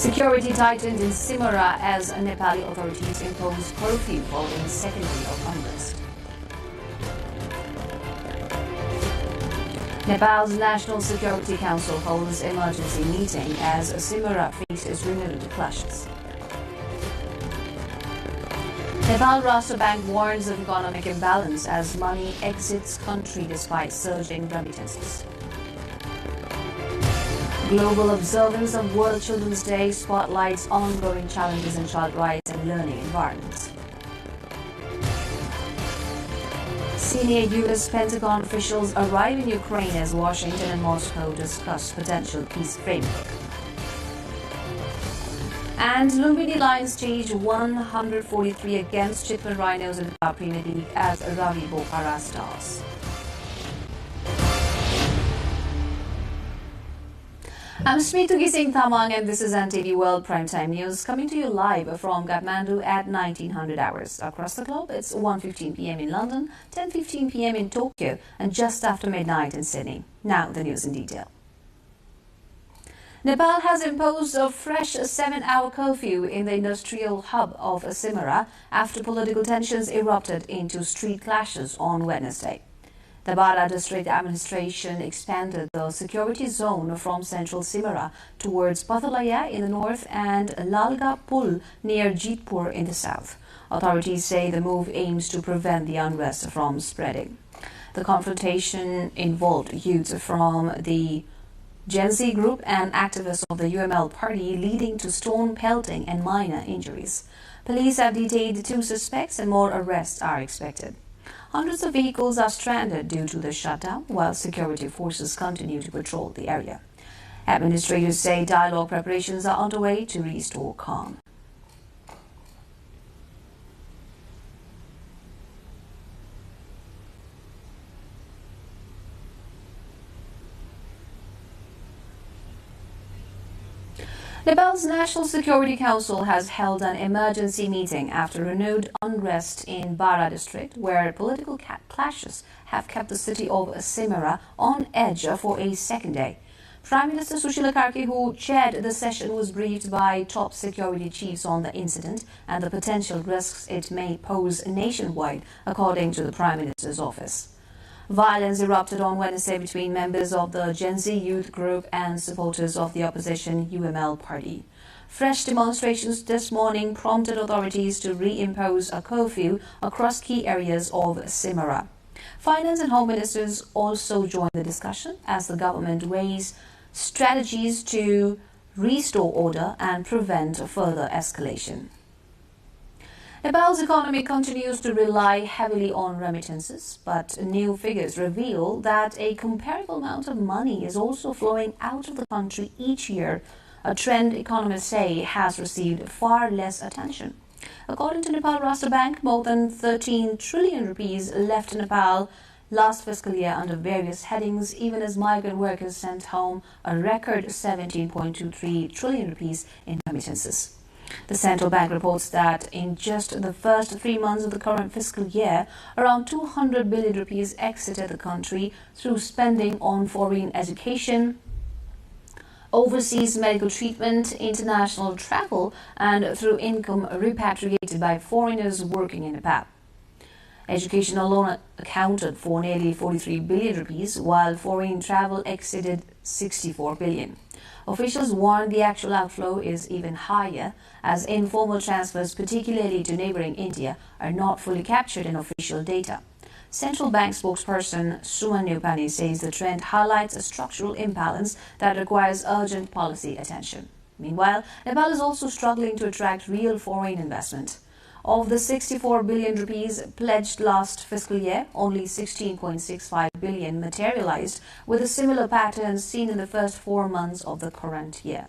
Security tightened in Simara as Nepali authorities impose curfew following second day of unrest. Nepal's National Security Council holds emergency meeting as Simara faces renewed clashes. Nepal Rashtra Bank warns of economic imbalance as money exits country despite surging remittances. Global observance of World Children's Day spotlights ongoing challenges in child rights and learning environments. Senior U.S. Pentagon officials arrive in Ukraine as Washington and Moscow discuss potential peace framework. And Lumbini Lions stage 143 against Chitwan Rhinos in the Premier League as Ravi Bokhara stars. I'm Smriti Singh Thamang and this is NTV World Primetime News coming to you live from Kathmandu at 1900 hours. Across the globe, it's 1:15 p.m. in London, 10:15 p.m. in Tokyo and just after midnight in Sydney. Now the news in detail. Nepal has imposed a fresh 7-hour curfew in the industrial hub of Simara after political tensions erupted into street clashes on Wednesday. The Bara District Administration expanded the security zone from central Simara towards Pathalaya in the north and Lalga Pul near Jitpur in the south. Authorities say the move aims to prevent the unrest from spreading. The confrontation involved youths from the Gen Z group and activists of the UML party, leading to stone pelting and minor injuries. Police have detained 2 suspects and more arrests are expected. Hundreds of vehicles are stranded due to the shutdown, while security forces continue to patrol the area. Administrators say dialogue preparations are underway to restore calm. Nepal's National Security Council has held an emergency meeting after renewed unrest in Bara district, where political clashes have kept the city of Simara on edge for a second day. Prime Minister Sushila Karki, who chaired the session, was briefed by top security chiefs on the incident and the potential risks it may pose nationwide, according to the Prime Minister's office. Violence erupted on Wednesday between members of the Gen Z youth group and supporters of the opposition UML party. Fresh demonstrations this morning prompted authorities to reimpose a curfew across key areas of Simara. Finance and Home Ministers also joined the discussion as the government weighs strategies to restore order and prevent further escalation. Nepal's economy continues to rely heavily on remittances, but new figures reveal that a comparable amount of money is also flowing out of the country each year, a trend economists say has received far less attention. According to Nepal Rashtra Bank, more than 13 trillion rupees left Nepal last fiscal year under various headings, even as migrant workers sent home a record 17.23 trillion rupees in remittances. The central bank reports that in just the first 3 months of the current fiscal year, around 200 billion rupees exited the country through spending on foreign education, overseas medical treatment, international travel, and through income repatriated by foreigners working in Nepal. Education alone accounted for nearly 43 billion rupees, while foreign travel exceeded 64 billion. Officials warn the actual outflow is even higher, as informal transfers, particularly to neighboring India, are not fully captured in official data. Central Bank spokesperson Suman Neupani says the trend highlights a structural imbalance that requires urgent policy attention. Meanwhile, Nepal is also struggling to attract real foreign investment. Of the 64 billion rupees pledged last fiscal year, only 16.65 billion materialized, with a similar pattern seen in the first 4 months of the current year.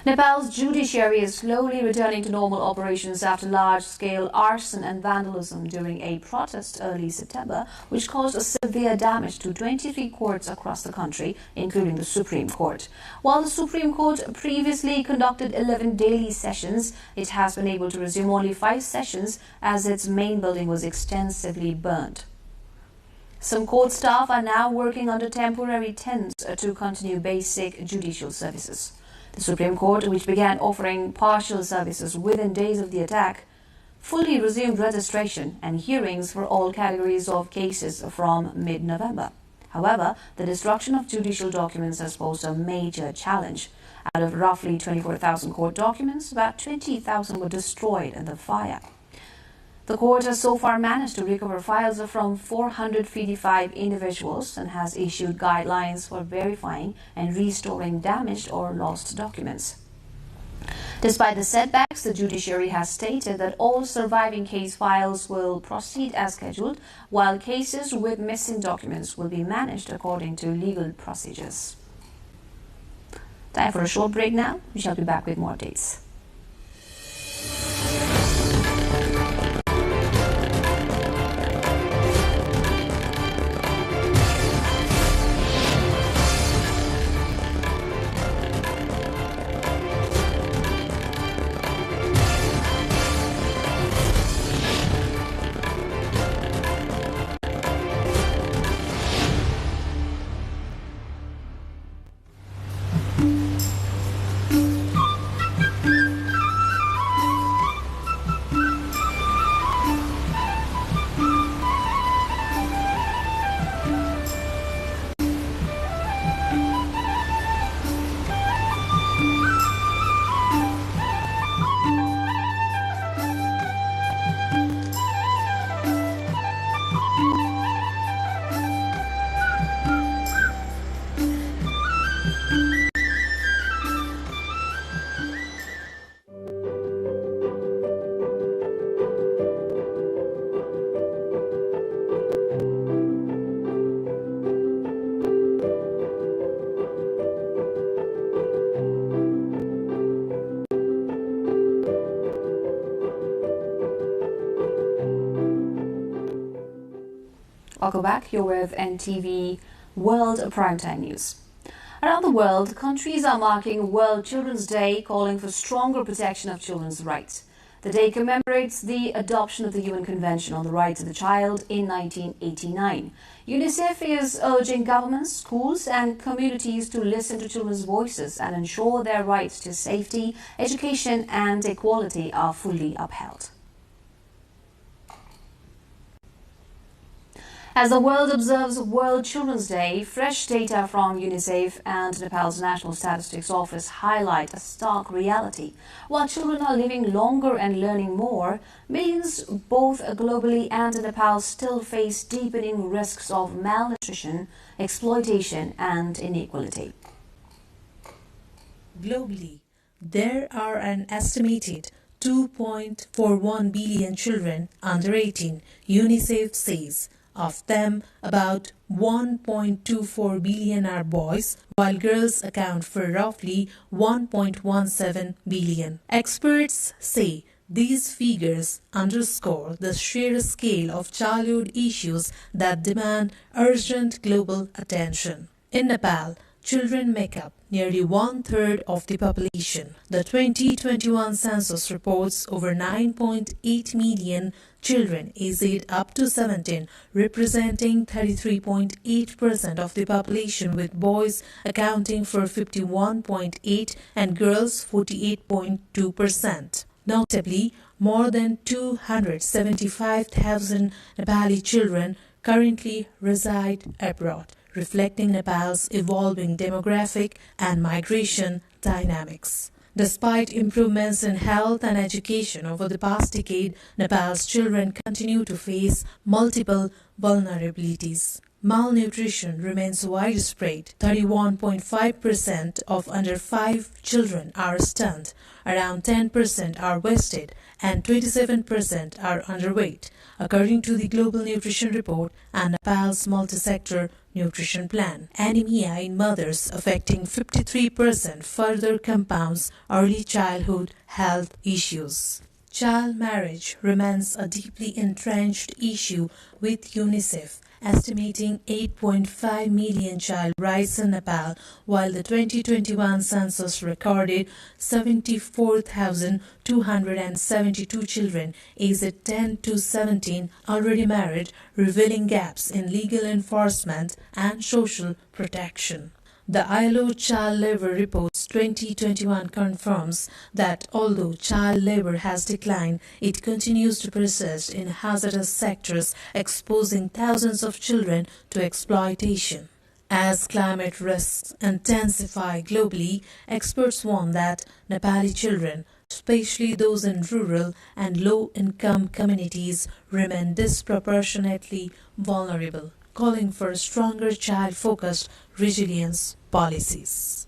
Nepal's judiciary is slowly returning to normal operations after large-scale arson and vandalism during a protest early September, which caused severe damage to 23 courts across the country, including the Supreme Court. While the Supreme Court previously conducted 11 daily sessions, it has been able to resume only 5 sessions as its main building was extensively burnt. Some court staff are now working under temporary tents to continue basic judicial services. The Supreme Court, which began offering partial services within days of the attack, fully resumed registration and hearings for all categories of cases from mid-November. However, the destruction of judicial documents has posed a major challenge. Out of roughly 24,000 court documents, about 20,000 were destroyed in the fire. The court has so far managed to recover files from 455 individuals and has issued guidelines for verifying and restoring damaged or lost documents. Despite the setbacks, the judiciary has stated that all surviving case files will proceed as scheduled, while cases with missing documents will be managed according to legal procedures. Time for a short break now. We shall be back with more updates. Welcome back. You're with NTV World Primetime News. Around the world, countries are marking World Children's Day, calling for stronger protection of children's rights. The day commemorates the adoption of the UN Convention on the Rights of the Child in 1989. UNICEF is urging governments, schools and communities to listen to children's voices and ensure their rights to safety, education and equality are fully upheld. As the world observes World Children's Day, fresh data from UNICEF and Nepal's National Statistics Office highlight a stark reality. While children are living longer and learning more, millions both globally and in Nepal still face deepening risks of malnutrition, exploitation and inequality. Globally, there are an estimated 2.41 billion children under 18, UNICEF says. Of them, about 1.24 billion are boys, while girls account for roughly 1.17 billion. Experts say these figures underscore the sheer scale of childhood issues that demand urgent global attention. In Nepal, children make up nearly one-third of the population. The 2021 census reports over 9.8 million children aged up to 17, representing 33.8% of the population, with boys accounting for 51.8% and girls 48.2%. Notably, more than 275,000 Nepali children currently reside abroad, reflecting Nepal's evolving demographic and migration dynamics. Despite improvements in health and education over the past decade, Nepal's children continue to face multiple vulnerabilities. Malnutrition remains widespread. 31.5% of under 5 children are stunned, around 10% are wasted, and 27% are underweight, according to the Global Nutrition Report and Nepal's multi-sector nutrition plan. Anemia in mothers affecting 53% further compounds early childhood health issues. Child marriage remains a deeply entrenched issue, with UNICEF estimating 8.5 million child brides in Nepal, while the 2021 census recorded 74,272 children aged 10 to 17 already married, revealing gaps in legal enforcement and social protection. The ILO Child Labour Reports 2021 confirms that although child labour has declined, it continues to persist in hazardous sectors, exposing thousands of children to exploitation. As climate risks intensify globally, experts warn that Nepali children, especially those in rural and low-income communities, remain disproportionately vulnerable, calling for stronger child-focused resilience policies.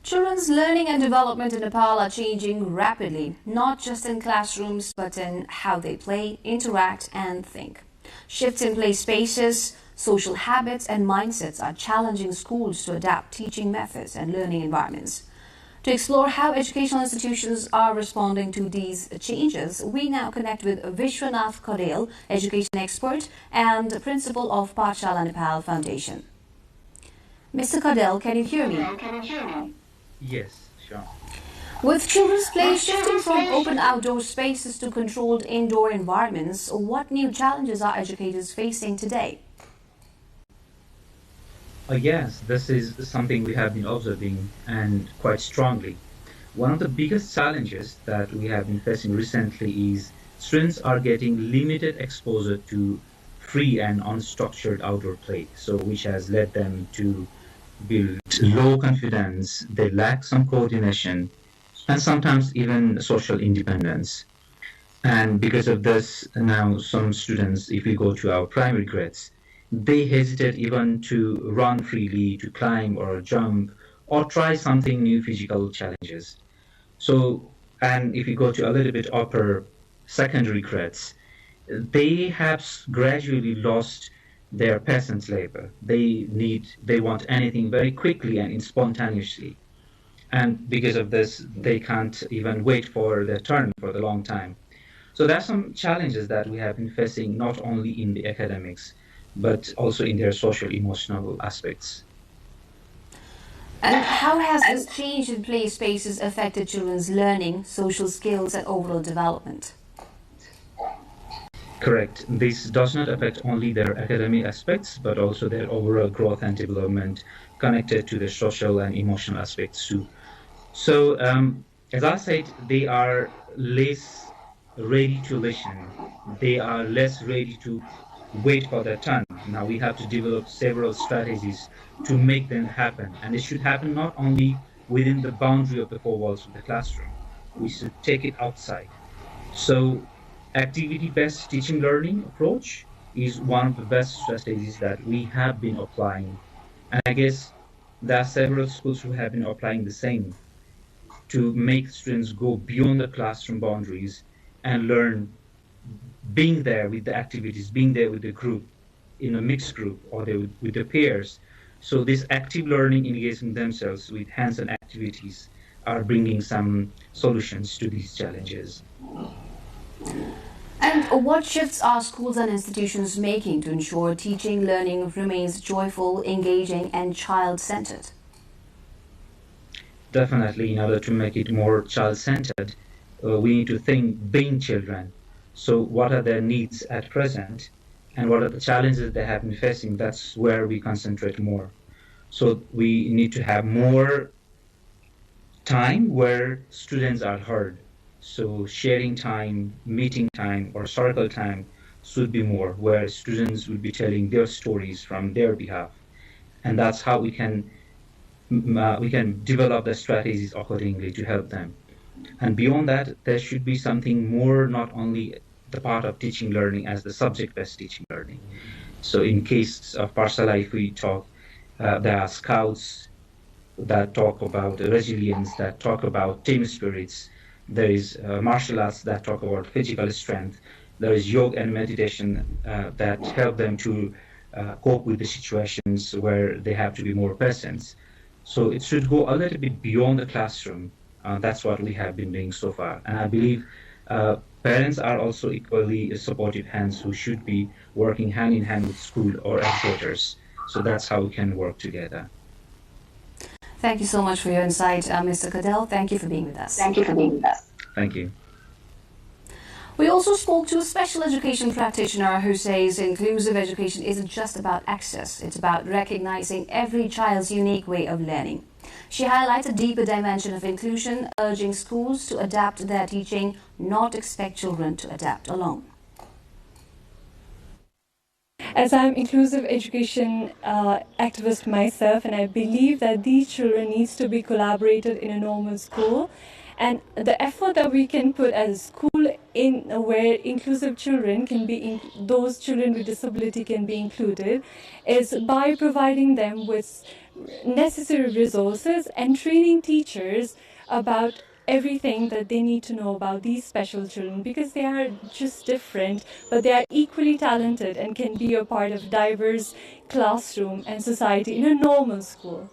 Children's learning and development in Nepal are changing rapidly, not just in classrooms, but in how they play, interact, and think. Shifts in play spaces, social habits, and mindsets are challenging schools to adapt teaching methods and learning environments. To explore how educational institutions are responding to these changes, we now connect with Vishwanath Kadel, education expert and principal of Pathshala Nepal Foundation. Mr. Kadel, can you hear me? Yes, sure. With children's play shifting from open outdoor spaces to controlled indoor environments, what new challenges are educators facing today? Yes, this is something we have been observing and quite strongly. One of the biggest challenges that we have been facing recently is students are getting limited exposure to free and unstructured outdoor play, so which has led them to build low confidence, they lack some coordination, and sometimes even social independence. And because of this, now some students, if we go to our primary grades, they hesitate even to run freely, to climb or jump, or try something new physical challenges. So, and if you go to a little bit upper secondary grades, they have gradually lost their peasant labor. They want anything very quickly and spontaneously. And because of this, they can't even wait for their turn for the long time. So there are some challenges that we have been facing, not only in the academics, but also in their social emotional aspects. And how has this change in play spaces affected children's learning, social skills, and overall development? Correct. This does not affect only their academic aspects, but also their overall growth and development connected to the social and emotional aspects too. So, as I said, they are less ready to listen. They are less ready to wait for their turn. Now we have to develop several strategies to make them happen. And it should happen not only within the boundary of the four walls of the classroom. We should take it outside. So activity-based teaching learning approach is one of the best strategies that we have been applying. And I guess there are several schools who have been applying the same to make students go beyond the classroom boundaries and learn being there with the activities, being there with the group, in a mixed group, or with the peers. So this active learning, engaging themselves with hands-on activities, are bringing some solutions to these challenges. And what shifts are schools and institutions making to ensure teaching learning remains joyful, engaging, and child-centered? Definitely, in order to make it more child-centered, we need to think being children. So what are their needs at present, and what are the challenges they have been facing? That's where we concentrate more. So we need to have more time where students are heard. So sharing time, meeting time, or circle time should be more, where students will be telling their stories from their behalf. And that's how we can develop the strategies accordingly to help them. And beyond that, there should be something more, not only the part of teaching learning as the subject-based teaching learning. So in case of Pathshala, if we talk, there are scouts that talk about resilience, that talk about team spirits. There is martial arts that talk about physical strength. There is yoga and meditation that help them to cope with the situations where they have to be more present. So it should go a little bit beyond the classroom That's what we have been doing so far. And I believe parents are also equally supportive hands who should be working hand in hand with school or educators. So that's how we can work together. Thank you so much for your insight, Mr. Cadell. Thank you for being with us. Thank you for being with us. Thank you. We also spoke to a special education practitioner who says inclusive education isn't just about access, it's about recognizing every child's unique way of learning. She highlights a deeper dimension of inclusion, urging schools to adapt their teaching, not expect children to adapt alone. As I'm inclusive education activist myself, and I believe that these children needs to be collaborated in a normal school, and the effort that we can put as a school in where inclusive children can be, those children with disability can be included, is by providing them with necessary resources and training teachers about everything that they need to know about these special children, because they are just different, but they are equally talented and can be a part of diverse classroom and society in a normal school.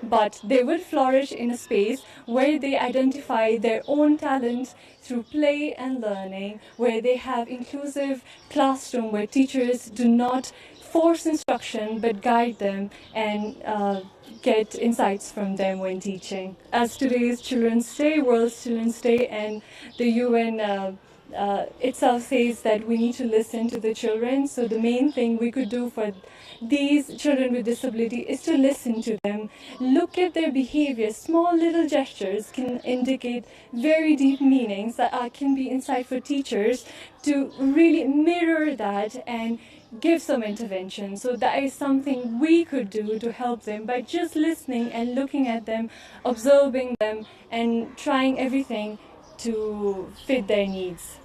But they would flourish in a space where they identify their own talent through play and learning, where they have inclusive classroom where teachers do not force instruction but guide them and get insights from them when teaching. As today's Children's Day, World Children's Day, and the UN itself says that we need to listen to the children. So the main thing we could do for these children with disability is to listen to them, look at their behavior. Small little gestures can indicate very deep meanings that can be insight for teachers to really mirror that and give some intervention. So that is something we could do to help them by just listening and looking at them, observing them, and trying everything to fit their needs.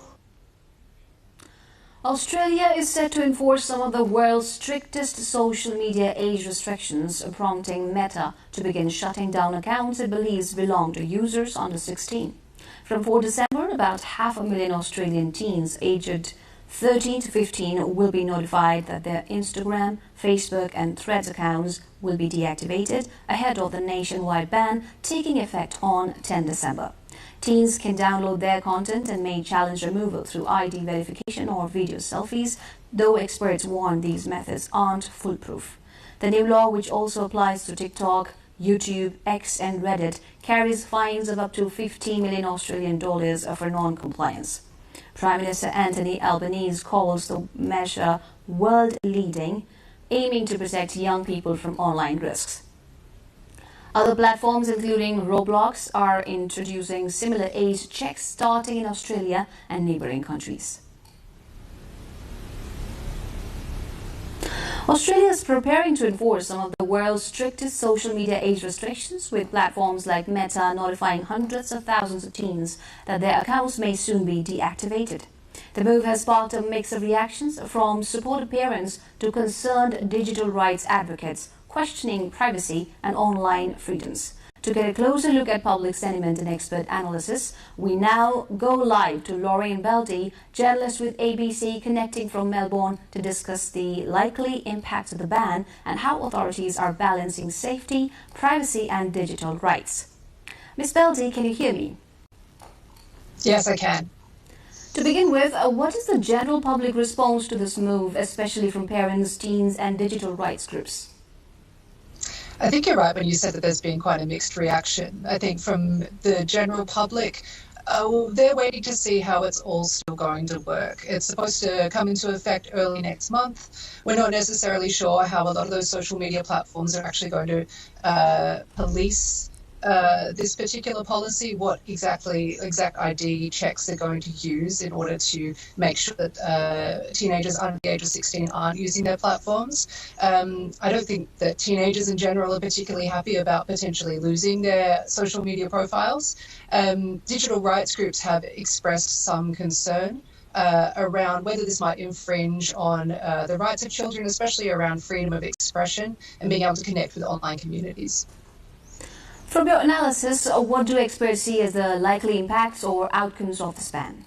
Australia is set to enforce some of the world's strictest social media age restrictions, prompting Meta to begin shutting down accounts it believes belong to users under 16. From 4 December, about 500,000 Australian teens aged 13 to 15 will be notified that their Instagram, Facebook and Threads accounts will be deactivated ahead of the nationwide ban taking effect on 10 December. Teens can download their content and may challenge removal through ID verification or video selfies, though experts warn these methods aren't foolproof. The new law, which also applies to TikTok, YouTube, X and Reddit, carries fines of up to 50 million Australian dollars for non-compliance. Prime Minister Anthony Albanese calls the measure world-leading, aiming to protect young people from online risks. Other platforms, including Roblox, are introducing similar age checks starting in Australia and neighbouring countries. Australia is preparing to enforce some of the world's strictest social media age restrictions, with platforms like Meta notifying hundreds of thousands of teens that their accounts may soon be deactivated. The move has sparked a mix of reactions from supportive parents to concerned digital rights advocates questioning privacy and online freedoms. To get a closer look at public sentiment and expert analysis, we now go live to Lorraine Belty, journalist with ABC, connecting from Melbourne to discuss the likely impact of the ban and how authorities are balancing safety, privacy and digital rights. Ms. Belty, can you hear me? Yes, I can. To begin with, what is the general public response to this move, especially from parents, teens and digital rights groups? I think you're right when you said that there's been quite a mixed reaction. I think from the general public, they're waiting to see how it's all still going to work. It's supposed to come into effect early next month. We're not necessarily sure how a lot of those social media platforms are actually going to police this particular policy, what exact ID checks they're going to use in order to make sure that teenagers under the age of 16 aren't using their platforms. I don't think that teenagers in general are particularly happy about potentially losing their social media profiles. Digital rights groups have expressed some concern around whether this might infringe on the rights of children, especially around freedom of expression and being able to connect with online communities. From your analysis, what do experts see as the likely impacts or outcomes of this ban?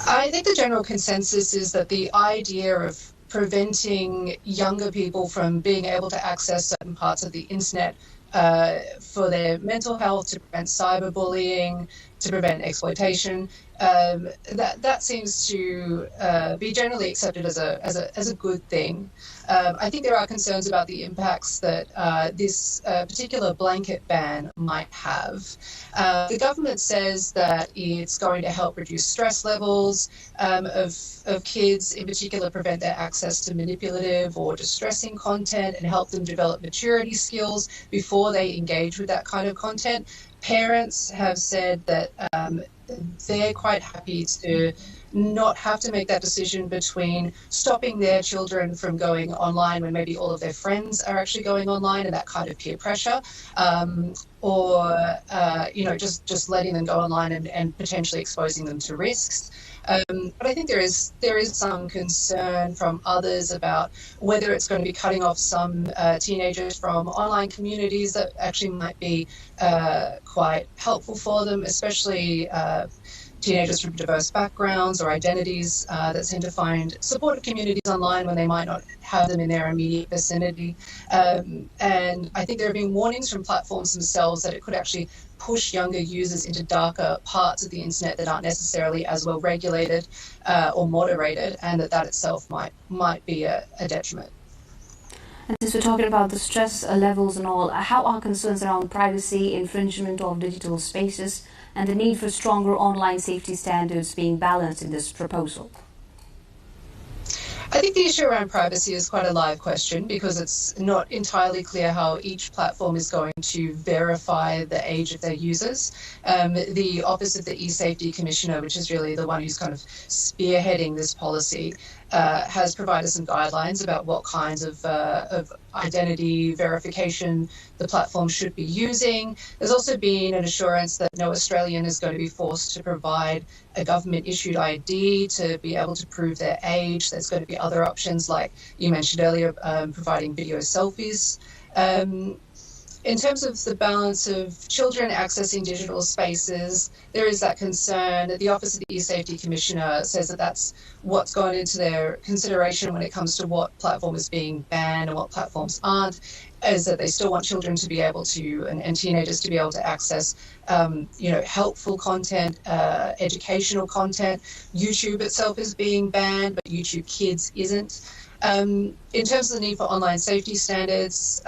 I think the general consensus is that the idea of preventing younger people from being able to access certain parts of the internet for their mental health, to prevent cyberbullying, to prevent exploitation. That seems to be generally accepted as a good thing. I think there are concerns about the impacts that this particular blanket ban might have. The government says that it's going to help reduce stress levels of kids, in particular prevent their access to manipulative or distressing content, and help them develop maturity skills before they engage with that kind of content. Parents have said that they're quite happy to not have to make that decision between stopping their children from going online when maybe all of their friends are actually going online, and that kind of peer pressure, or just letting them go online and potentially exposing them to risks. But I think there is some concern from others about whether it's going to be cutting off some teenagers from online communities that actually might be quite helpful for them, especially teenagers from diverse backgrounds or identities that seem to find supportive communities online when they might not have them in their immediate vicinity. And I think there have been warnings from platforms themselves that it could actually push younger users into darker parts of the internet that aren't necessarily as well regulated or moderated, and that itself might be a detriment. And since we're talking about the stress levels and all, how are concerns around privacy, infringement of digital spaces, and the need for stronger online safety standards being balanced in this proposal? I think the issue around privacy is quite a live question, because it's not entirely clear how each platform is going to verify the age of their users. The Office of the E-Safety Commissioner, which is really the one who's kind of spearheading this policy, has provided some guidelines about what kinds of identity verification the platform should be using. There's also been an assurance that no Australian is going to be forced to provide a government-issued ID to be able to prove their age. There's going to be other options, like you mentioned earlier, providing video selfies. In terms of the balance of children accessing digital spaces, there is that concern that the Office of the E-Safety Commissioner says that that's what's gone into their consideration when it comes to what platform is being banned and what platforms aren't, is that they still want children to be able to, and teenagers to be able to access, helpful content, educational content. YouTube itself is being banned, but YouTube Kids isn't. In terms of the need for online safety standards,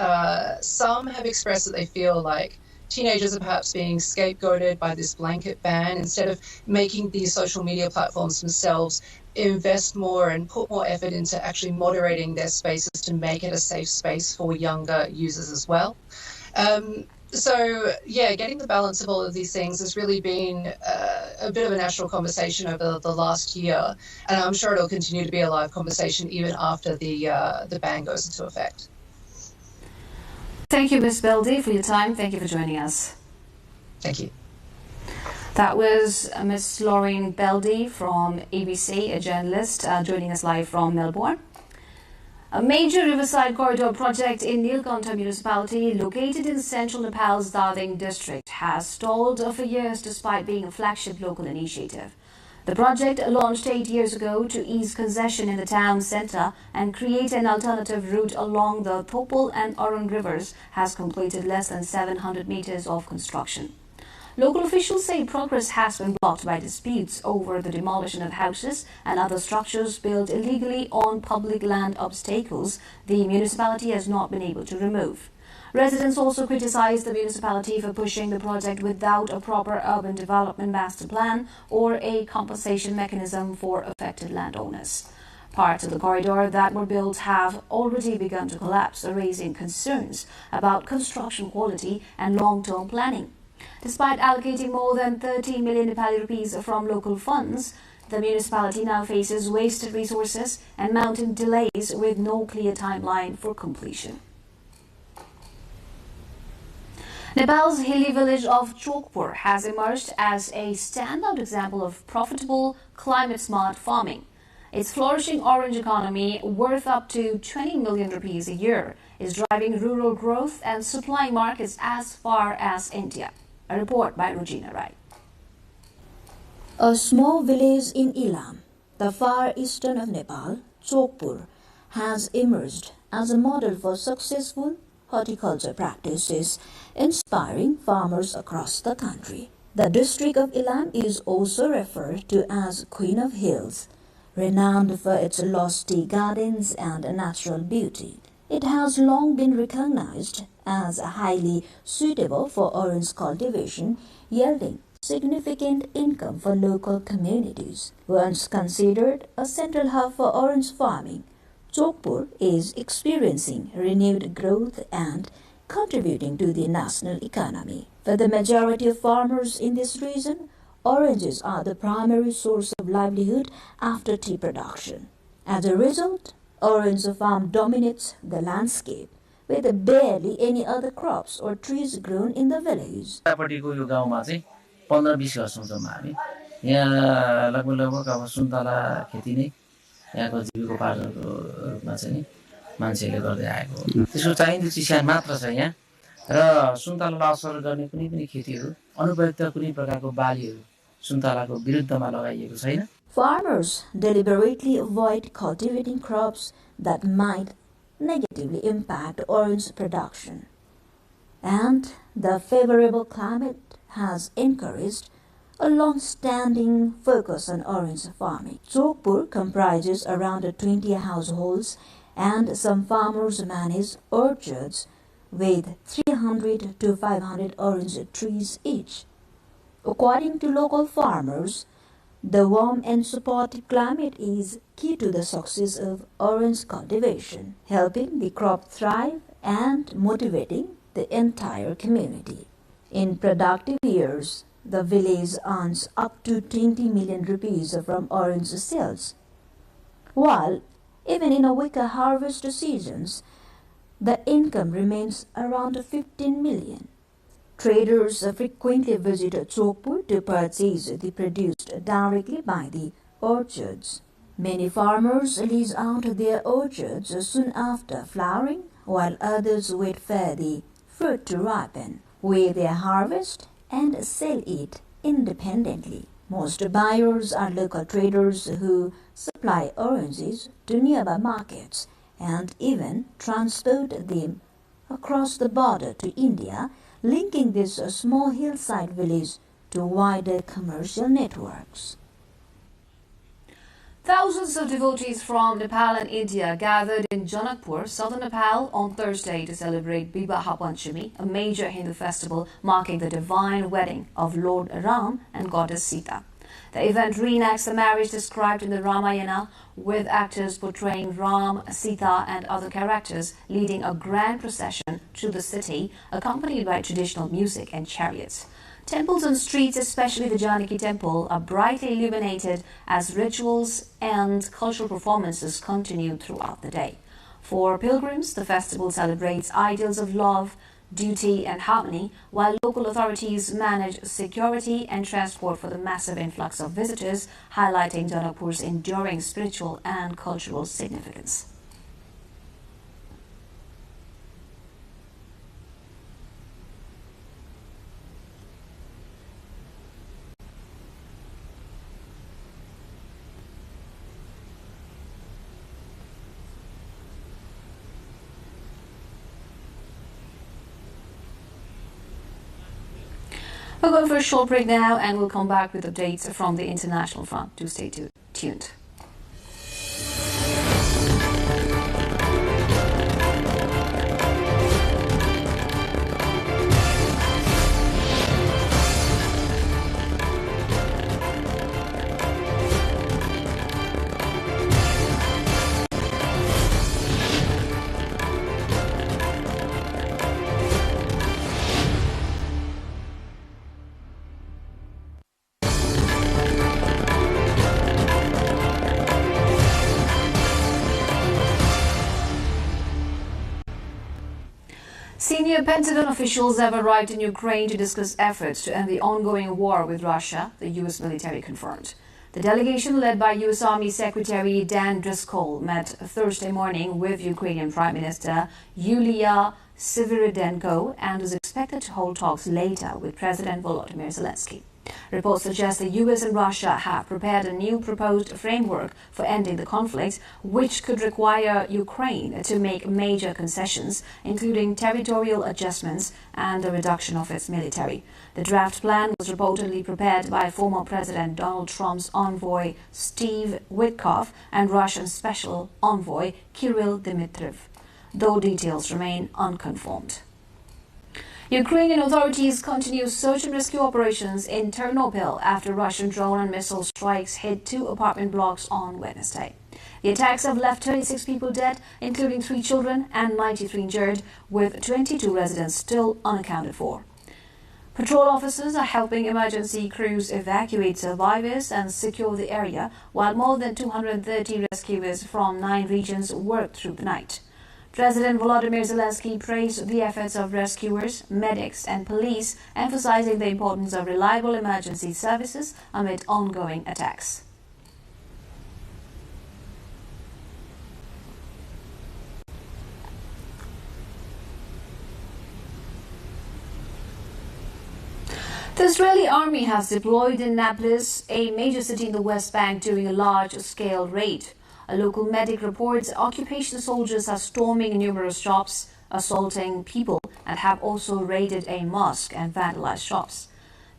some have expressed that they feel like teenagers are perhaps being scapegoated by this blanket ban. Instead of making these social media platforms themselves invest more and put more effort into actually moderating their spaces to make it a safe space for younger users as well. So, getting the balance of all of these things has really been a bit of a national conversation over the last year, and I'm sure it'll continue to be a live conversation even after the ban goes into effect. Thank you, Ms. Beldy, for your time. Thank you for joining us. Thank you. That was Ms. Lauren Beldy from ABC, a journalist, joining us live from Melbourne. A major riverside corridor project in Nilkantha municipality, located in central Nepal's Darding district, has stalled for years despite being a flagship local initiative. The project, launched 8 years ago to ease congestion in the town centre and create an alternative route along the Thopal and Arun rivers, has completed less than 700 metres of construction. Local officials say progress has been blocked by disputes over the demolition of houses and other structures built illegally on public land obstacles the municipality has not been able to remove. Residents also criticized the municipality for pushing the project without a proper urban development master plan or a compensation mechanism for affected landowners. Parts of the corridor that were built have already begun to collapse, raising concerns about construction quality and long-term planning. Despite allocating more than 30 million Nepali rupees from local funds, the municipality now faces wasted resources and mounting delays with no clear timeline for completion. Nepal's hilly village of Chokpur has emerged as a standout example of profitable, climate-smart farming. Its flourishing orange economy, worth up to 20 million rupees a year, is driving rural growth and supplying markets as far as India. A report by Regina Wright. A small village in Ilam, the far eastern of Nepal, Chokpur, has emerged as a model for successful, horticulture practices, inspiring farmers across the country. The district of Ilam is also referred to as Queen of Hills, renowned for its lofty gardens and natural beauty. It has long been recognized as highly suitable for orange cultivation, yielding significant income for local communities. Once considered a central hub for orange farming, Jodhpur is experiencing renewed growth and contributing to the national economy. For the majority of farmers in this region, oranges are the primary source of livelihood after tea production. As a result, orange farm dominates the landscape, with barely any other crops or trees grown in the village. 15-20 वर्षसम्म हामी यहाँ लगभग अब सुन्तला खेती नै यहाँको जीविकोपार्जनको रूपमा चाहिँ मान्छेले गर्दै आएको हो। त्यसको चाहिने चिसान मात्र छ यहाँ र सुन्तलालाई असर गर्ने कुनै पनि खेतीहरू अनुपयुक्त कुनै प्रकारको बालीहरू सुन्तलाको विरुद्धमा लगाइएको छैन। Farmers deliberately avoid cultivating crops that might negatively impact orange production, and the favorable climate has encouraged a long-standing focus on orange farming. Jodhpur comprises around 20 households, and some farmers manage orchards with 300 to 500 orange trees each. According to local farmers, the warm and supportive climate is key to the success of orange cultivation, helping the crop thrive and motivating the entire community. In productive years, the village earns up to 20 million rupees from orange sales, while even in a weaker harvest seasons, the income remains around 15 million. Traders frequently visit Jodhpur to purchase the produce directly by the orchards. Many farmers lease out their orchards soon after flowering, while others wait for the fruit to ripen, where they harvest and sell it independently. Most buyers are local traders who supply oranges to nearby markets and even transport them across the border to India, linking this small hillside village to wider commercial networks. Thousands of devotees from Nepal and India gathered in Janakpur, southern Nepal, on Thursday to celebrate Bibaha Panchami, a major Hindu festival marking the divine wedding of Lord Ram and Goddess Sita. The event reenacts the marriage described in the Ramayana, with actors portraying Ram, Sita and other characters leading a grand procession through the city, accompanied by traditional music and chariots. Temples and streets, especially the Janaki temple, are brightly illuminated as rituals and cultural performances continue throughout the day. For pilgrims, the festival celebrates ideals of love, duty and harmony, while local authorities manage security and transport for the massive influx of visitors, highlighting Janakpur's enduring spiritual and cultural significance. We're going for a short break now, and we'll come back with updates from the international front. Do stay tuned. Senior Pentagon officials have arrived in Ukraine to discuss efforts to end the ongoing war with Russia, the U.S. military confirmed. The delegation, led by U.S. Army Secretary Dan Driscoll, met Thursday morning with Ukrainian Prime Minister Yulia Sviridenko and is expected to hold talks later with President Volodymyr Zelensky. Reports suggest the US and Russia have prepared a new proposed framework for ending the conflict, which could require Ukraine to make major concessions, including territorial adjustments and the reduction of its military. The draft plan was reportedly prepared by former President Donald Trump's envoy Steve Witkoff and Russian special envoy Kirill Dmitriev, though details remain unconfirmed. Ukrainian authorities continue search and rescue operations in Ternopil after Russian drone and missile strikes hit 2 apartment blocks on Wednesday. The attacks have left 36 people dead, including 3 children, and 93 injured, with 22 residents still unaccounted for. Patrol officers are helping emergency crews evacuate survivors and secure the area, while more than 230 rescuers from 9 regions worked through the night. President Volodymyr Zelensky praised the efforts of rescuers, medics and police, emphasizing the importance of reliable emergency services amid ongoing attacks. The Israeli army has deployed in Nablus, a major city in the West Bank, during a large-scale raid. A local medic reports occupation soldiers are storming numerous shops, assaulting people, and have also raided a mosque and vandalized shops.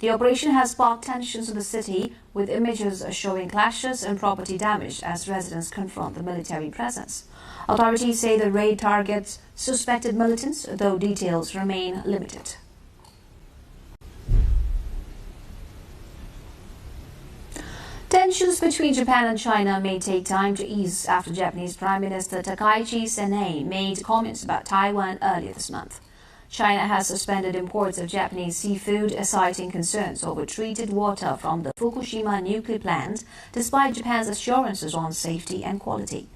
The operation has sparked tensions in the city, with images showing clashes and property damage as residents confront the military presence. Authorities say the raid targets suspected militants, though details remain limited. Tensions between Japan and China may take time to ease after Japanese Prime Minister Takaichi Sanae made comments about Taiwan earlier this month. China has suspended imports of Japanese seafood, citing concerns over treated water from the Fukushima nuclear plant, despite Japan's assurances on safety and quality.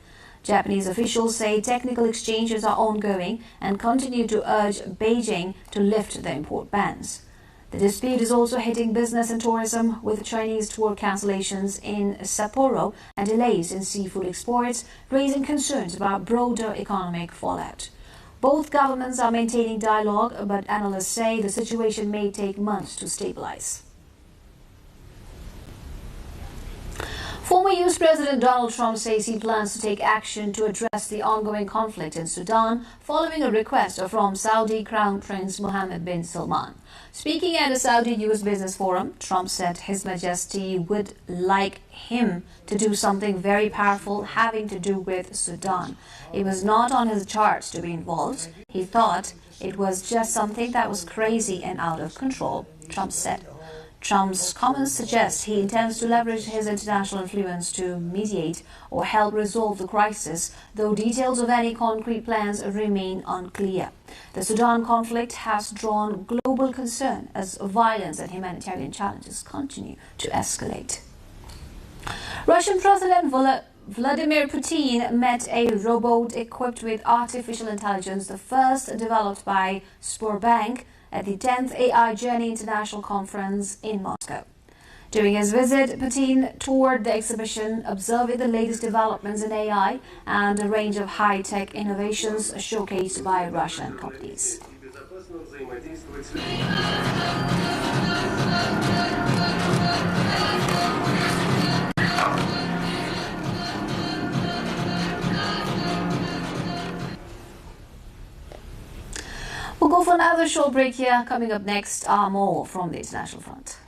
Japanese officials say technical exchanges are ongoing and continue to urge Beijing to lift the import bans. The dispute is also hitting business and tourism, with Chinese tour cancellations in Sapporo and delays in seafood exports, raising concerns about broader economic fallout. Both governments are maintaining dialogue, but analysts say the situation may take months to stabilize. Former US President Donald Trump says he plans to take action to address the ongoing conflict in Sudan following a request from Saudi Crown Prince Mohammed bin Salman. Speaking at a Saudi-US business forum, Trump said His Majesty would like him to do something very powerful having to do with Sudan. It was not on his charts to be involved. He thought it was just something that was crazy and out of control, Trump said. Trump's comments suggest he intends to leverage his international influence to mediate or help resolve the crisis, though details of any concrete plans remain unclear. The Sudan conflict has drawn global concern as violence and humanitarian challenges continue to escalate. Russian President Vladimir Putin met a robot equipped with artificial intelligence, the first developed by Sberbank, at the 10th AI Journey International Conference in Moscow. During his visit, Putin toured the exhibition, observing the latest developments in AI and a range of high-tech innovations showcased by Russian companies. We'll go for another short break here. Coming up next are more from the international front.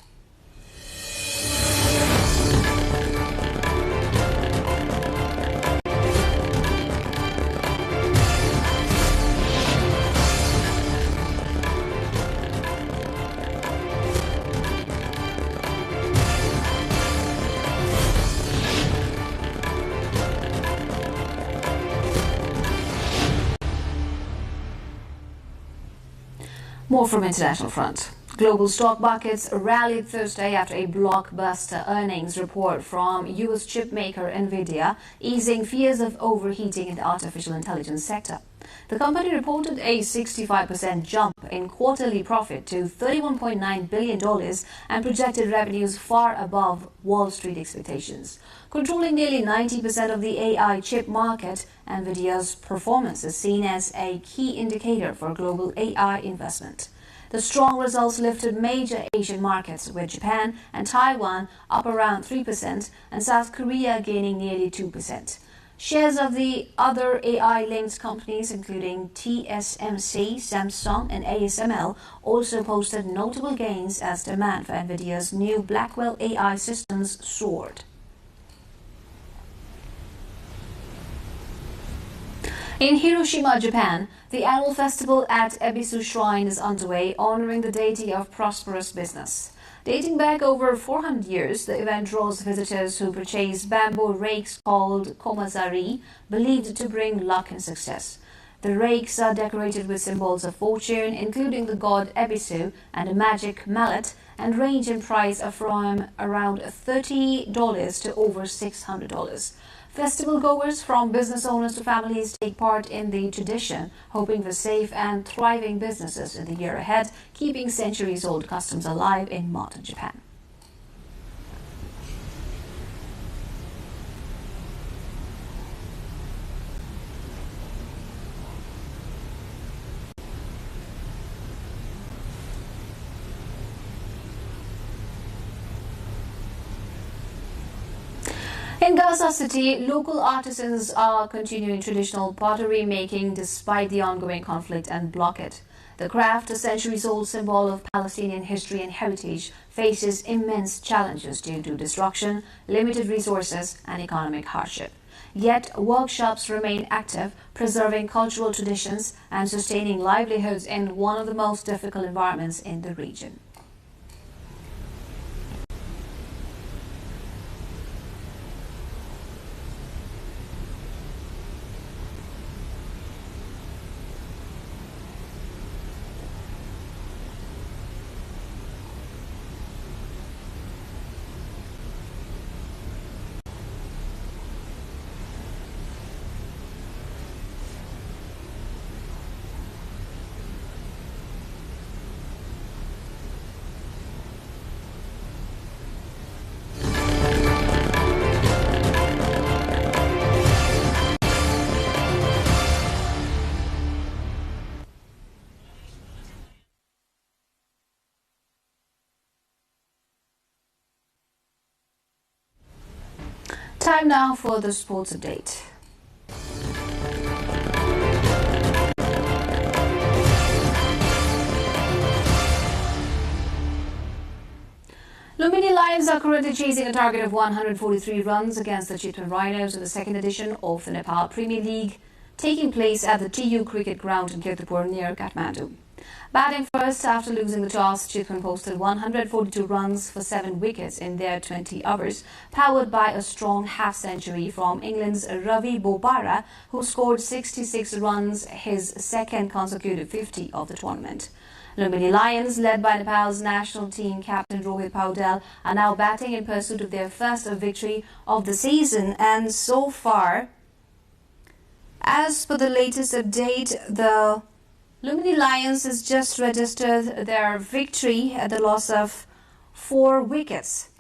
More from international front. Global stock markets rallied Thursday after a blockbuster earnings report from US chip maker Nvidia, easing fears of overheating in the artificial intelligence sector. The company reported a 65% jump in quarterly profit to $31.9 billion and projected revenues far above Wall Street expectations. Controlling nearly 90% of the AI chip market, Nvidia's performance is seen as a key indicator for global AI investment. The strong results lifted major Asian markets, with Japan and Taiwan up around 3% and South Korea gaining nearly 2%. Shares of the other AI-linked companies, including TSMC, Samsung and ASML, also posted notable gains as demand for NVIDIA's new Blackwell AI systems soared. In Hiroshima, Japan, the annual festival at Ebisu Shrine is underway, honoring the deity of prosperous business. Dating back over 400 years, the event draws visitors who purchase bamboo rakes called komazari, believed to bring luck and success. The rakes are decorated with symbols of fortune, including the god Ebisu and a magic mallet, and range in price from around $30 to over $600. Festival goers, from business owners to families, take part in the tradition, hoping for safe and thriving businesses in the year ahead, keeping centuries-old customs alive in modern Japan. In Gaza City, local artisans are continuing traditional pottery making despite the ongoing conflict and blockade. The craft, a centuries-old symbol of Palestinian history and heritage, faces immense challenges due to destruction, limited resources and economic hardship. Yet, workshops remain active, preserving cultural traditions and sustaining livelihoods in one of the most difficult environments in the region. Time now for the sports update. Lumini Lions are currently chasing a target of 143 runs against the Chitwan Rhinos in the second edition of the Nepal Premier League, taking place at the TU Cricket Ground in Kirtipur near Kathmandu. Batting first after losing the toss, Chitwan posted 142 runs for 7 wickets in their 20 overs, powered by a strong half-century from England's Ravi Bopara, who scored 66 runs, his second consecutive 50 of the tournament. Lumini Lions, led by Nepal's national team captain Rohit Paudel, are now batting in pursuit of their first victory of the season, and so far, as per the latest update, the Lumini Lions has just registered their victory at the loss of 4 wickets.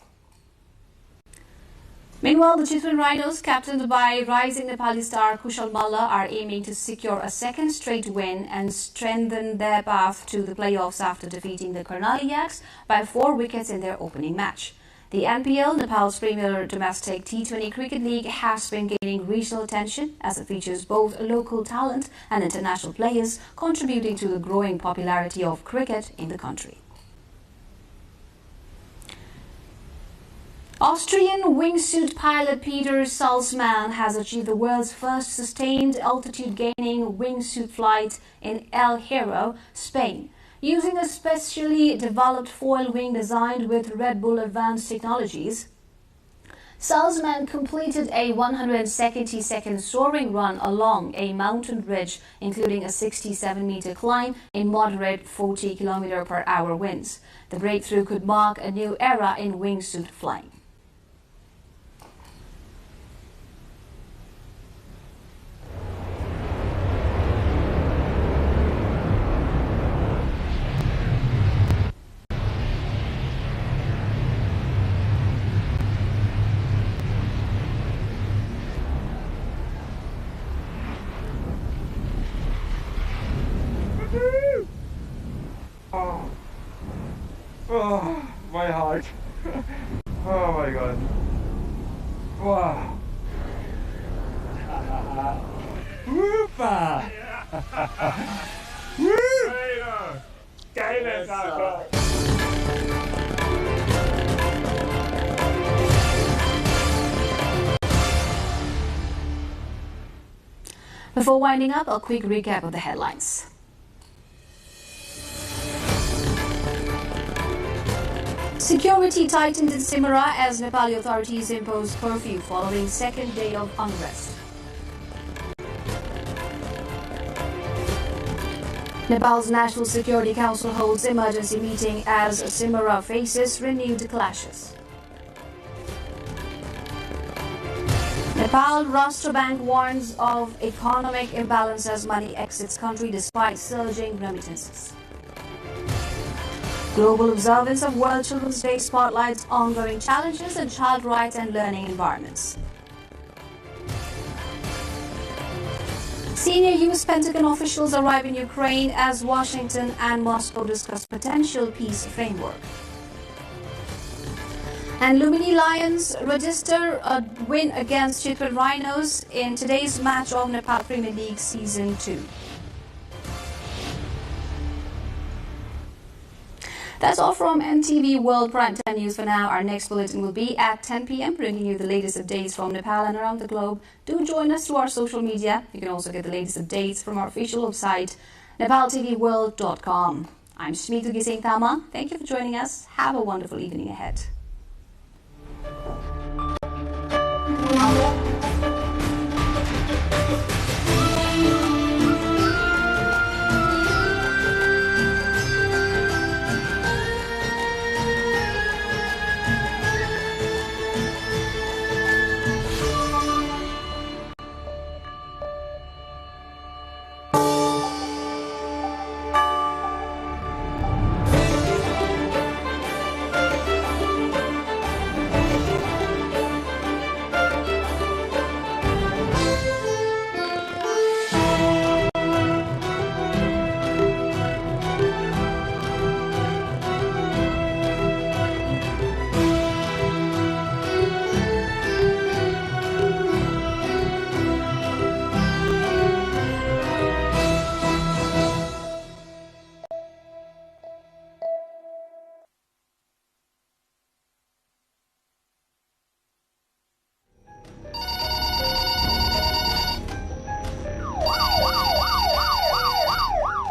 Meanwhile, the Chitwan Rhinos, captained by rising Nepali star Kushal Malla, are aiming to secure a second straight win and strengthen their path to the playoffs after defeating the Karnali Yaks by 4 wickets in their opening match. The NPL, Nepal's premier domestic T20 cricket league, has been gaining regional attention as it features both local talent and international players, contributing to the growing popularity of cricket in the country. Austrian wingsuit pilot Peter Salzman has achieved the world's first sustained altitude-gaining wingsuit flight in El Hierro, Spain, using a specially developed foil wing designed with Red Bull advanced technologies. Salzman completed a 170-second soaring run along a mountain ridge, including a 67-meter climb in moderate 40 km/h winds. The breakthrough could mark a new era in wingsuit flying. Oh my god. Wow. Whoopa! Woo! Before winding up, a quick recap of the headlines. Security tightened in Simara as Nepali authorities imposed curfew following second day of unrest. Nepal's National Security Council holds emergency meeting as Simara faces renewed clashes. Nepal Rashtra Bank warns of economic imbalance as money exits country despite surging remittances. Global observance of World Children's Day spotlights ongoing challenges in child rights and learning environments. Senior U.S. Pentagon officials arrive in Ukraine as Washington and Moscow discuss potential peace framework. And Lumini Lions register a win against Chitwan Rhinos in today's match of Nepal Premier League Season 2. That's all from NTV World Primetime News for now. Our next bulletin will be at 10 p.m. bringing you the latest updates from Nepal and around the globe. Do join us through our social media. You can also get the latest updates from our official website, nepaltelevision.com. I'm Shmitu Gising Tama. Thank you for joining us. Have a wonderful evening ahead.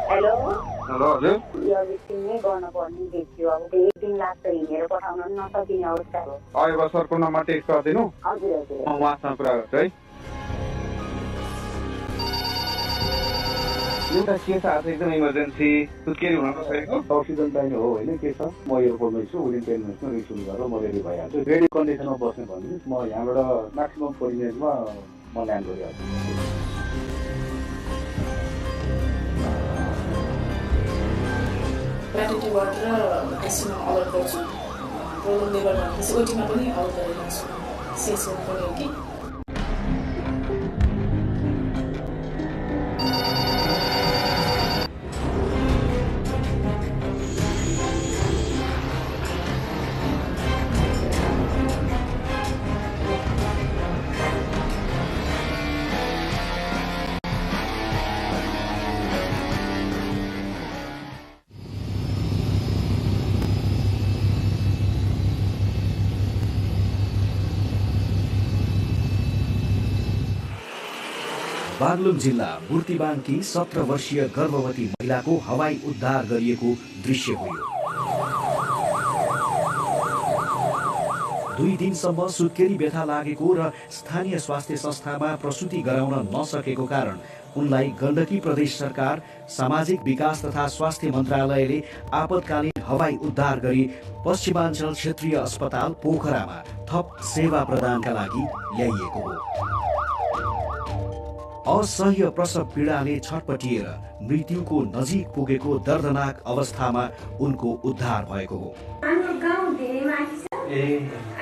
Hello, हजुर अहिले सरको number text गरिदिनु म उहाँसँग कुरा गर्छु है एउटा केस आज एकदम इमर्जेन्सी सुत्केरी हुन नसकेको अक्सिजन चाहिने हो होइन के छ म एयरपोर्टमै छु विदिन 10 मिनट्समा रिसिभ गरेर म रेडी भइहाल्छु रेडी कन्डिसनमा बस्ने भनिदिनुहोस् म यहाँबाट म्याक्सिमम 40 मिनटमा म ल्यान्ड गरिहाल्छु ग्राट्युटीबाट आइसियुमा अलर्ट गर्छु प्रोब्लमले गर्दा त्यसै ओटीमा पनि अलर्ट गरेको छु सेस गर्नुपर्ने हो कि बागलुङ जिल्ला बुर्तिबाङकी 17 वर्षीय गर्भवती महिलाको हवाई उद्धार गरिएको दृश्य हो। 2 दिनसम्म सुत्केरी व्यथा लागेको र स्थानीय स्वास्थ्य संस्थामा प्रसुति गराउन नसकेको कारण उनलाई गण्डकी प्रदेश सरकार सामाजिक विकास तथा स्वास्थ्य मन्त्रालयले आपतकालीन हवाई उद्धार गरी पश्चिमाञ्चल क्षेत्रीय अस्पताल पोखरामा थप सेवा प्रदानका लागि ल्याइएको हो। असह्य प्रसव पीडाले छटपटिएर मृत्युको नजिक पुगेको दर्दनाक अवस्थामा उनको उद्धार भएको हो। हाम्रो गाउँ धेरै माथि छ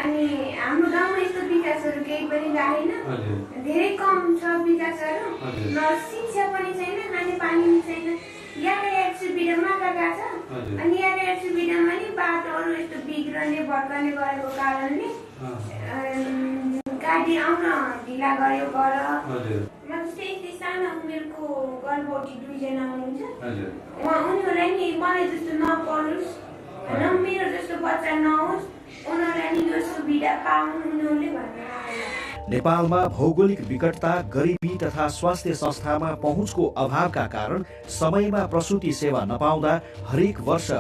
अनि हाम्रो गाउँमा यस्तो विकासहरू केही पनि रहेन धेरै कम छ विकासहरू न शिक्षा पनि छैन न पानी पनि छैन यातायात सुविधामा गएका छ अनि यातायात सुविधामा नि बाटोहरू यस्तो बिग्रने भत्कने गरेको कारणले गाडी आउन ढिला गऱ्यो गर जस्तै सानो उमेरको गर्भवती 2 जना हुनुहुन्छ उनीहरूलाई नि मलाई जस्तो नपरोस् र मेरो जस्तो बच्चा नहोस् उनीहरूलाई नि यो सुविधा पाउनु उनीहरूले भनेर नेपालमा भौगोलिक विकटता, गरिबी तथा स्वास्थ्य संस्थामा पहुँचको अभावका कारण समयमा प्रसूति सेवा नपाउँदा हरेक वर्ष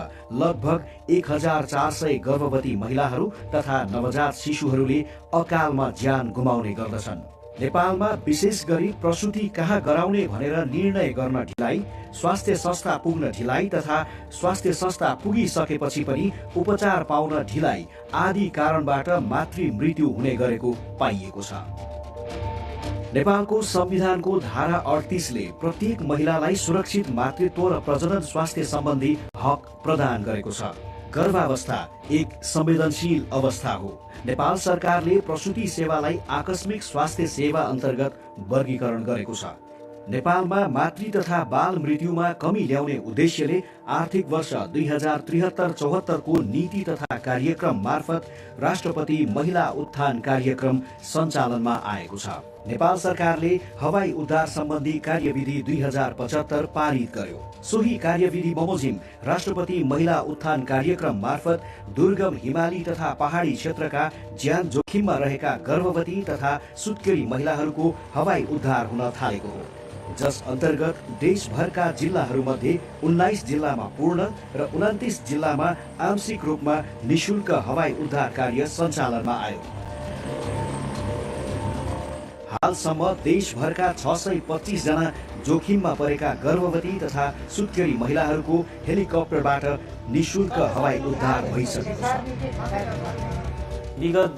लगभग 1400 गर्भवती महिलाहरू तथा नवजात शिशुहरूले अकालमा ज्यान गुमाउने गर्दछन्। नेपालमा विशेष गरी प्रसूति कहाँ गराउने भनेर निर्णय गर्न ढिलाइ, स्वास्थ्य संस्था पुग्न ढिलाइ तथा स्वास्थ्य संस्था पुगिसकेपछि पनि उपचार पाउन ढिलाइ आदि कारणबाट मातृ मृत्यु हुने गरेको पाइएको छ। नेपालको संविधानको धारा 38ले प्रत्येक महिलालाई सुरक्षित मातृत्व र प्रजनन स्वास्थ्य सम्बन्धी हक प्रदान गरेको छ। गर्भावस्था एक संवेदनशील अवस्था हो। नेपाल सरकारले प्रसूति सेवालाई आकस्मिक स्वास्थ्य सेवा अन्तर्गत वर्गीकरण गरेको छ। नेपालमा मातृ तथा बाल मृत्युमा कमी ल्याउने उद्देश्यले आर्थिक वर्ष 2073-74 को नीति तथा कार्यक्रम मार्फत राष्ट्रपति महिला उत्थान कार्यक्रम सञ्चालनमा आएको छ। नेपाल सरकारले हवाई उद्धार सम्बन्धी कार्यविधि 2075 पारित गर्यो। सोही कार्यविधि बमोजिम राष्ट्रपति महिला उत्थान कार्यक्रम मार्फत दुर्गम हिमाली तथा पहाडी क्षेत्रका ज्यान जोखिममा रहेका गर्भवती तथा सुत्केरी महिलाहरूको हवाई उद्धार हुन थालेको हो, जस अन्तर्गत देशभरका जिल्लाहरूमध्ये 19 जिल्लामा पूर्ण र 29 जिल्लामा आंशिक रूपमा निशुल्क हवाई उद्धार कार्य सञ्चालनमा आयो। हालसम्म देशभरका 625 जना जोखिममा परेका गर्भवती तथा सुत्केरी महिलाहरूको हेलिकप्टरबाट निशुल्क हवाई उद्धार भइसकेको छ। विगत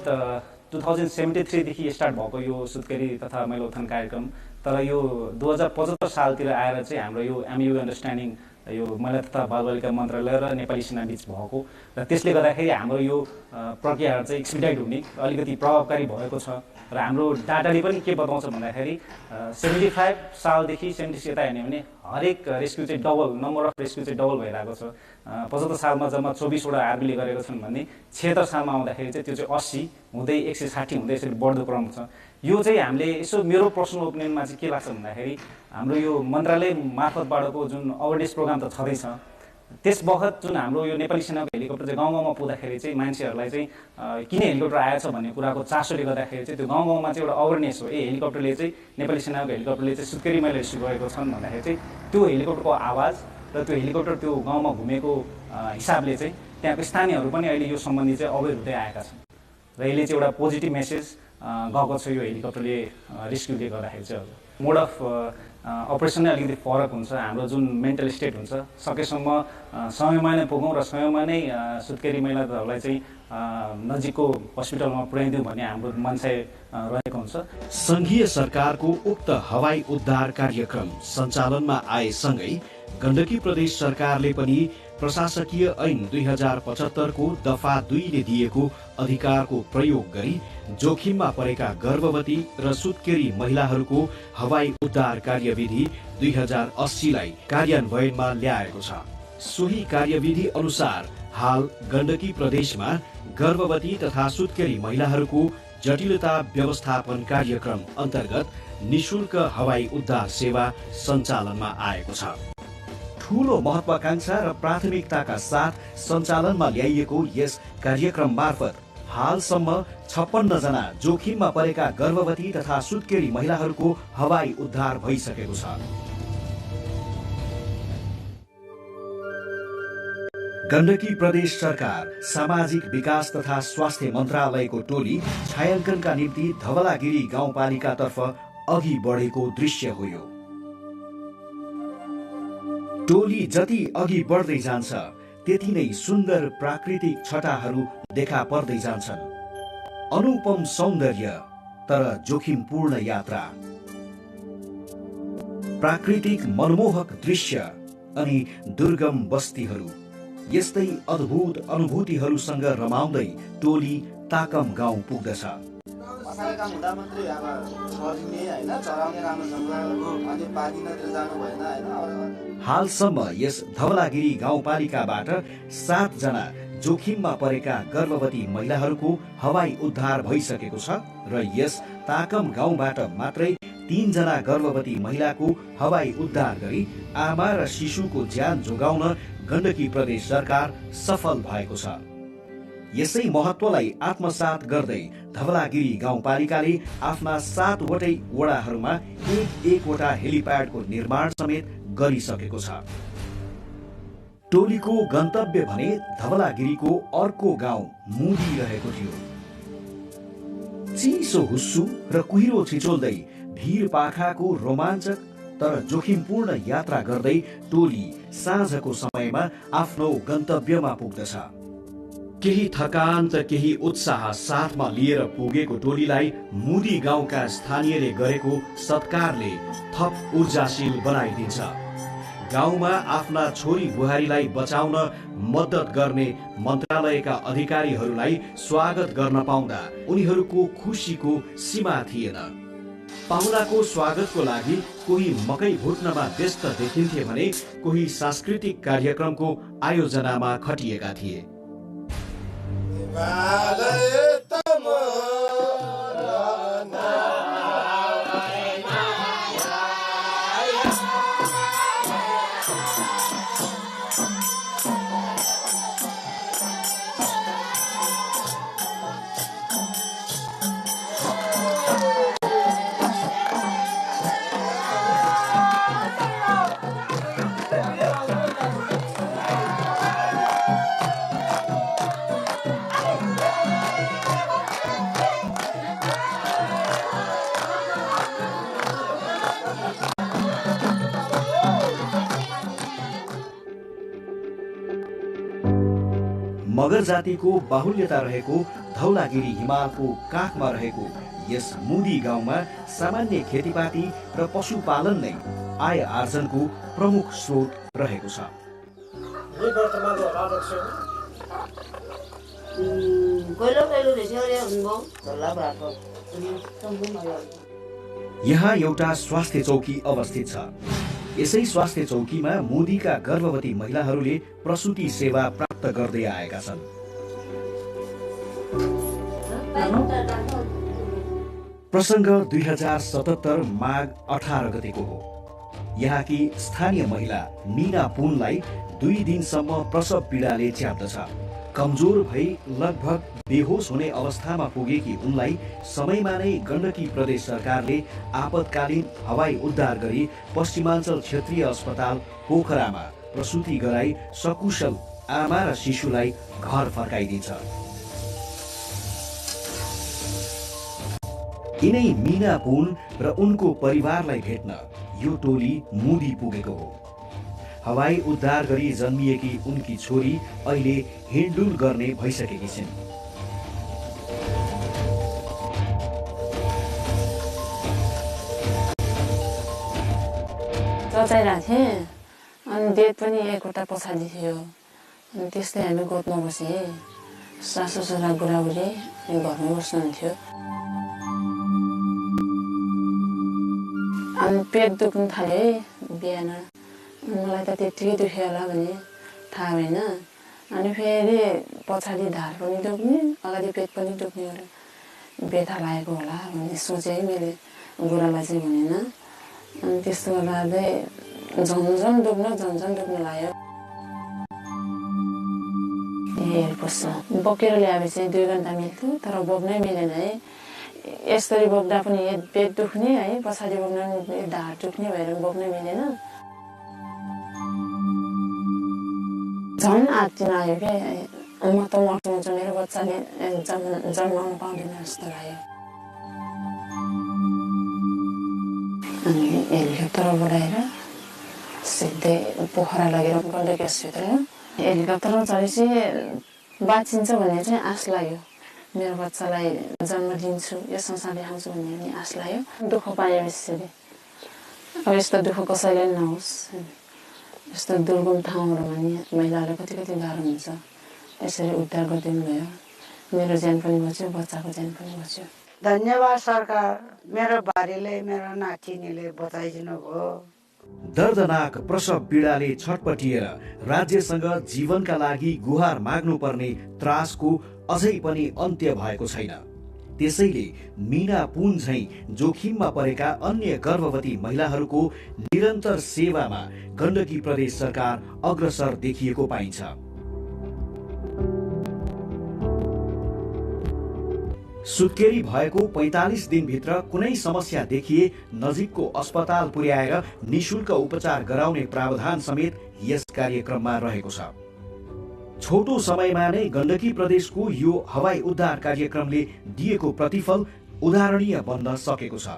2073 देखि स्टार्ट भएको यो सुत्केरी तथा महिला उत्थान कार्यक्रम, तर यो 2075 सालतिर आएर चाहिँ हाम्रो यो एमयू अन्डरस्ट्यान्डिङ यो महिला तथा बालबालिका मन्त्रालय र नेपाली सेना बीच भएको र त्यसले गर्दाखेरि हाम्रो यो प्रक्रियाहरू चाहिँ एक्सपिडाइट हुने अलिकति प्रभावकारी भएको छ। र हाम्रो डाटाले पनि के बताउँछ भन्दाखेरि 75 सालदेखि 76 यता हेर्ने भने हरेक रेस्क्यु चाहिँ डबल, नम्बर अफ रेस्क्यु चाहिँ डबल भइरहेको छ। 75 सालमा जम्मा 24 वटा आर्मीले गरेको छन् भने 76 सालमा आउँदाखेरि चाहिँ त्यो चाहिँ 80 हुँदै 160 हुँदै यसरी बढ्दो क्रम छ। यो चाहिँ हामीले यसो मेरो पर्सनल ओपिनियनमा चाहिँ के लाग्छ भन्दाखेरि हाम्रो यो मन्त्रालय मार्फतबाटको जुन अवेरनेस प्रोग्राम त छँदैछ, त्यस बखत जुन हाम्रो यो नेपाली सेनाको हेलिकप्टर चाहिँ गाउँ गाउँमा पुग्दाखेरि चाहिँ मान्छेहरूलाई चाहिँ किन हेलिकप्टर आएछ भन्ने कुराको चासोले गर्दाखेरि चाहिँ त्यो गाउँ गाउँमा चाहिँ एउटा अवेरनेस हो। हेलिकप्टरले चाहिँ नेपाली सेनाको हेलिकप्टरले चाहिँ सुत्केरी महिला रेस्क्यु गरेको छन् भन्दाखेरि चाहिँ त्यो हेलिकप्टरको आवाज र त्यो हेलिकप्टर त्यो गाउँमा घुमेको हिसाबले चाहिँ त्यहाँको स्थानीयहरू पनि अहिले यो सम्बन्धी चाहिँ अवेर हुँदै आएका छन् र यसले चाहिँ एउटा पोजिटिभ मेसेज गएको छ यो हेलिकप्टरले रेस्क्युले गर्दाखेरि चाहिँ। मोड अफ अपरेसन नै अलिकति फरक हुन्छ। हाम्रो जुन मेन्टल स्टेट हुन्छ सकेसम्म समयमा नै पुगौँ र समयमा नै सुत्केरी महिलाहरूलाई चाहिँ नजिकको हस्पिटलमा पुर्याइदिउँ भन्ने हाम्रो मनसाय रहेको हुन्छ। संघीय सरकारको उक्त हवाई उद्धार कार्यक्रम सञ्चालनमा आएसँगै गण्डकी प्रदेश सरकारले पनि प्रशासकीय ऐन 2075 को दफा 2 ले दिएको अधिकारको प्रयोग गरी जोखिममा परेका गर्भवती र सुत्केरी महिलाहरूको हवाई उद्धार कार्यविधि 2080 लाई कार्यान्वयनमा ल्याएको छ। सोही कार्यविधि अनुसार हाल गण्डकी प्रदेशमा गर्भवती तथा सुत्केरी महिलाहरूको जटिलता व्यवस्थापन कार्यक्रम अन्तर्गत निशुल्क हवाई उद्धार सेवा सञ्चालनमा आएको छ। ठूलो महत्वाकांक्षा र प्राथमिकताका साथ सञ्चालनमा ल्याइएको यस कार्यक्रम मार्फत हालसम्म 56 जना जोखिममा परेका गर्भवती तथा सुत्केरी महिलाहरूको हवाई उद्धार भइसकेको छ। गण्डकी प्रदेश सरकार सामाजिक विकास तथा स्वास्थ्य मन्त्रालयको टोली छायाङ्कनका निम्ति धवलागिरी गाउँपालिकातर्फ अघि बढेको दृश्य हो यो। टोली जति अघि बढ्दै जान्छ त्यति नै सुन्दर प्राकृतिक छटाहरू देखा पर्दै जान्छन्। अनुपम सौन्दर्य तर जोखिमपूर्ण यात्रा, प्राकृतिक मनमोहक दृश्य अनि दुर्गम बस्तीहरू, यस्तै अद्भुत अनुभूतिहरूसँग रमाउँदै टोली ताकम गाउँ पुग्दछ। असाले काम हुँदा मात्रै अब गरिने हैन चराउने राम्रोसँग अनि बाँधिनतिर जानु भएन हैन। हालसम्म यस धवलागिरी गाउँपालिकाबाट 7 जना जोखिममा परेका गर्भवती महिलाहरूको हवाई उद्धार भइसकेको छ र यस ताकम गाउँबाट मात्रै 3 जना गर्भवती महिलाको हवाई उद्धार गरी आमा र शिशुको ज्यान जोगाउन गण्डकी प्रदेश सरकार सफल भएको छ। यसै महत्वलाई आत्मसात गर्दै धवलागिरी गाउँपालिकाले आफ्ना 7 वटै वडाहरूमा एक-एकवटा हेलिप्याडको निर्माण समेत गरिसकेको छ। टोलीको गन्तव्य भने धवलागिरीको अर्को गाउँ मुदी रहेको थियो। चिसो हुस्सु र कुहिरो छिचोल्दै भीर पाखाको रोमाञ्चक तर जोखिमपूर्ण यात्रा गर्दै टोली साँझको समयमा आफ्नो गन्तव्यमा पुग्दछ। केही थकान त केही उत्साह साथमा लिएर पुगेको टोलीलाई मुदी गाउँका स्थानीयले गरेको सत्कारले थप ऊर्जाशील बनाइदिन्छ। गाउँमा आफ्ना छोरी बुहारीलाई बचाउन मद्दत गर्ने मन्त्रालयका अधिकारीहरूलाई स्वागत गर्न पाउँदा उनीहरूको खुसीको सीमा थिएन। पाहुनाको स्वागतको लागि कोही मकै भुट्नमा व्यस्त देखिन्थे भने कोही सांस्कृतिक कार्यक्रमको आयोजनामा खटिएका थिए। मगर जातिको बाहुल्यता रहेको धवलागिरी हिमालको काखमा रहेको यस मुदी गाउँमा सामान्य खेतीपाती र पशुपालन नै आय आर्जनको प्रमुख स्रोत रहेको छ। यहाँ एउटा स्वास्थ्य चौकी अवस्थित छ। यसै स्वास्थ्य चौकीमा मुदीका गर्भवती महिलाहरूले प्रसुति सेवा प्राप्त गर्दै आएका छन्। प्रसङ्ग 2077 माघ 18 गतेको हो। यहाँकी स्थानीय महिला मीना पुनलाई 2 दिनसम्म प्रसव पीडाले च्याप्दछ। कमजोर भई लगभग बेहोस हुने अवस्थामा पुगेकी उनलाई समयमा नै गण्डकी प्रदेश सरकारले आपतकालीन हवाई उद्धार गरी पश्चिमाञ्चल क्षेत्रीय अस्पताल पोखरामा प्रसुति गराई सकुशल आमा र शिशुलाई घर फर्काइदिन्छ। यिनै मीना पुन र उनको परिवारलाई भेट्न यो टोली मुदी पुगेको हो। हवाई उद्धार गरी जन्मिएकी उनकी छोरी अहिले हिँडडुल गर्ने भइसकेकी छिन्। चचाइरहेको थिएँ अनि डेट पनि एकवटा पछाडि थियो। अनि त्यस्तै हामी गोठमा बसेँ। सासु ससुरा बुढाबुढी घरमै बस्नुहुन्थ्यो। अनि पेट दुख्नु थाल्यो है बिहान। मलाई त त्यत्तिकै दुख्यो होला भने थाहा भएन। अनि फेरि पछाडि ढाड पनि दुख्ने अगाडि पेट पनि दुख्ने होला व्यथा लागेको होला भन्ने सोचेँ मैले। बुढालाई चाहिँ भनेन। अनि त्यस्तो गर्दा झन्झन दुख्नु लाग्यो। हेरपस्छ बोकेर ल्याएपछि 2 घन्टा मिल्थ्यो तर बोक्नै मिलेन है। यसरी बोक्दा पनि पेट दुख्ने है पछाडि बोक्न ढाड दुख्ने भएर बोक्नै मिलेन। झन् आत्तिन आयो क्या। म त मर्छु मेरो बच्चाले जन्माउनु पाउँदैन जस्तो लाग्यो। अनि हेलिकप्टर उडाएर सिधै पोखरा लगेर गण्डकी अस्पताल हेलिकप्टरमा चढेपछि बाँचिन्छ भन्ने चाहिँ आश लाग्यो। मेरो बच्चालाई जन्म दिन्छु यो संसार देखाउँछु भन्ने पनि आश लाग्यो। दुःख पाएँ यसरी। अब यस्तो दुःख कसैले नहोस्। यस्तो दुर्गम ठाउँहरूमा नि महिलालाई कति गाह्रो हुन्छ। यसरी उद्धार गरिदिनु भयो। मेरो ज्यान पनि बच्यो बच्चाको ज्यान पनि बच्यो। धन्यवाद सरकार, मेरो बारीले मेरो नातिनीले बचाइदिनु भयो। दर्दनाक प्रसव पीडाले छटपटिएर राज्यसँग जीवनका लागि गुहार माग्नुपर्ने त्रासको अझै पनि अन्त्य भएको छैन। त्यसैले मीना पुन झैं जोखिममा परेका अन्य गर्भवती महिलाहरूको निरन्तर सेवामा गण्डकी प्रदेश सरकार अग्रसर देखिएको पाइन्छ। सुत्केरी भएको 45 दिनभित्र कुनै समस्या देखिए नजिकको अस्पताल पुर्याएर निशुल्क उपचार गराउने प्रावधान समेत यस कार्यक्रममा रहेको छ। छोटो समयमा नै गण्डकी प्रदेशको यो हवाई उद्धार कार्यक्रमले दिएको प्रतिफल उदाहरणीय बन्न सकेको छ।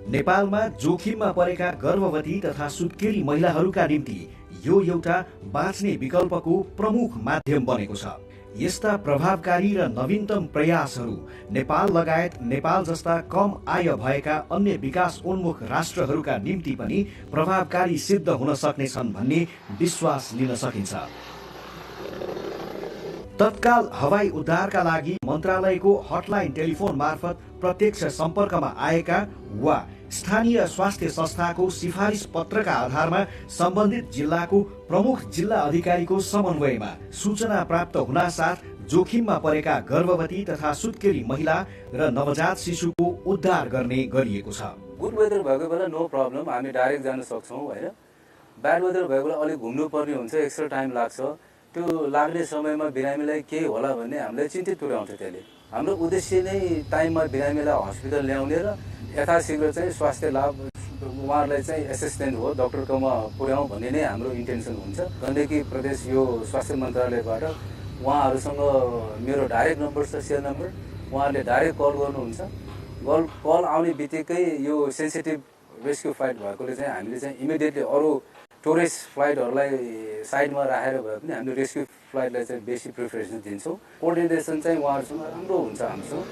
नेपालमा जोखिममा परेका गर्भवती तथा सुत्केरी महिलाहरूका निम्ति यो एउटा बाँच्ने विकल्पको प्रमुख माध्यम बनेको छ। यस्ता प्रभावकारी र नवीनतम प्रयासहरू नेपाल लगायत नेपाल जस्ता कम आय भएका अन्य विकास उन्मुख राष्ट्रहरूका निम्ति पनि प्रभावकारी सिद्ध हुन सक्नेछन् भन्ने विश्वास लिन सकिन्छ। तत्काल हवाई उद्धारका लागि मन्त्रालयको हटलाइन टेलिफोन मार्फत प्रत्यक्ष सम्पर्कमा आएका वा स्थानीय स्वास्थ्य संस्थाको सिफारिस पत्रका आधारमा सम्बन्धित जिल्लाको प्रमुख जिल्ला अधिकारीको समन्वयमा सूचना प्राप्त हुनासाथ जोखिममा परेका गर्भवती तथा सुत्केरी महिला र नवजात शिशुको उद्धार गर्ने गरिएको छ। गुड वेदर भएको बेला नो प्रब्लम, हामी डाइरेक्ट जान सक्छौँ हैन। ब्याड वेदर भएको बेला अलिक घुम्नु पर्ने हुन्छ, एक्स्ट्रा टाइम लाग्छ। त्यो लाग्ने समयमा बिरामीलाई के होला भन्ने हामीलाई चिन्तित पुर्याउँछ। त्यसले हाम्रो उद्देश्य नै टाइममा बिरामीलाई हस्पिटल ल्याउने र यथाशीघ्र चाहिँ स्वास्थ्य लाभ उहाँहरूलाई चाहिँ एसिस्टेन्ट हो डक्टरकोमा पुर्याउँ भन्ने नै हाम्रो इन्टेन्सन हुन्छ। गण्डकी प्रदेश यो स्वास्थ्य मन्त्रालयबाट उहाँहरूसँग मेरो डाइरेक्ट नम्बर छ, सेल नम्बर, उहाँहरूले डाइरेक्ट कल गर्नुहुन्छ। कल आउने बित्तिकै यो सेन्सिटिभ रेस्क्यु फ्लाइट भएकोले चाहिँ हामीले चाहिँ इमिडिएटली अरू टुरिस्ट फ्लाइटहरूलाई साइडमा राखेर भए पनि हामीले रेस्क्यु फ्लाइटलाई चाहिँ बेसी प्रिफरेन्स दिन्छौँ। कोअर्डिनेसन चाहिँ उहाँहरूसँग राम्रो हुन्छ हामीसँग।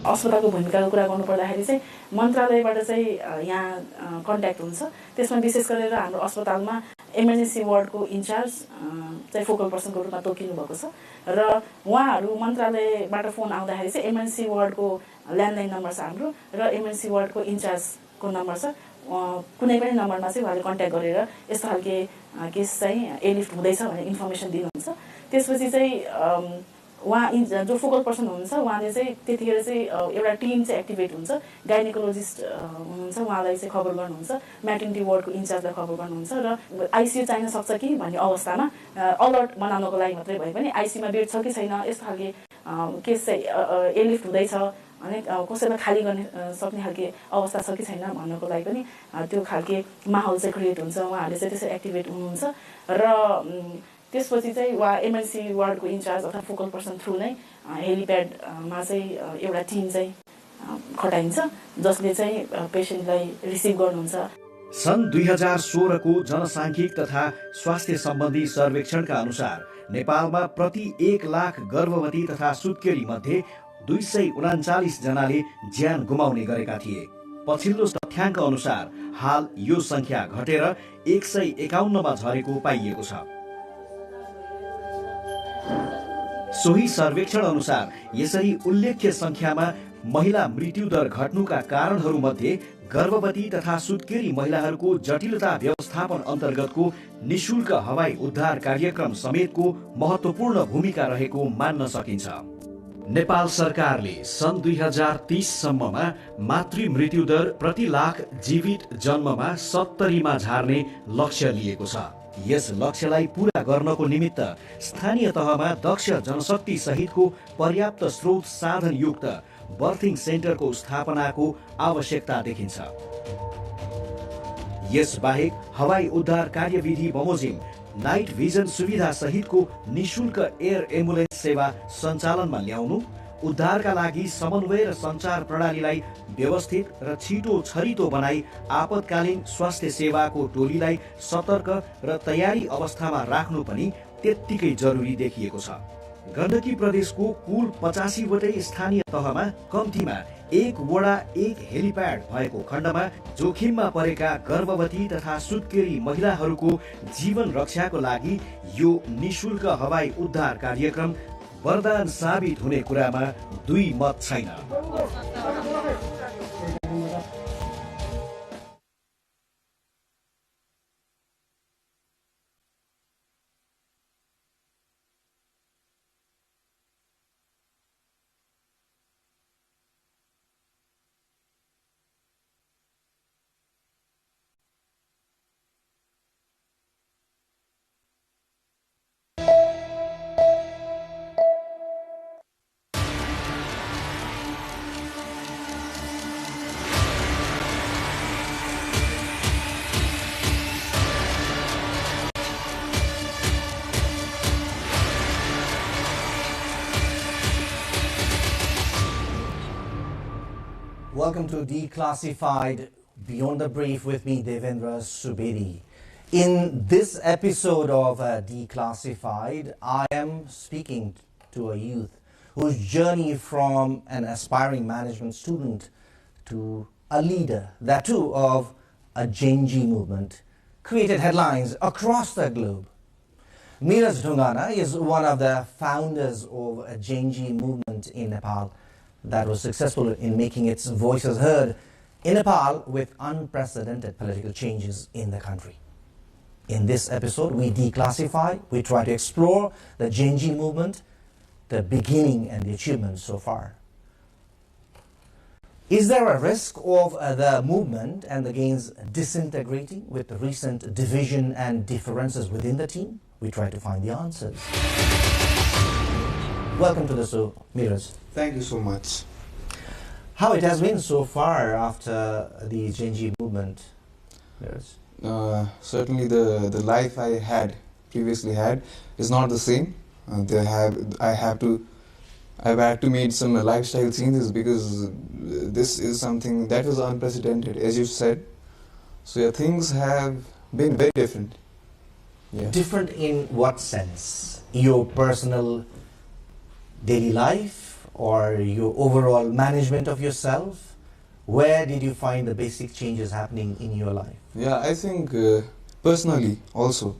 अस्पतालको भूमिकाको कुरा गर्नुपर्दाखेरि चाहिँ मन्त्रालयबाट चाहिँ यहाँ कन्ट्याक्ट हुन्छ। त्यसमा विशेष गरेर हाम्रो अस्पतालमा इमर्जेन्सी वार्डको इन्चार्ज चाहिँ फोकल पर्सनको रूपमा तोकिनु भएको छ र उहाँहरू मन्त्रालयबाट फोन आउँदाखेरि चाहिँ इमर्जेन्सी वार्डको ल्यान्डलाइन नम्बर छ हाम्रो र इमर्जेन्सी वार्डको इन्चार्जको नम्बर छ। कुनै पनि नम्बरमा चाहिँ उहाँले कन्ट्याक्ट गरेर यस्तो खालके केस चाहिँ एलिफ्ट हुँदैछ भनेर इन्फर्मेसन दिनुहुन्छ। त्यसपछि चाहिँ उहाँ जो फोकल पर्सन हुनुहुन्छ उहाँले चाहिँ त्यतिखेर चाहिँ एउटा टिम चाहिँ एक्टिभेट हुन्छ। गाइनेकोलोजिस्ट हुनुहुन्छ, उहाँलाई चाहिँ खबर गर्नुहुन्छ, म्याटर्निटी वार्डको इन्चार्जलाई खबर गर्नुहुन्छ र आइसियू चाहिन सक्छ कि भन्ने अवस्थामा अलर्ट बनाउनको लागि मात्रै भए पनि आइसियूमा बेड छ कि छैन, यस्तो खालके केस चाहिँ एलिफ्ट हुँदैछ अनि कसैलाई खाली गर्ने सक्ने खालके अवस्था छ कि छैन भन्नको लागि पनि त्यो खालके माहौल चाहिँ क्रिएट हुन्छ। उहाँहरूले चाहिँ त्यसरी एक्टिभेट हुनुहुन्छ र त्यसपछि चाहिँ उहाँ इमर्जेन्सी वार्डको इन्चार्ज अथवा फोकल पर्सन थ्रु नै हेलिप्याडमा चाहिँ एउटा टिम चाहिँ खटाइन्छ जसले चाहिँ पेसेन्टलाई रिसिभ गर्नुहुन्छ। सन् 2016 को जनसाङ्ख्यिक तथा स्वास्थ्य सम्बन्धी सर्वेक्षणका अनुसार नेपालमा प्रति 1 लाख गर्भवती तथा सुत्केरी मध्ये 239 जनाले ज्यान गुमाउने गरेका थिए। पछिल्लो तथ्याङ्क अनुसार हाल यो संख्या घटेर 151 मा झरेको पाइएको छ। सोही सर्वेक्षण अनुसार यसरी उल्लेख्य संख्यामा महिला मृत्यु दर घट्नुका कारणहरू मध्ये गर्भवती तथा सुत्केरी महिलाहरूको जटिलता व्यवस्थापन अन्तर्गतको निशुल्क हवाई उद्धार कार्यक्रम समेतको महत्वपूर्ण भूमिका रहेको मान्न सकिन्छ। नेपाल सरकारले सन् 2030 सम्ममा मातृ मृत्यु दर प्रति लाख जीवित जन्ममा 70 मा झार्ने लक्ष्य लिएको छ। यस लक्ष्यलाई पूरा गर्नको निमित्त स्थानीय तहमा दक्ष जनशक्ति सहितको पर्याप्त स्रोत साधन युक्त बर्थिङ सेन्टरको स्थापनाको आवश्यकता देखिन्छ। यस बाहेक हवाई उद्धार कार्यविधि बमोजिम नाइट भिजन सुविधा सहितको निशुल्क एयर एम्बुलेन्स सेवा सञ्चालनमा ल्याउनु, उद्धारका लागि समन्वय र सञ्चार प्रणालीलाई व्यवस्थित र छिटो छरितो बनाई आपतकालीन स्वास्थ्य सेवाको टोलीलाई सतर्क र तयारी अवस्थामा राख्नु पनि त्यत्तिकै जरुरी देखिएको छ। गण्डकी प्रदेशको कुल 85 वटै स्थानीय तहमा कम्तीमा 1 वडा 1 हेलिप्याड भएको खण्डमा जोखिममा परेका गर्भवती तथा सुत्केरी महिलाहरूको जीवन रक्षाको लागि यो निशुल्क हवाई उद्धार कार्यक्रम वरदान साबित हुने कुरामा दुई मत छैन। Welcome to Declassified Beyond the Brief with me, Devendra Subedi. In this episode of Declassified, I am speaking to a youth whose journey from an aspiring management student to a leader, that too of a Genji movement, created headlines across the globe. Neeraj Dhungana is one of the founders of a Genji movement in Nepal that was successful in making its voices heard in Nepal with unprecedented political changes in the country. In this episode, we declassify, we try to explore the Genji movement, the beginning and the achievements so far. Is there a risk of the movement and the gains disintegrating with the recent division and differences within the team? We try to find the answers. Welcome to the show, Neeraj. Thank you so much. How it has been so far after the Genji movement, Neeraj? Certainly the life I had previously had is not the same. I've had to make some lifestyle changes because this is something that was unprecedented, as you said. So yeah, things have been very different. Yeah. Different in what sense? Your personal daily life or your overall management of yourself? Where did you find the basic changes happening in your life? Yeah, I think personally also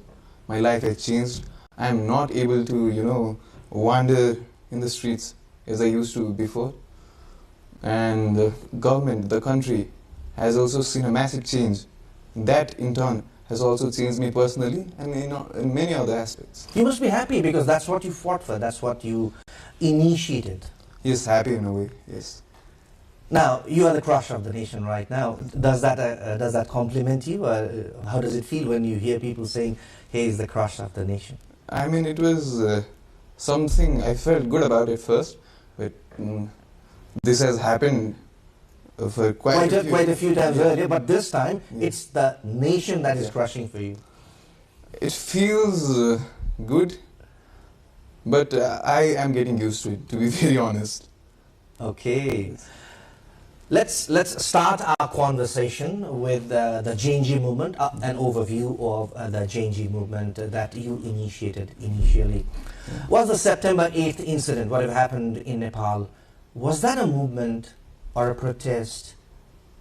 my life has changed. I'm not able to, wander in the streets as I used to before. And the government, the country has also seen a massive change. That in turn has also changed me personally and in many other aspects. You must be happy because that's what you fought for, that's what you initiated. Yes, happy in a way, yes. Now, you are the crush of the nation right now. Does that compliment you? Or how does it feel when you hear people saying, hey, he's the crush of the nation? I mean, it was something I felt good about at first, but this has happened for quite a few times earlier, but this time it's the nation that is crushing for you. It feels good, but I am getting used to it, to be very honest. Okay. Let's start our conversation with the Genji movement, an overview of the Genji movement that you initiated initially. Was the September 8th incident, what happened in Nepal, was that a movement or a protest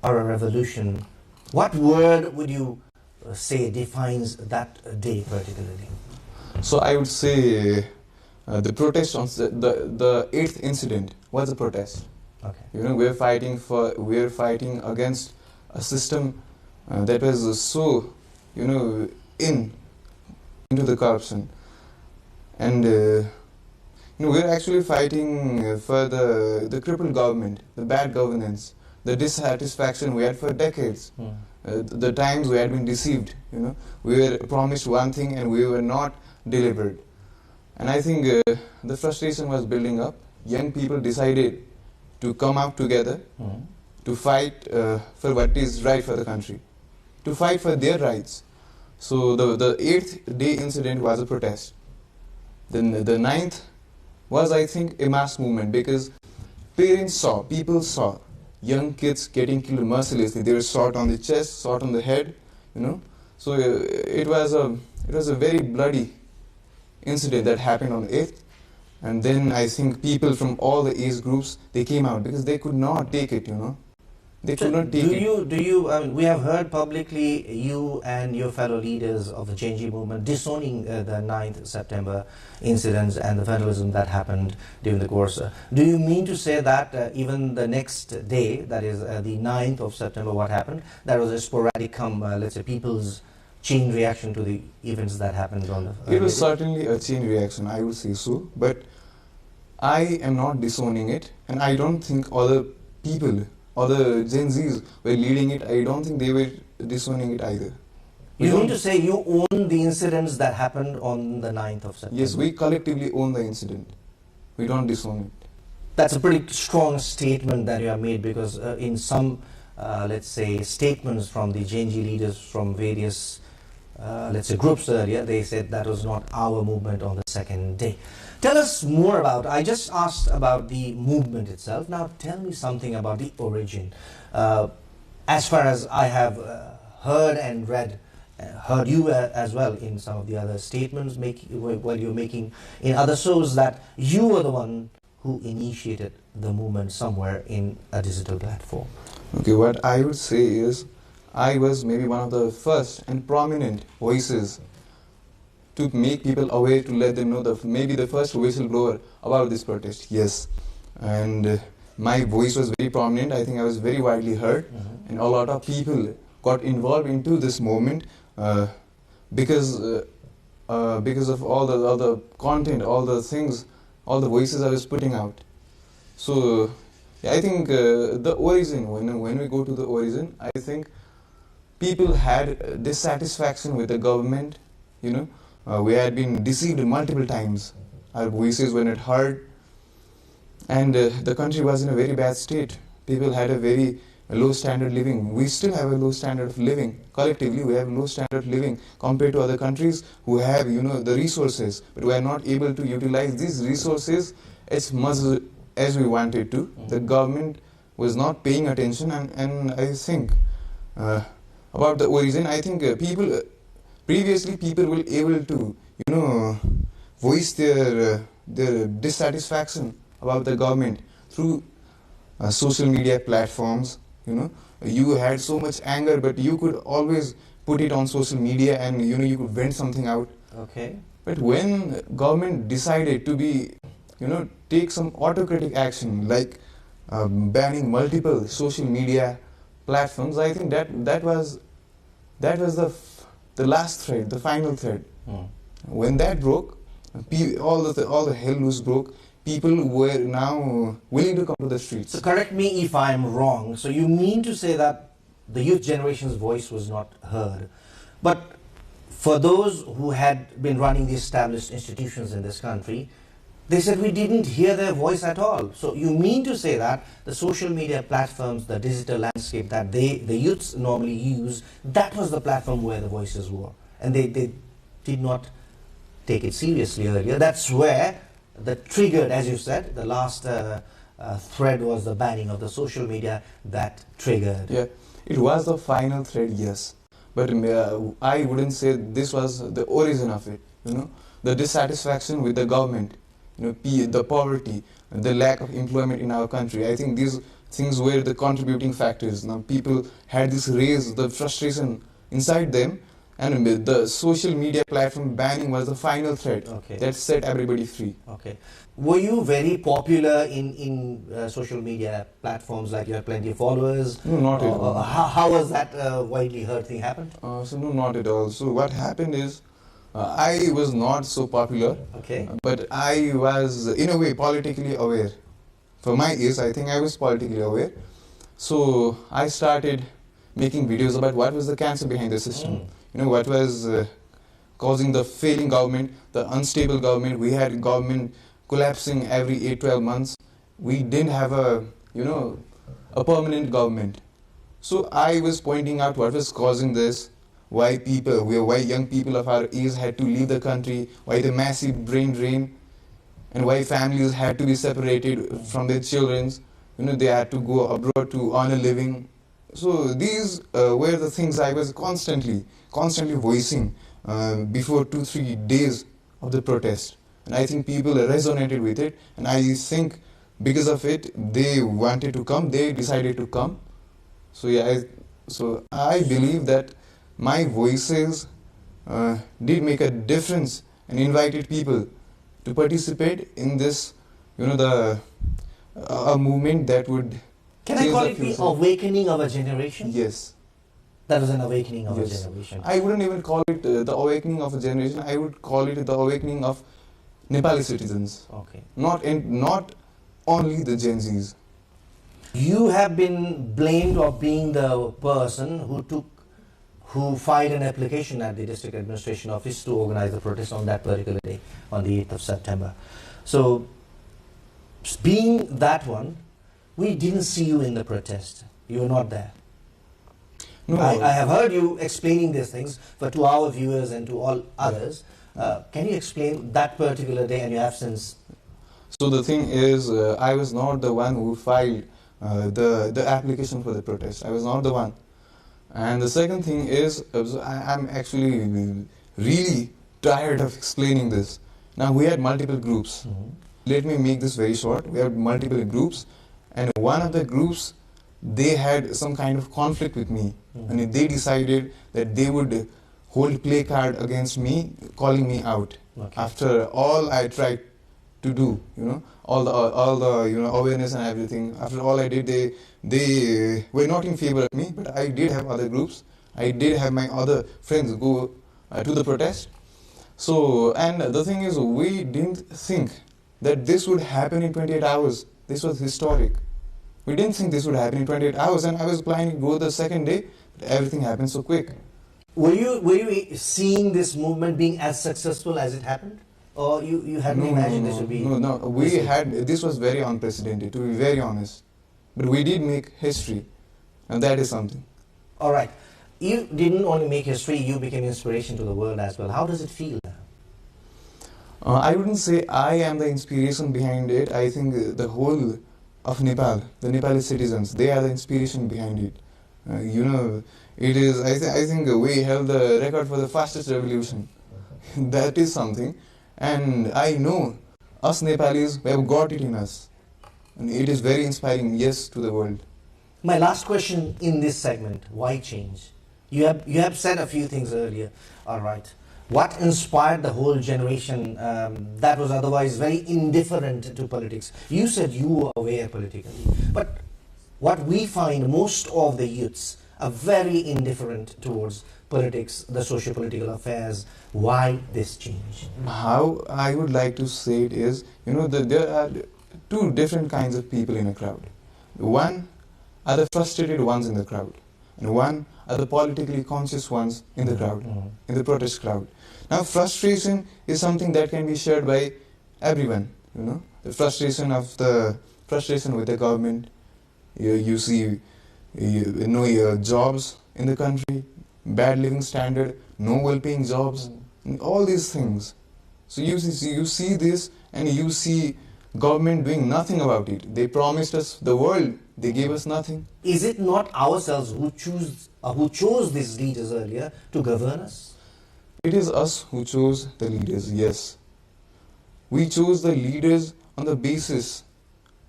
or a revolution? What word would you say defines that day particularly? So I would say the protest on the 8th incident was a protest. Okay. We're fighting against a system that was so, into the corruption, and we're actually fighting for the crippled government, the bad governance, the dissatisfaction we had for decades, the times we had been deceived. We were promised one thing and we were not delivered, and I think the frustration was building up. Young people decided to come out together, to fight for what is right for the country, to fight for their rights. So the 8th day incident was a protest. Then the 9th was, I think, a mass movement because people saw young kids getting killed mercilessly. They were shot on the chest, shot on the head, So it was a very bloody incident that happened on the 8th. And then I think people from all the age groups, they came out because they could not take it, They could not take it. Do you, I mean, we have heard publicly you and your fellow leaders of the Change movement disowning the 9th September incidents and the vandalism that happened during the course. Do you mean to say that even the next day, that is the 9th of September, what happened, that was a sporadic, let's say, people's chain reaction to the events that happened on the... It was certainly a chain reaction, I would say so, but I am not disowning it, and I don't think other people, other Gen Zs were leading it. I don't think they were disowning it either. You mean to say you own the incidents that happened on the 9th of September? Yes, we collectively own the incident. We don't disown it. That's a pretty strong statement that you have made, because in some, let's say, statements from the Gen Z leaders from various, let's say, groups earlier, they said that was not our movement on the second day. Tell us more about, I just asked about the movement itself. Now tell me something about the origin. As far as I have heard and read, heard you as well in some of the other statements while you're making in other shows, that you were the one who initiated the movement somewhere in a digital platform. Okay, what I would say is I was maybe one of the first and prominent voices to make people aware, to let them know, maybe the first whistleblower about this protest, yes. And my voice was very prominent. I think I was very widely heard, and a lot of people got involved into this movement because of all the content, all the things, all the voices I was putting out. So yeah, I think the origin, when we go to the origin, I think people had dissatisfaction with the government, you know. We had been deceived multiple times. Our voices were not heard, and the country was in a very bad state. People had a very low standard of living. We still have a low standard of living. Collectively, we have low standard of living compared to other countries who have, you know, the resources, but we are not able to utilize these resources as much as we wanted to. The government was not paying attention, and I think about the origin, I think previously people were able to, you know, voice their dissatisfaction about the government through social media platforms. You know, you had so much anger, but you could always put it on social media, and you know, you could vent something out. Okay. But when government decided to be, you know, take some autocratic action like banning multiple social media platforms, I think that was the last thread, the final thread. When that broke, all the hell loose broke. People were now willing to come to the streets. So correct me if I'm wrong. So you mean to say that the youth generation's voice was not heard, but for those who had been running the established institutions in this country, they said we didn't hear their voice at all. So you mean to say that the social media platforms, the digital landscape that the youths normally use, that was the platform where the voices were, and they did not take it seriously earlier. That's where the triggered, as you said, the last thread was the banning of the social media that triggered. Yeah, it was the final thread, yes. But I wouldn't say this was the origin of it. You know, the dissatisfaction with the government, you know, the poverty, the lack of employment in our country. I think these things were the contributing factors. Now people had this raise the frustration inside them, and the social media platform banning was the final threat that set everybody free. Okay. Were you very popular in social media platforms, like you had plenty of followers? No, not at all. How was that widely heard thing happened? So no, not at all. So what happened is, I was not so popular, but I was in a way politically aware. For my age, I think I was politically aware. So I started making videos about what was the cancer behind the system. You know, what was causing the failing government, the unstable government. We had government collapsing every 8-12 months. We didn't have a permanent government. So I was pointing out what was causing this, why young people of our age had to leave the country, why the massive brain drain, and why families had to be separated from their children. You know, they had to go abroad to earn a living. So these were the things I was constantly voicing before 2-3 days of the protest. And I think people resonated with it, and I think because of it, they wanted to come, they decided to come. So yeah, I believe that my voices did make a difference and invited people to participate in this, a movement that would. Can I call it the awakening of a generation? Yes. That was an awakening of a generation. I wouldn't even call it the awakening of a generation. I would call it the awakening of Nepali citizens. Okay. Not only the Gen Zs. You have been blamed of being the person who filed an application at the district administration office to organize the protest on that particular day, on the 8th of September. So, being that one, we didn't see you in the protest. You were not there. No, I have heard you explaining these things, but to our viewers and to all others, can you explain that particular day and your absence? So the thing is, I was not the one who filed the application for the protest. I was not the one. And the second thing is, I'm actually really tired of explaining this. Now, we had multiple groups. Let me make this very short. We had multiple groups, and one of the groups, they had some kind of conflict with me, and they decided that they would hold play card against me, calling me out. Okay. After all I tried to do, all the awareness and everything. After all I did, they were not in favor of me. But I did have other groups. I did have my other friends go to the protest. So, and the thing is, we didn't think that this would happen in 28 hours. This was historic. We didn't think this would happen in 28 hours, and I was planning to go the second day, but everything happened so quick. Were you seeing this movement being as successful as it happened? Or you hadn't imagined this would be... No, this was very unprecedented, to be very honest. But we did make history, and that is something. All right. You didn't only make history, you became inspiration to the world as well. How does it feel now? I wouldn't say I am the inspiration behind it. I think the whole of Nepal, the Nepali citizens, they are the inspiration behind it. It is, I think we held the record for the fastest revolution. That is something. And I know us Nepalis, we have got it in us. And it is very inspiring, yes, to the world. My last question in this segment, why change? You have said a few things earlier. All right. What inspired the whole generation that was otherwise very indifferent to politics? You said you were aware politically. But what we find, most of the youths are very indifferent towards politics, the socio-political affairs. Why this change? How I would like to say it is, there are two different kinds of people in a crowd. One are the frustrated ones in the crowd, and one are the politically conscious ones in the crowd, in the protest crowd. Now, frustration is something that can be shared by everyone. The frustration with the government. You see, no jobs in the country, bad living standard, no well-paying jobs, all these things. So you see this, and you see government doing nothing about it. They promised us the world, they gave us nothing. Is it not ourselves who chose these leaders earlier to govern us? It is us who chose the leaders, yes. We chose the leaders on the basis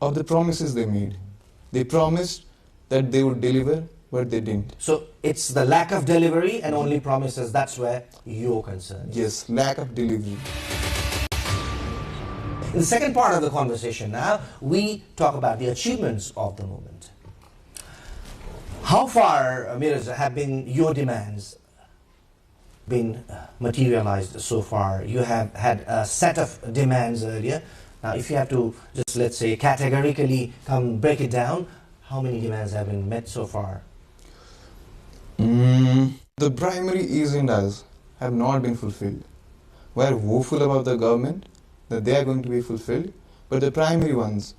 of the promises they made. They promised that they would deliver, but they didn't. So it's the lack of delivery and only promises, that's where you're concerned. Yes, lack of delivery. In the second part of the conversation now, we talk about the achievements of the movement. How far, Mirza, have been your demands been materialized so far? You have had a set of demands earlier. Now, if you have to just, let's say, categorically break it down, how many demands have been met so far? The primary agendas have not been fulfilled. We are hopeful about the government that they are going to be fulfilled, but the primary ones,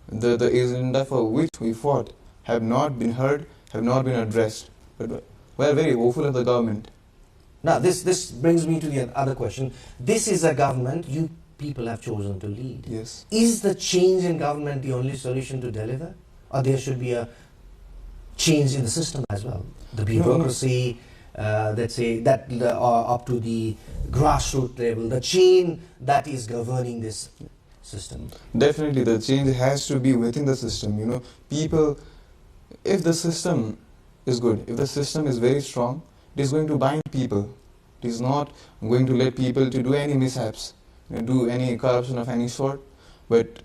the agenda for which we fought, have not been heard, have not been addressed. But we are very hopeful of the government. Now, this brings me to the other question. This is a government you people have chosen to lead. Yes. Is the change in government the only solution to deliver? Or there should be a change in the system as well? The bureaucracy, let's say, that up to the grassroots level, the chain that is governing this system. Definitely, the change has to be within the system. People, if the system is good, if the system is very strong, it is going to bind people. It is not going to let people to do any mishaps, do any corruption of any sort. But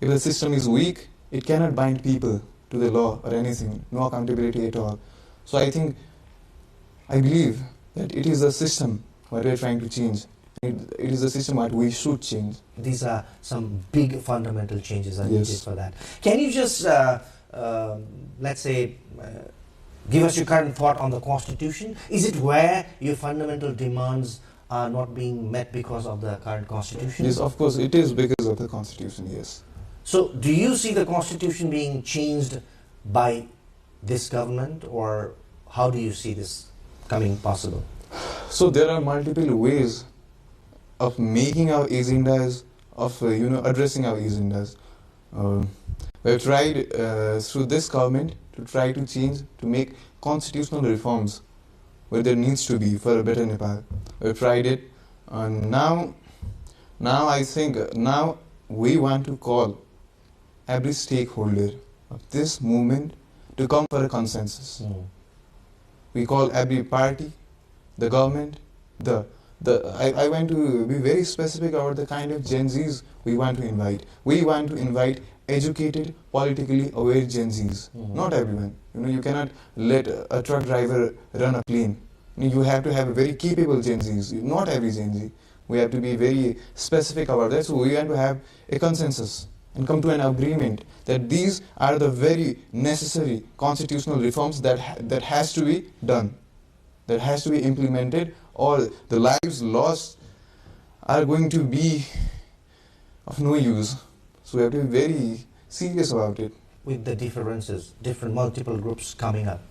if the system is weak, it cannot bind people to the law or anything, no accountability at all. So I believe that it is the system what we are trying to change. It is the system what we should change. These are some big fundamental changes that Yes. needed for that. Can you just, let's say, give us your current thought on the Constitution? Is it where your fundamental demands are not being met because of the current Constitution? Yes, of course, it is because of the Constitution, yes. So, do you see the Constitution being changed by this government, or how do you see this coming possible? So, there are multiple ways of making our agendas, of addressing our agendas. We have tried through this government to try to change, to make constitutional reforms where there needs to be for a better Nepal. We have tried it, and now I think now we want to call every stakeholder of this movement to come for a consensus. We call every party, the government, I want to be very specific about the kind of Gen Zs we want to invite. We want to invite educated, politically aware Gen Zs. Not everyone. You cannot let a truck driver run a plane. You have to have a very capable Gen Zs. Not every Gen Z. We have to be very specific about that. So we want to have a consensus and come to an agreement that these are the very necessary constitutional reforms that has to be done, that has to be implemented, or the lives lost are going to be of no use. So we have to be very serious about it. With the differences, different multiple groups coming up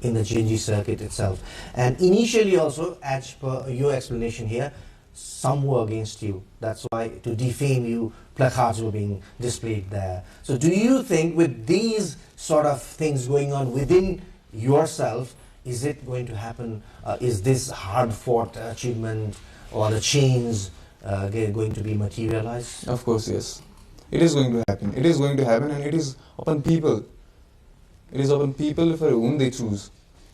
in the GNG circuit itself. And initially also, as per your explanation here, some were against you. That's why, to defame you, placards were being displayed there. So do you think with these sort of things going on within yourself, is it going to happen? Is this hard-fought achievement or the change going to be materialized? Of course, yes. It is going to happen. It is going to happen, and it is upon people. It is upon people for whom they choose.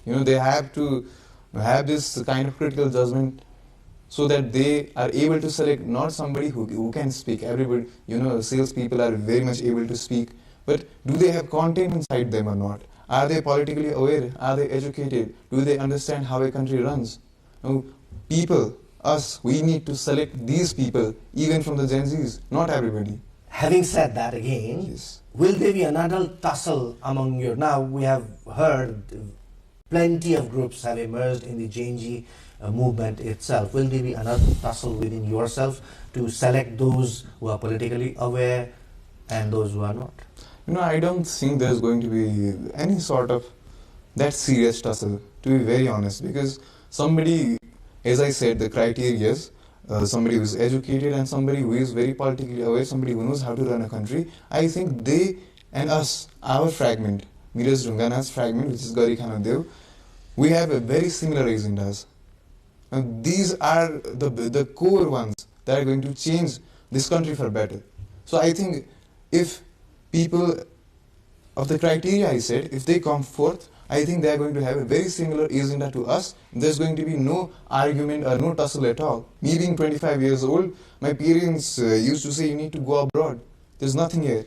They have to have this kind of critical judgment so that they are able to select not somebody who can speak. Everybody, salespeople are very much able to speak, but do they have content inside them or not? Are they politically aware? Are they educated? Do they understand how a country runs? People, us, we need to select these people, even from the Gen Zs, not everybody. Having said that again, yes. Will there be another tussle among you? Now we have heard plenty of groups have emerged in the GNG movement itself. Will there be another tussle within yourself to select those who are politically aware and those who are not? I don't think there's going to be any sort of that serious tussle, to be very honest, because somebody, as I said, the criteria is somebody who is educated and somebody who is very politically aware, somebody who knows how to run a country. I think they and us, our fragment, Miraj Rungana's fragment, which is Gari Khanadev, we have a very similar agendas. And these are the core ones that are going to change this country for better. So I think if people of the criteria I said, if they come forth, I think they are going to have a very similar agenda to us. There's going to be no argument or no tussle at all. Me being 25 years old, my parents used to say, you need to go abroad. There's nothing here.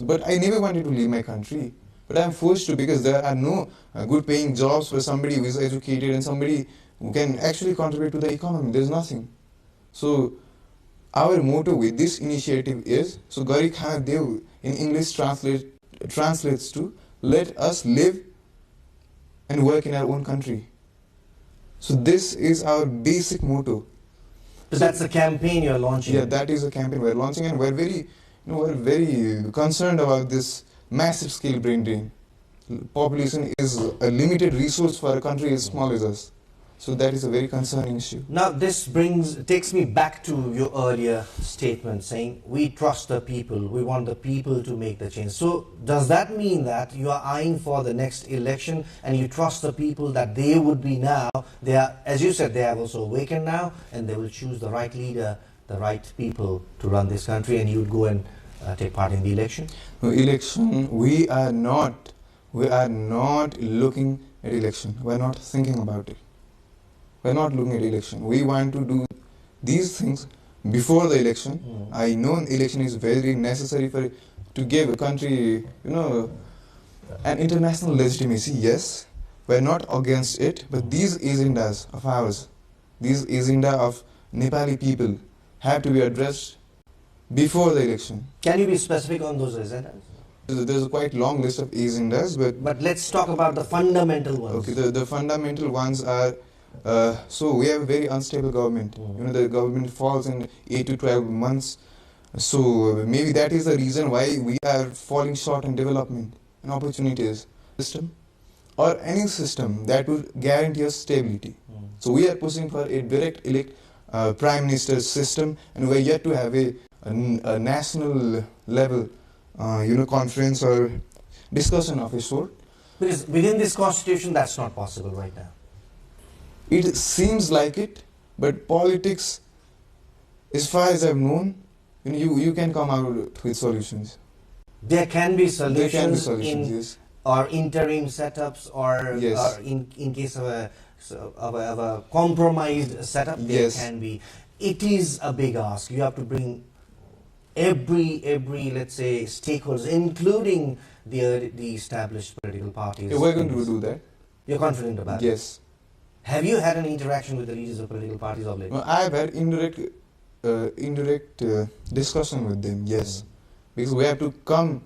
But I never wanted to leave my country. But I'm forced to, because there are no good paying jobs for somebody who is educated and somebody who can actually contribute to the economy. There's nothing. So our motto with this initiative is, so Gari Khanadev in English translates to, let us live and work in our own country. So this is our basic motto. So that's a campaign you're launching? Yeah, that is a campaign we're launching, and we're very concerned about this massive scale brain drain. Population is a limited resource for a country as small as us. So that is a very concerning issue. Now this takes me back to your earlier statement saying we trust the people, we want the people to make the change. So does that mean that you are eyeing for the next election and you trust the people that they would be now, they are, as you said, they have also awakened now and they will choose the right leader, the right people to run this country, and you would go and take part in the election? No, election, we are not we are not looking at election. We are not thinking about it. We are not looking at election. We want to do these things before the election. I know election is very necessary to give a country, an international legitimacy. Yes, we are not against it, but these agendas of ours, these agenda of Nepali people, have to be addressed before the election. Can you be specific on those agendas? There's a quite long list of agendas, but let's talk about the fundamental ones. Okay, the fundamental ones are, so we have a very unstable government. The government falls in 8 to 12 months. So maybe that is the reason why we are falling short in development and opportunities system, or any system that would guarantee us stability. So we are pushing for a direct elect prime minister system, and we are yet to have a national level conference or discussion of a sort. Because within this constitution, that's not possible right now. It seems like it, but politics, as far as I've known, you can come out with solutions. There can be solutions, there can be solutions, yes. Or interim setups, or, yes. Or in case of a compromised setup, there yes. can be. It is a big ask. You have to bring every let's say stakeholders, including the established political parties. Yeah, we're going to do that. You're confident about it? Yes. Have you had an interaction with the leaders of political parties of late? No, I've had indirect discussion with them. Yes, because we have to come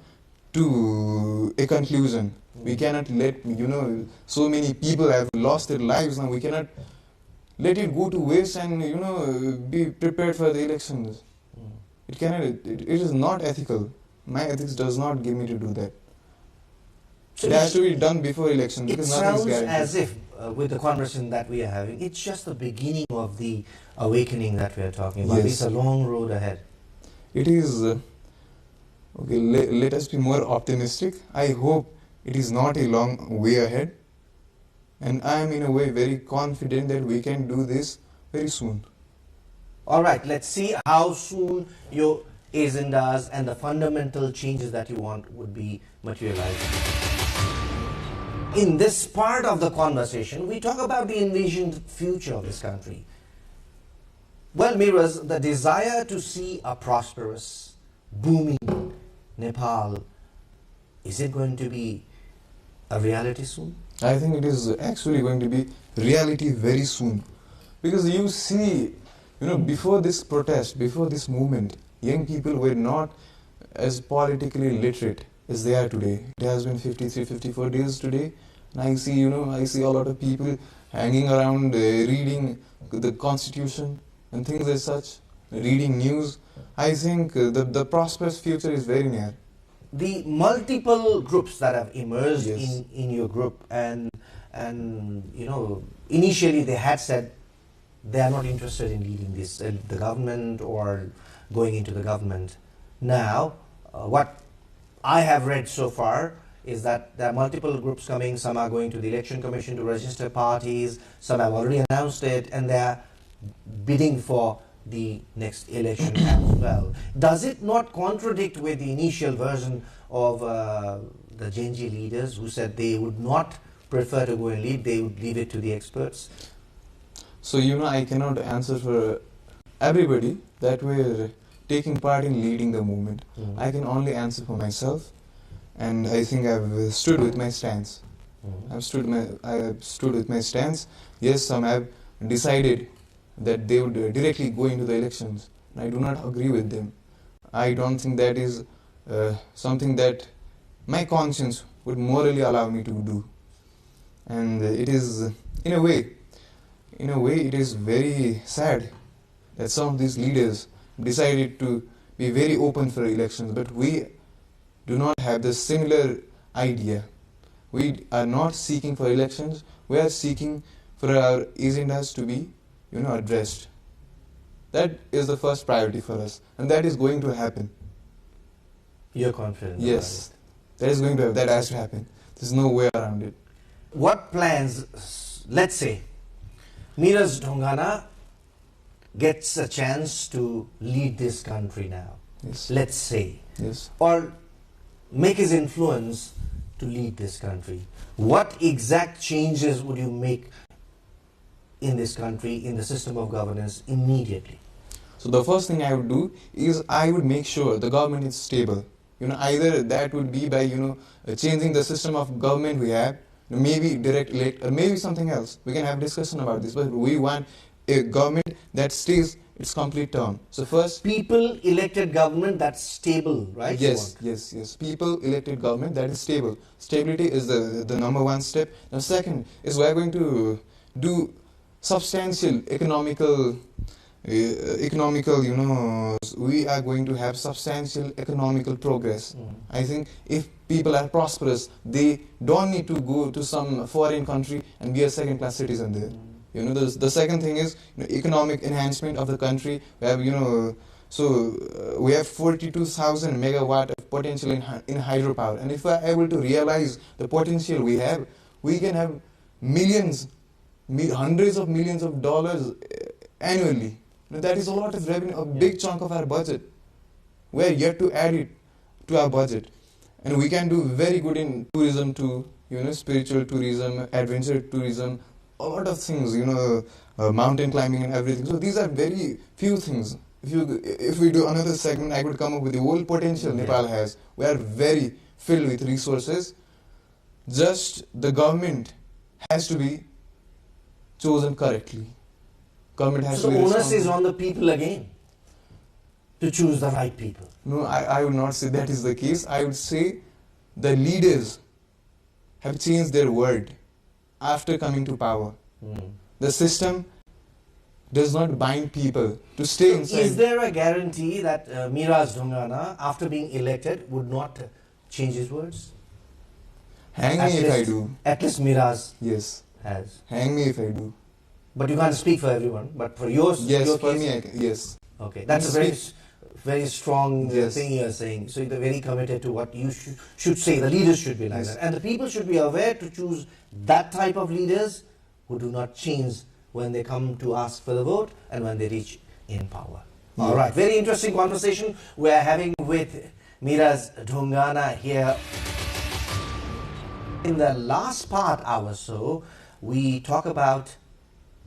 to a conclusion. We cannot let so many people have lost their lives now. We cannot let it go to waste and be prepared for the elections. It cannot. It is not ethical. My ethics does not give me to do that. So it has to be done before election. It sounds as if, with the conversation that we are having, it's just the beginning of the awakening that we are talking about. Yes. It's a long road ahead. It is. Okay, let us be more optimistic. I hope it is not a long way ahead. And I am in a way very confident that we can do this very soon. All right, let's see how soon your agendas and the fundamental changes that you want would be materialized. In this part of the conversation, we talk about the envisioned future of this country. Well, Miraz, the desire to see a prosperous, booming Nepal, is it going to be a reality soon? I think it is actually going to be reality very soon. Because you see, before this protest, before this movement, young people were not as politically literate as they are today. It has been 53, 54 days today, and I see, I see a lot of people hanging around, reading the constitution and things as such, reading news. I think the prosperous future is very near. The multiple groups that have emerged in your group, and initially they had said they are not interested in leading this, the government or going into the government. Now, what I have read so far is that there are multiple groups coming. Some are going to the Election Commission to register parties. Some have already announced it, and they are bidding for the next election as well. Does it not contradict with the initial version of the Genji leaders who said they would not prefer to go and lead, they would leave it to the experts? So, I cannot answer for everybody that were taking part in leading the movement. I can only answer for myself, and I think I've stood with my stance. I have stood with my stance. Yes, some have decided that they would directly go into the elections. I do not agree with them. I don't think that is something that my conscience would morally allow me to do. And it is, in a way, it is very sad that some of these leaders decided to be very open for elections, but we do not have the similar idea. We are not seeking for elections. We are seeking for our agendas to be addressed. That is the first priority for us, and that is going to happen. You're confident? Yes, that is going to happen. That has to happen. There's no way around it. What plans, let's say, Miraz Dhongana gets a chance to lead this country now, yes. Let's say, yes. or make his influence to lead this country, what exact changes would you make in this country, in the system of governance, immediately? So the first thing I would do is I would make sure the government is stable. Either that would be by, changing the system of government we have, maybe direct elect, or maybe something else. We can have discussion about this, but we want a government that stays its complete term. So first, people elected government that's stable, right? Yes. People elected government that is stable. Stability is the number one step. Now second is we are going to do substantial economical, we are going to have substantial economical progress. I think if people are prosperous, they don't need to go to some foreign country and be a second-class citizen there. The second thing is economic enhancement of the country. We have, we have 42,000 megawatt of potential in hydropower, and if we are able to realize the potential we have, we can have millions, hundreds of millions of dollars annually. That is a lot of revenue, a big chunk of our budget. We are yet to add it to our budget, and we can do very good in tourism too. Spiritual tourism, adventure tourism, a lot of things. Mountain climbing and everything. So these are very few things. If we do another segment, I could come up with the whole potential Nepal has. We are very filled with resources. Just the government has to be chosen correctly. Government has so to the be onus is on the people again to choose the right people. No, I would not say that is the case. I would say the leaders have changed their word after coming to power. The system does not bind people to stay inside. Is there a guarantee that Miraz Dhungana, after being elected, would not change his words? Hang me if I do. At least Miraz has. Hang me if I do. But you can't speak for everyone. But for yours, yes, your for case, me, yes. Okay, that's a very strong thing you are saying. So you're very committed to what you should say. The leaders should be like that, and the people should be aware to choose that type of leaders who do not change when they come to ask for the vote and when they reach in power. All right, very interesting conversation we are having with Miraz Dhungana here. In the last part hour or so, we talk about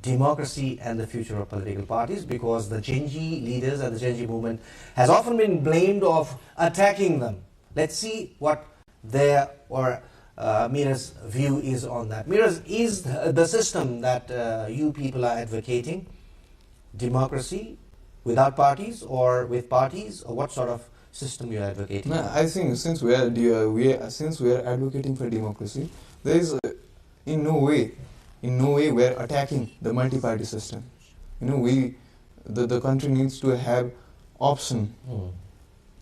democracy and the future of political parties, because the Gen Z leaders and the Gen Z movement has often been blamed of attacking them. Let's see what their Mira's view is on that. Mira's, is the system that you people are advocating democracy without parties or with parties, or what sort of system you are advocating? No, I think since we are advocating for democracy, there is in no way we are attacking the multi-party system. The country needs to have option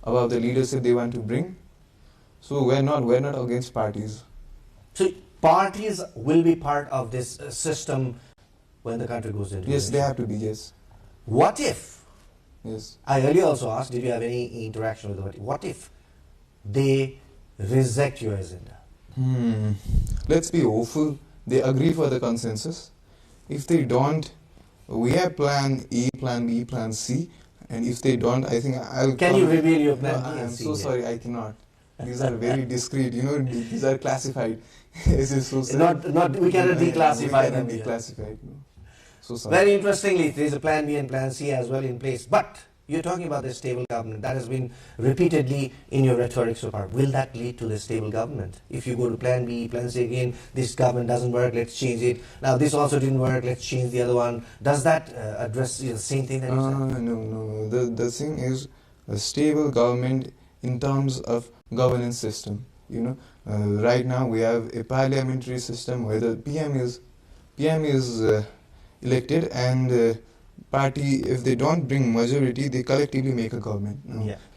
about the leadership they want to bring. So we're not against parties. So parties will be part of this system when the country goes into Yes, they have to be, yes. What if? Yes. I earlier also asked, did you have any interaction with the party? What if they reject your agenda? Let's be hopeful. They agree for the consensus. If they don't, we have plan A, plan B, plan C. And if they don't, I think I'll... Can you reveal your plan B and C? I'm so sorry, I cannot. These are very discreet, these are classified. This is so sad. We cannot declassify them. Declassified. So sorry. Very interestingly, there is a plan B and plan C as well in place. But you're talking about the stable government. That has been repeatedly in your rhetoric so far. Will that lead to the stable government? If you go to plan B, plan C again, this government doesn't work, let's change it. Now this also didn't work, let's change the other one. Does that address the same thing that you said? No. The thing is a stable government in terms of governance system. Right now we have a parliamentary system where the PM is elected, and party, if they don't bring majority, they collectively make a government.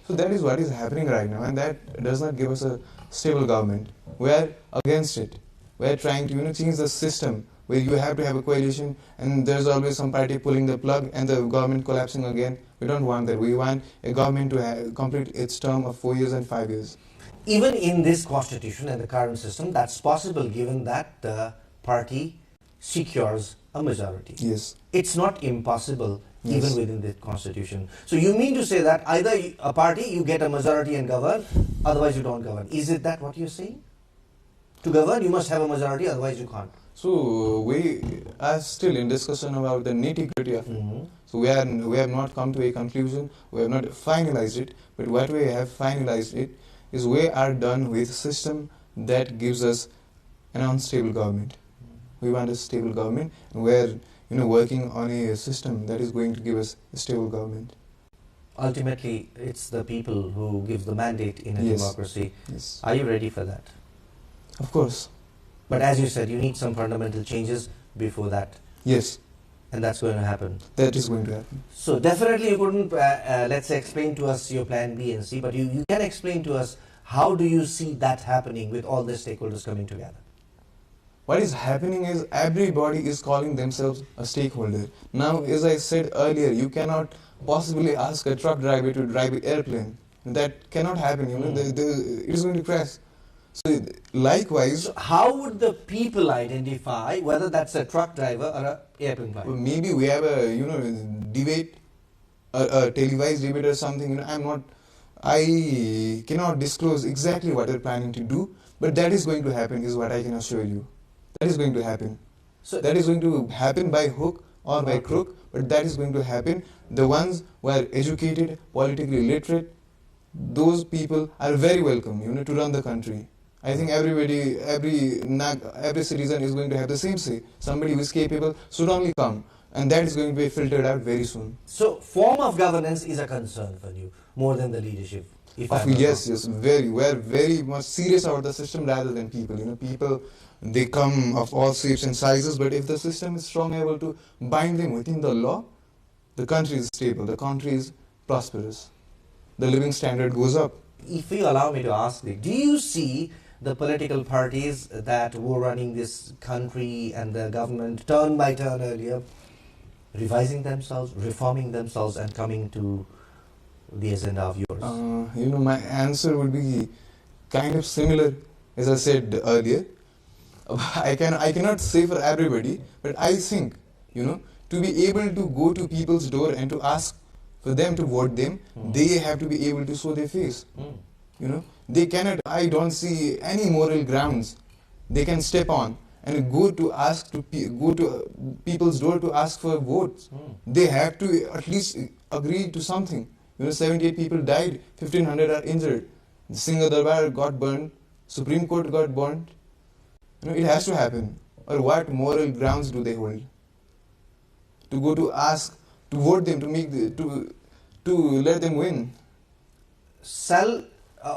So that is what is happening right now, and that does not give us a stable government. We are against it. We are trying to change the system where you have to have a coalition, and there's always some party pulling the plug and the government collapsing again. We don't want that. We want a government to complete its term of 4 years and 5 years. Even in this constitution and the current system, that's possible given that the party secures a majority. Yes. It's not impossible even within the constitution. So you mean to say that either a party, you get a majority and govern, otherwise you don't govern. Is it that what you're saying? To govern, you must have a majority, otherwise you can't. So we are still in discussion about the nitty-gritty of it. So we have not come to a conclusion, we have not finalized it, but what we have finalized it is we are done with a system that gives us an unstable government. We want a stable government, and we are working on a system that is going to give us a stable government. Ultimately, it's the people who give the mandate in a Yes. democracy. Yes. Are you ready for that? Of course. But as you said, you need some fundamental changes before that. Yes. And that's going to happen. That is going to happen. So definitely you couldn't, let's say, explain to us your plan B and C, but you can explain to us how do you see that happening with all the stakeholders coming together? What is happening is everybody is calling themselves a stakeholder. Now, as I said earlier, you cannot possibly ask a truck driver to drive an airplane. That cannot happen, it is going to crash. So likewise, so how would the people identify whether that's a truck driver or an airplane driver? Well, maybe we have a debate, a televised debate or something. I cannot disclose exactly what we're planning to do, but that is going to happen, is what I can assure you. That is going to happen. So that is going to happen by hook or by crook, but that is going to happen. The ones who are educated, politically literate, those people are very welcome, to run the country. I think everybody, every citizen is going to have the same say. Somebody who is capable should only come, and that is going to be filtered out very soon. So form of governance is a concern for you, more than the leadership. Yes, very. We are very much serious about the system rather than people. People, they come of all shapes and sizes, but if the system is strong, able to bind them within the law, the country is stable, the country is prosperous, the living standard goes up. If you allow me to ask, do you see the political parties that were running this country and the government turn by turn earlier revising themselves, reforming themselves, and coming to the agenda of yours? My answer would be kind of similar, as I said earlier. I cannot say for everybody, but I think, to be able to go to people's door and to ask for them to vote them, they have to be able to show their face. They cannot, I don't see any moral grounds they can step on and go to people's door to ask for votes. They have to at least agree to something. 78 people died, 1,500 are injured. The Singha Darbar got burned, Supreme Court got burned. It has to happen. Or what moral grounds do they hold? To go to ask, to vote them, to let them win.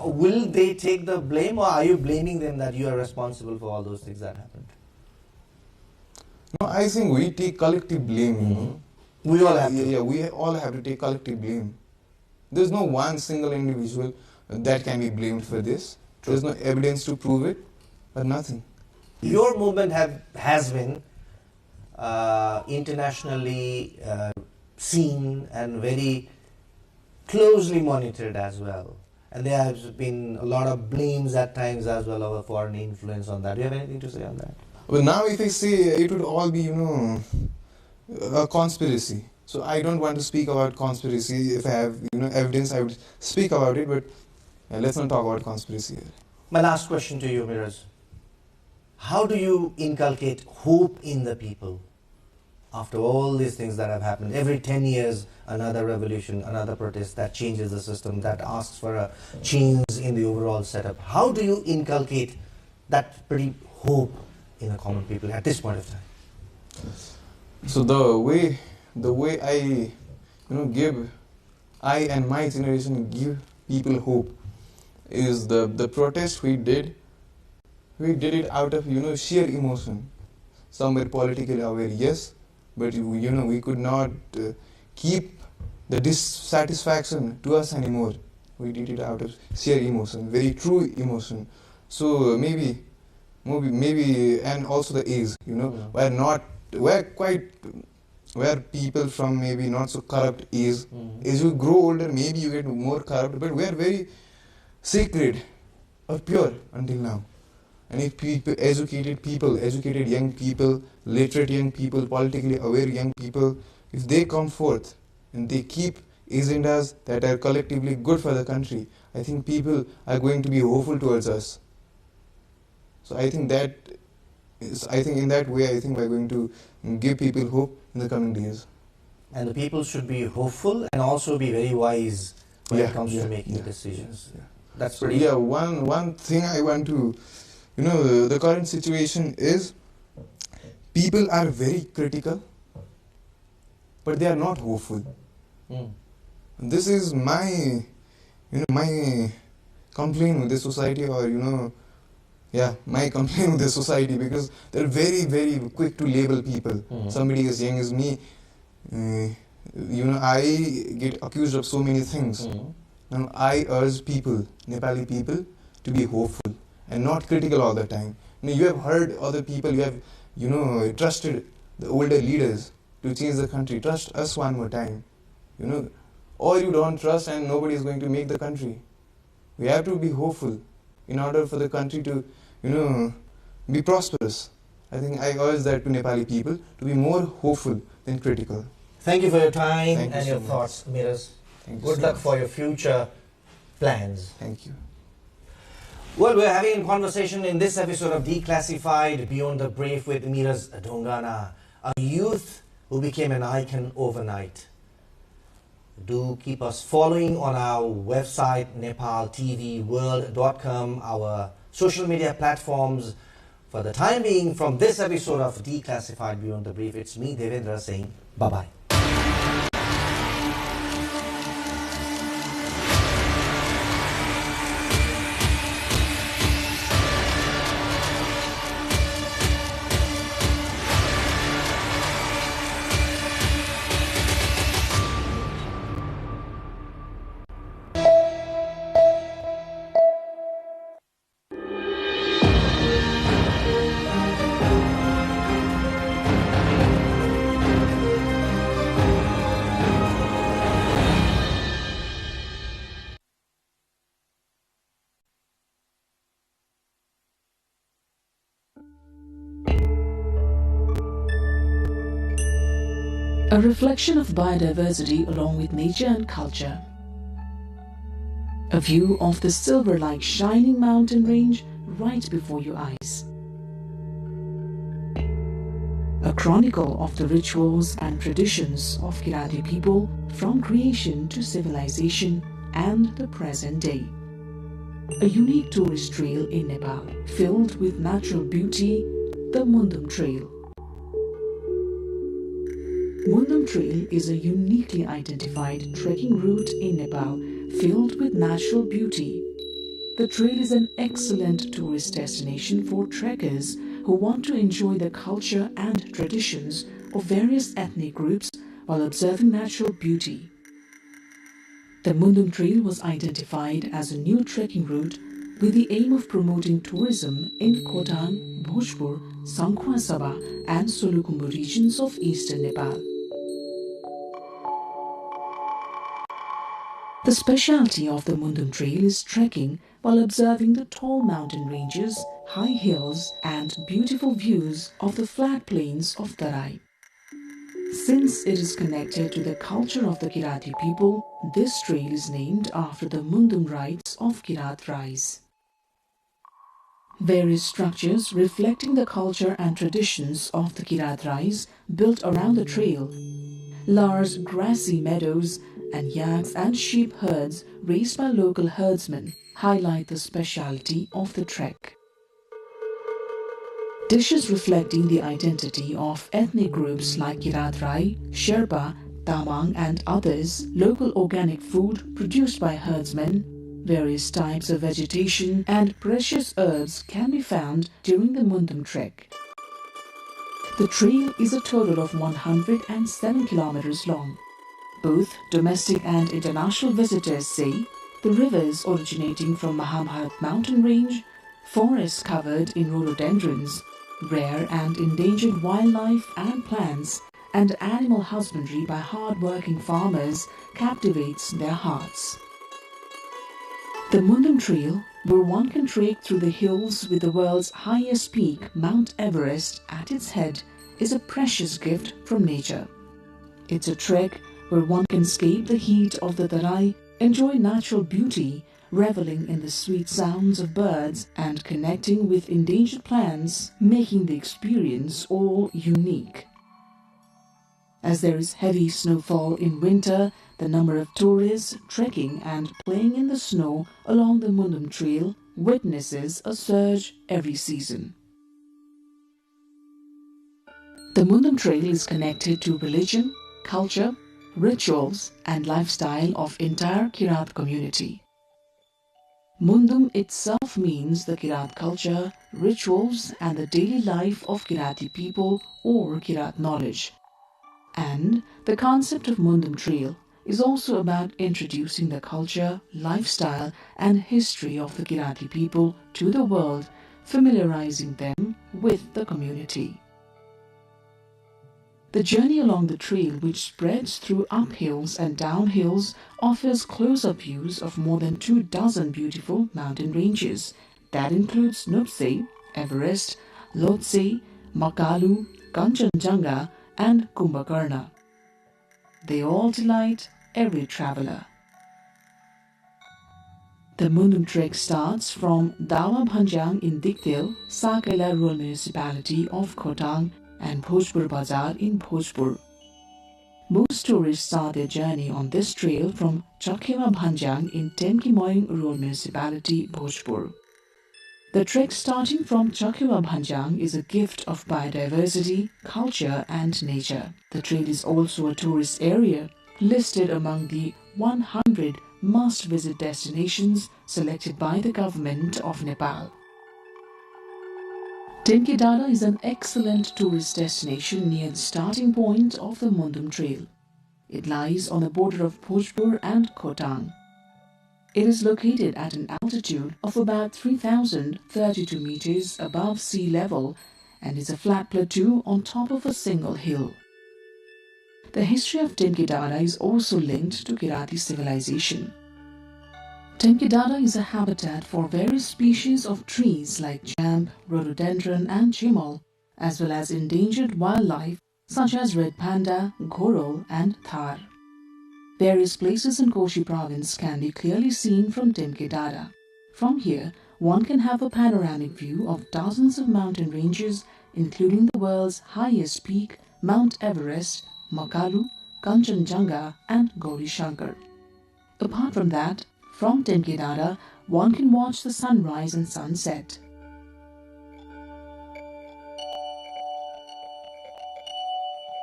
Will they take the blame, or are you blaming them that you are responsible for all those things that happened? No, I think we take collective blame. We all have to. Yeah, we all have to take collective blame. There's no one single individual that can be blamed for this. There's no evidence to prove it, or nothing. Your movement has been internationally seen and very closely monitored as well. And there has been a lot of blames at times as well of a foreign influence on that. Do you have anything to say on that? Well, now if I say it would all be, a conspiracy. So I don't want to speak about conspiracy. If I have, evidence, I would speak about it, but let's not talk about conspiracy here. My last question to you, Miraz. How do you inculcate hope in the people after all these things that have happened? Every 10 years, another revolution, another protest that changes the system, that asks for a change in the overall setup. How do you inculcate that pretty hope in the common people at this point of time? So the way I and my generation give people hope is the protest we did it out of sheer emotion. Some were politically aware, yes, but we could not keep the dissatisfaction to us anymore. We did it out of sheer emotion, very true emotion. So maybe, and also the age, we're people from maybe not so corrupt age. As you grow older, maybe you get more corrupt, but we are very sacred or pure until now. And if educated young people, literate young people, politically aware young people, if they come forth and they keep agendas that are collectively good for the country, I think people are going to be hopeful towards us. So I think in that way, I think we're going to give people hope in the coming days. And the people should be hopeful and also be very wise when it comes to making decisions. That's pretty. Yeah, one thing I want to, the current situation is people are very critical, but they are not hopeful. This is my complaint with the society, or my complaint with the society, because they're very, very quick to label people. Somebody as young as me, I get accused of so many things. Now I urge people, Nepali people, to be hopeful and not critical all the time. You have heard other people, you have, trusted the older leaders to change the country. Trust us one more time. Or you don't trust and nobody is going to make the country. We have to be hopeful in order for the country to, be prosperous. I think I urge that to Nepali people to be more hopeful than critical. Thank you for your time and your thoughts, Miraz. Good luck for your future plans. Thank you. Well, we're having a conversation in this episode of Declassified Beyond the Brave with Miraz Dhungana, a youth who became an icon overnight. Do keep us following on our website, nepaltelevision.com, our social media platforms. For the time being, from this episode of Declassified Beyond the Brief, it's me, Devendra, saying bye-bye. A reflection of biodiversity along with nature and culture. A view of the silver-like shining mountain range right before your eyes. A chronicle of the rituals and traditions of Kirati people from creation to civilization and the present day. A unique tourist trail in Nepal filled with natural beauty, the Mundum Trail. Mundum Trail is a uniquely identified trekking route in Nepal filled with natural beauty. The trail is an excellent tourist destination for trekkers who want to enjoy the culture and traditions of various ethnic groups while observing natural beauty. The Mundum Trail was identified as a new trekking route with the aim of promoting tourism in Khotan, Bhojpur, Sankhwa Sabha and Solukhumbu regions of eastern Nepal. The specialty of the Mundum Trail is trekking while observing the tall mountain ranges, high hills and beautiful views of the flat plains of Tarai. Since it is connected to the culture of the Kirati people, this trail is named after the Mundum rites of Kirat Rise. Various structures reflecting the culture and traditions of the Kirat Rise built around the trail. Large grassy meadows and yaks and sheep herds raised by local herdsmen highlight the speciality of the trek. Dishes reflecting the identity of ethnic groups like Kirat Rai, Sherpa, Tamang and others, local organic food produced by herdsmen, various types of vegetation and precious herbs can be found during the Mundum trek. The trail is a total of 107 kilometers long. Both domestic and international visitors say the rivers originating from Mahabharat mountain range, forests covered in rhododendrons, rare and endangered wildlife and plants, and animal husbandry by hard-working farmers captivates their hearts. The Mundum Trail, where one can trek through the hills with the world's highest peak, Mount Everest, at its head, is a precious gift from nature. It's a trek where one can escape the heat of the Tarai, enjoy natural beauty, reveling in the sweet sounds of birds and connecting with endangered plants, making the experience all unique. As there is heavy snowfall in winter, the number of tourists trekking and playing in the snow along the Mundum Trail witnesses a surge every season. The Mundum Trail is connected to religion, culture, rituals, and lifestyle of entire Kirat community. Mundum itself means the Kirat culture, rituals, and the daily life of Kirati people or Kirat knowledge. And the concept of Mundum Trail is also about introducing the culture, lifestyle, and history of the Kirati people to the world, familiarizing them with the community. The journey along the trail, which spreads through uphills and downhills, offers close-up views of more than 24 beautiful mountain ranges. That includes Nuptse, Everest, Lhotse, Makalu, Kanchenjunga, and Kumbhakarna. They all delight every traveler. The Mundum trek starts from Dawa Bhanjang in Diktil, Sakaila Rural Municipality of Khotang, and Bhojpur Bazar in Bhojpur. Most tourists start their journey on this trail from Chakhema Bhanjang in Temkimoing Rural Municipality, Bhojpur. The trek starting from Chakhema Bhanjang is a gift of biodiversity, culture, and nature. The trail is also a tourist area, listed among the 100 must-visit destinations selected by the government of Nepal. Temkedada is an excellent tourist destination near the starting point of the Mundum Trail. It lies on the border of Bhojpur and Khotang. It is located at an altitude of about 3,032 meters above sea level and is a flat plateau on top of a single hill. The history of Temkedada is also linked to Kirati civilization. Temkedada is a habitat for various species of trees like jamb, rhododendron, and chimal, as well as endangered wildlife such as red panda, ghorol, and thar. Various places in Koshi province can be clearly seen from Temkedada. From here, one can have a panoramic view of dozens of mountain ranges, including the world's highest peak, Mount Everest, Makalu, Kanchenjunga, and Gauri Shankar. Apart from that, from Temkedada, one can watch the sunrise and sunset.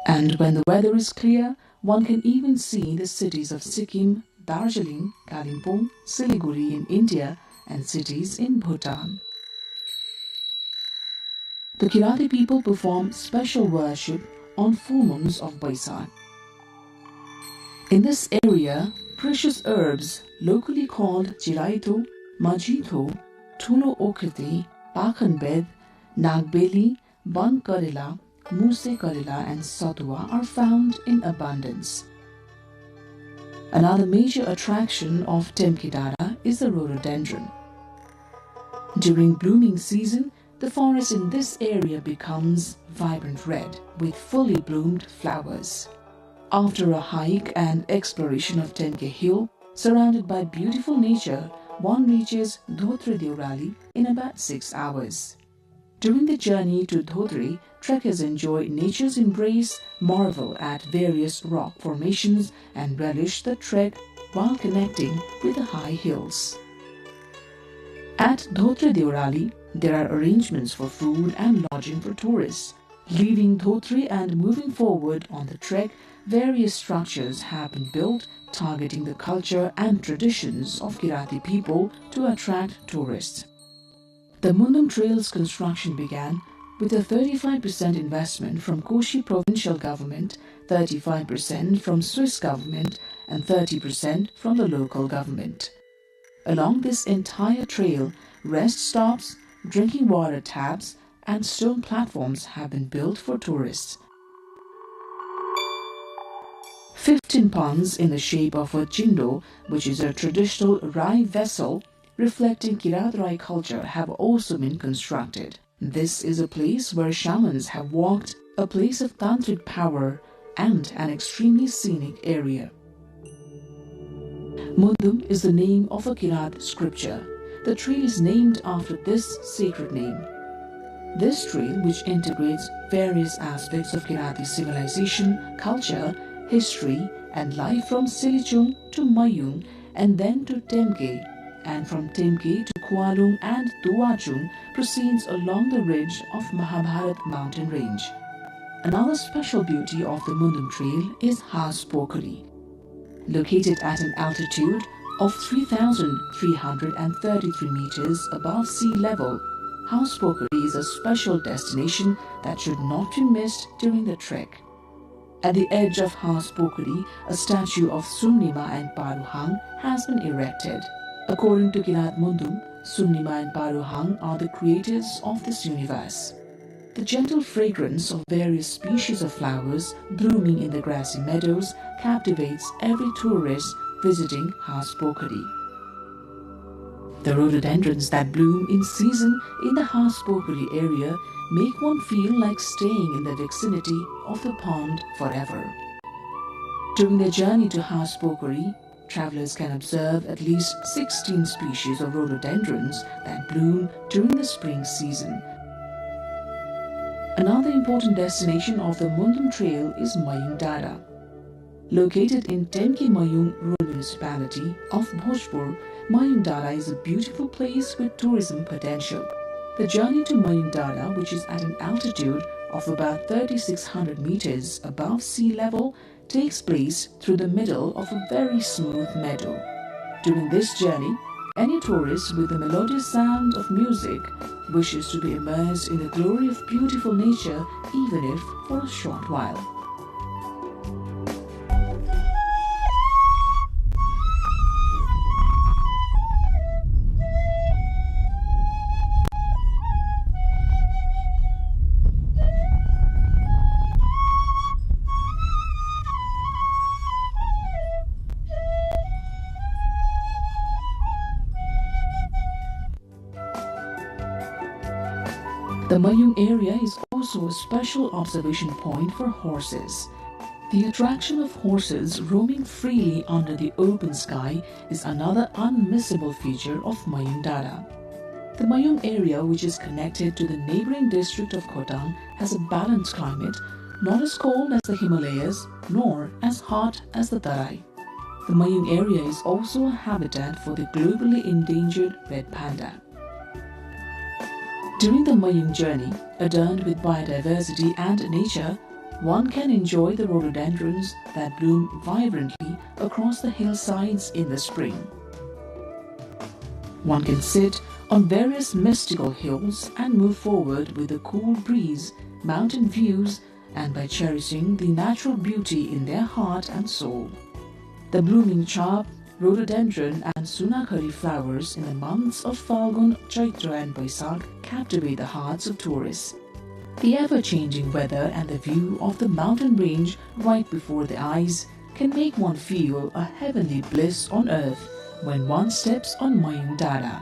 And when the weather is clear, one can even see the cities of Sikkim, Darjeeling, Kalimpong, Siliguri in India, and cities in Bhutan. The Kirati people perform special worship on full moons of Baisakh. In this area, precious herbs, locally called Chiraito, Majito, Tulo Okriti, Pakhanbed, Nagbeli, Ban Karela, Muse Karela, and Satua are found in abundance. Another major attraction of Temkedada is the rhododendron. During blooming season, the forest in this area becomes vibrant red with fully bloomed flowers. After a hike and exploration of Temke Hill, surrounded by beautiful nature, one reaches Dhotre Deorali in about 6 hours. During the journey to Dhotre, trekkers enjoy nature's embrace, marvel at various rock formations, and relish the trek while connecting with the high hills. At Dhotre Deorali, there are arrangements for food and lodging for tourists. Leaving Dhotre and moving forward on the trek, various structures have been built targeting the culture and traditions of Kirati people to attract tourists. The Mundum Trail's construction began with a 35% investment from Koshi provincial government, 35% from Swiss government, and 30% from the local government. Along this entire trail, rest stops, drinking water taps, and stone platforms have been built for tourists. 15 ponds in the shape of a chindo, which is a traditional Rai vessel reflecting Kirat Rai culture, have also been constructed. This is a place where shamans have walked, a place of tantric power, and an extremely scenic area. Mundum is the name of a Kirat scripture. The trail is named after this sacred name. This trail, which integrates various aspects of Kirati civilization, culture, history, and life from Silichung to Mayung and then to Temke, and from Temke to Kualung and Tuachung, proceeds along the ridge of Mahabharat mountain range. Another special beauty of the Mundum Trail is Has Pokari. Located at an altitude of 3,333 meters above sea level, Has Pokari is a special destination that should not be missed during the trek. At the edge of Has Pokari, a statue of Sumnima and Paruhang has been erected. According to Kirat Mundum, Sumnima and Paruhang are the creators of this universe. The gentle fragrance of various species of flowers blooming in the grassy meadows captivates every tourist visiting Has Pokari. The rhododendrons that bloom in season in the Has Pokari area make one feel like staying in the vicinity of the pond forever. During their journey to Has Pokari, travelers can observe at least 16 species of rhododendrons that bloom during the spring season. Another important destination of the Mundum Trail is Mayung Dara. Located in Temke Mayung Rural Municipality of Bhojpur, Mayung Dara is a beautiful place with tourism potential. The journey to Mayung Dara, which is at an altitude of about 3,600 meters above sea level, takes place through the middle of a very smooth meadow. During this journey, any tourist with the melodious sound of music wishes to be immersed in the glory of beautiful nature, even if for a short while. The Mayung area is also a special observation point for horses. The attraction of horses roaming freely under the open sky is another unmissable feature of Mayung Dara. The Mayung area, which is connected to the neighboring district of Khotang, has a balanced climate, not as cold as the Himalayas, nor as hot as the Tarai. The Mayung area is also a habitat for the globally endangered red panda. During the Mayung journey, adorned with biodiversity and nature, one can enjoy the rhododendrons that bloom vibrantly across the hillsides in the spring. One can sit on various mystical hills and move forward with a cool breeze, mountain views, and by cherishing the natural beauty in their heart and soul. The blooming chab, rhododendron and sunakari flowers in the months of Falgun, Chaitra and Baisakh captivate the hearts of tourists. The ever-changing weather and the view of the mountain range right before the eyes can make one feel a heavenly bliss on earth when one steps on Mayung Dara.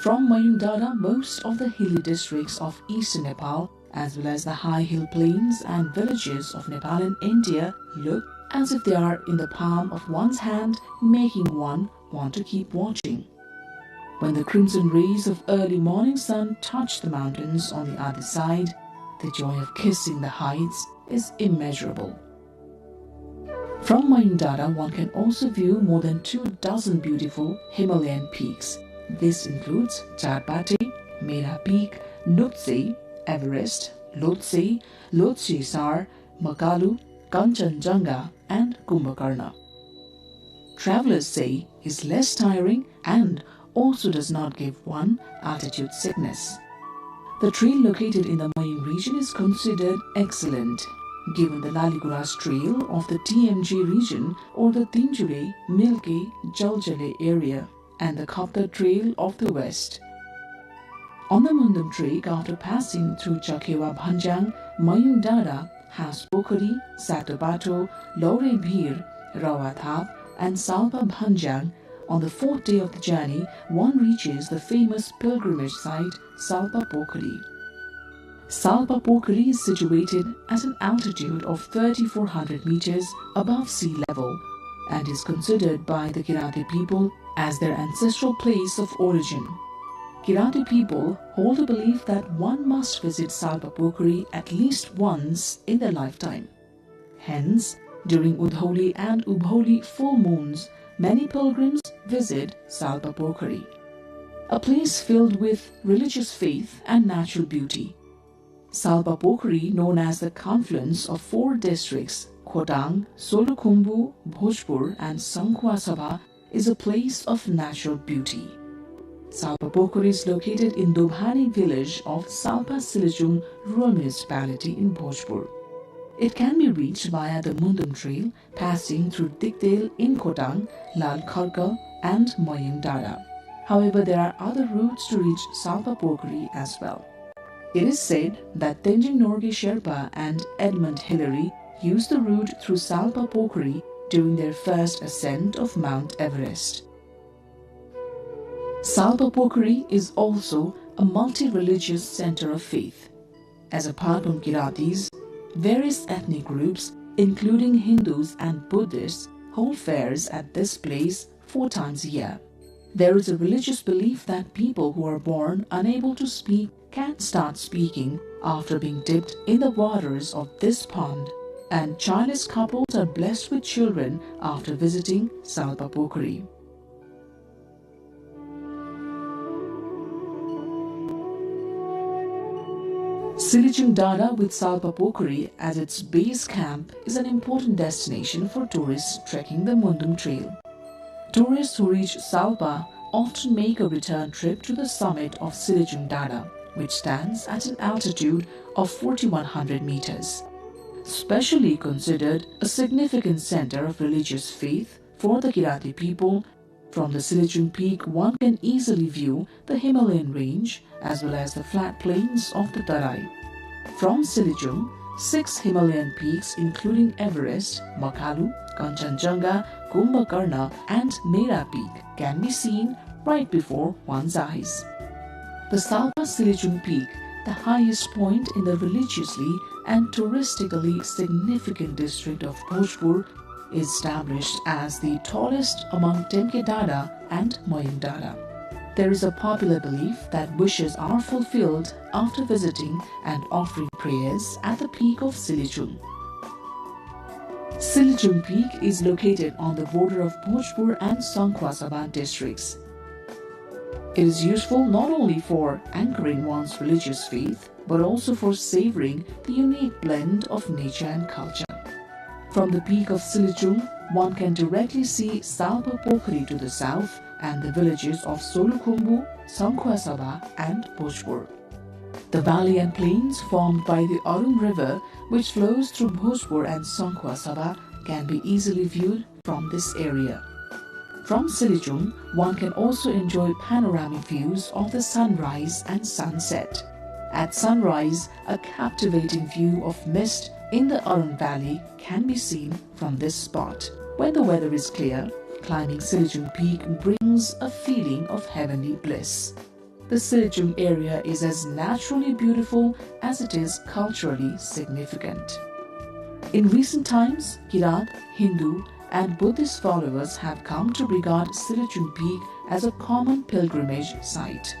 From Mayung Dara, most of the hilly districts of eastern Nepal, as well as the high hill plains and villages of Nepal and India, look as if they are in the palm of one's hand, making one want to keep watching. When the crimson rays of early morning sun touch the mountains on the other side, the joy of kissing the heights is immeasurable. From Mayung Dara, one can also view more than 24 beautiful Himalayan peaks. This includes Charbate, Mera Peak, Nutse, Everest, Lhotse, Lhotse Sar, Makalu, Kanchenjunga, and Kumbhakarna. Travelers say is less tiring and also does not give one altitude sickness. The trail located in the Mayung region is considered excellent, given the Laliguras trail of the TMG region or the Tinjure, Milke, Jaljale area, and the Khapta trail of the west. On the Mundum trek, after passing through Chakewa Bhanjang, Mayung Dara, Has Pokari, Satobato, Lore Bhir, Rawathap, and Salpa Bhanjang, on the fourth day of the journey, one reaches the famous pilgrimage site Salpa Pokari. Salpa Pokri is situated at an altitude of 3,400 meters above sea level and is considered by the Kirati people as their ancestral place of origin. Kirati people hold a belief that one must visit Salpa Pokri at least once in their lifetime. Hence, during Udholi and Ubholi full moons, many pilgrims visit Salpa Pokri, a place filled with religious faith and natural beauty. Salpa Pokri, known as the confluence of 4 districts, Khodang, Solukhumbu, Bhojpur and Sankhwa Sabha, is a place of natural beauty. Salpa Pokri is located in Dobhani village of Salpa Silijung rural municipality in Bhojpur. It can be reached via the Mundum Trail, passing through Dikdel in Khodang, Lal Kharkal and Moyang Dara. However, there are other routes to reach Salpa Pokri as well. It is said that Tenzing Norgay Sherpa and Edmund Hillary used the route through Salpa Pokri during their first ascent of Mount Everest. Salpa Pokri is also a multi-religious center of faith. As apart from Kiratis, various ethnic groups, including Hindus and Buddhists, hold fairs at this place 4 times a year. There is a religious belief that people who are born unable to speak can start speaking after being dipped in the waters of this pond, and childless couples are blessed with children after visiting Salpa Pokri. Silijung Dada with Salpa Pokri as its base camp is an important destination for tourists trekking the Mundum Trail. Tourists who reach Salpa often make a return trip to the summit of Silijung Dada, which stands at an altitude of 4,100 meters. Specially considered a significant center of religious faith for the Kirati people, from the Silijung Peak one can easily view the Himalayan range as well as the flat plains of the Tarai. From Silijung, 6 Himalayan peaks including Everest, Makalu, Kanchenjunga, Kumbhakarna and Mera Peak can be seen right before one's eyes. The Salpa Silijung Peak, the highest point in the religiously and touristically significant district of Bhojpur, is established as the tallest among Temke Dada and Moyang Dada. There is a popular belief that wishes are fulfilled after visiting and offering prayers at the peak of Silijung. Silijung Peak is located on the border of Bhojpur and Sankhwa Sabha districts. It is useful not only for anchoring one's religious faith, but also for savoring the unique blend of nature and culture. From the peak of Silijung, one can directly see Salpa Pokri to the south and the villages of Solukhumbu, Sankhwa Sabha and Bhojpur. The valley and plains formed by the Arun River, which flows through Bhojpur and Sankhwa Sabha, can be easily viewed from this area. From Silijung, one can also enjoy panoramic views of the sunrise and sunset. At sunrise, a captivating view of mist in the Arun Valley can be seen from this spot. When the weather is clear, climbing Silijung Peak brings a feeling of heavenly bliss. The Silijung area is as naturally beautiful as it is culturally significant. In recent times, Kirat, Hindu and Buddhist followers have come to regard Silijung Peak as a common pilgrimage site.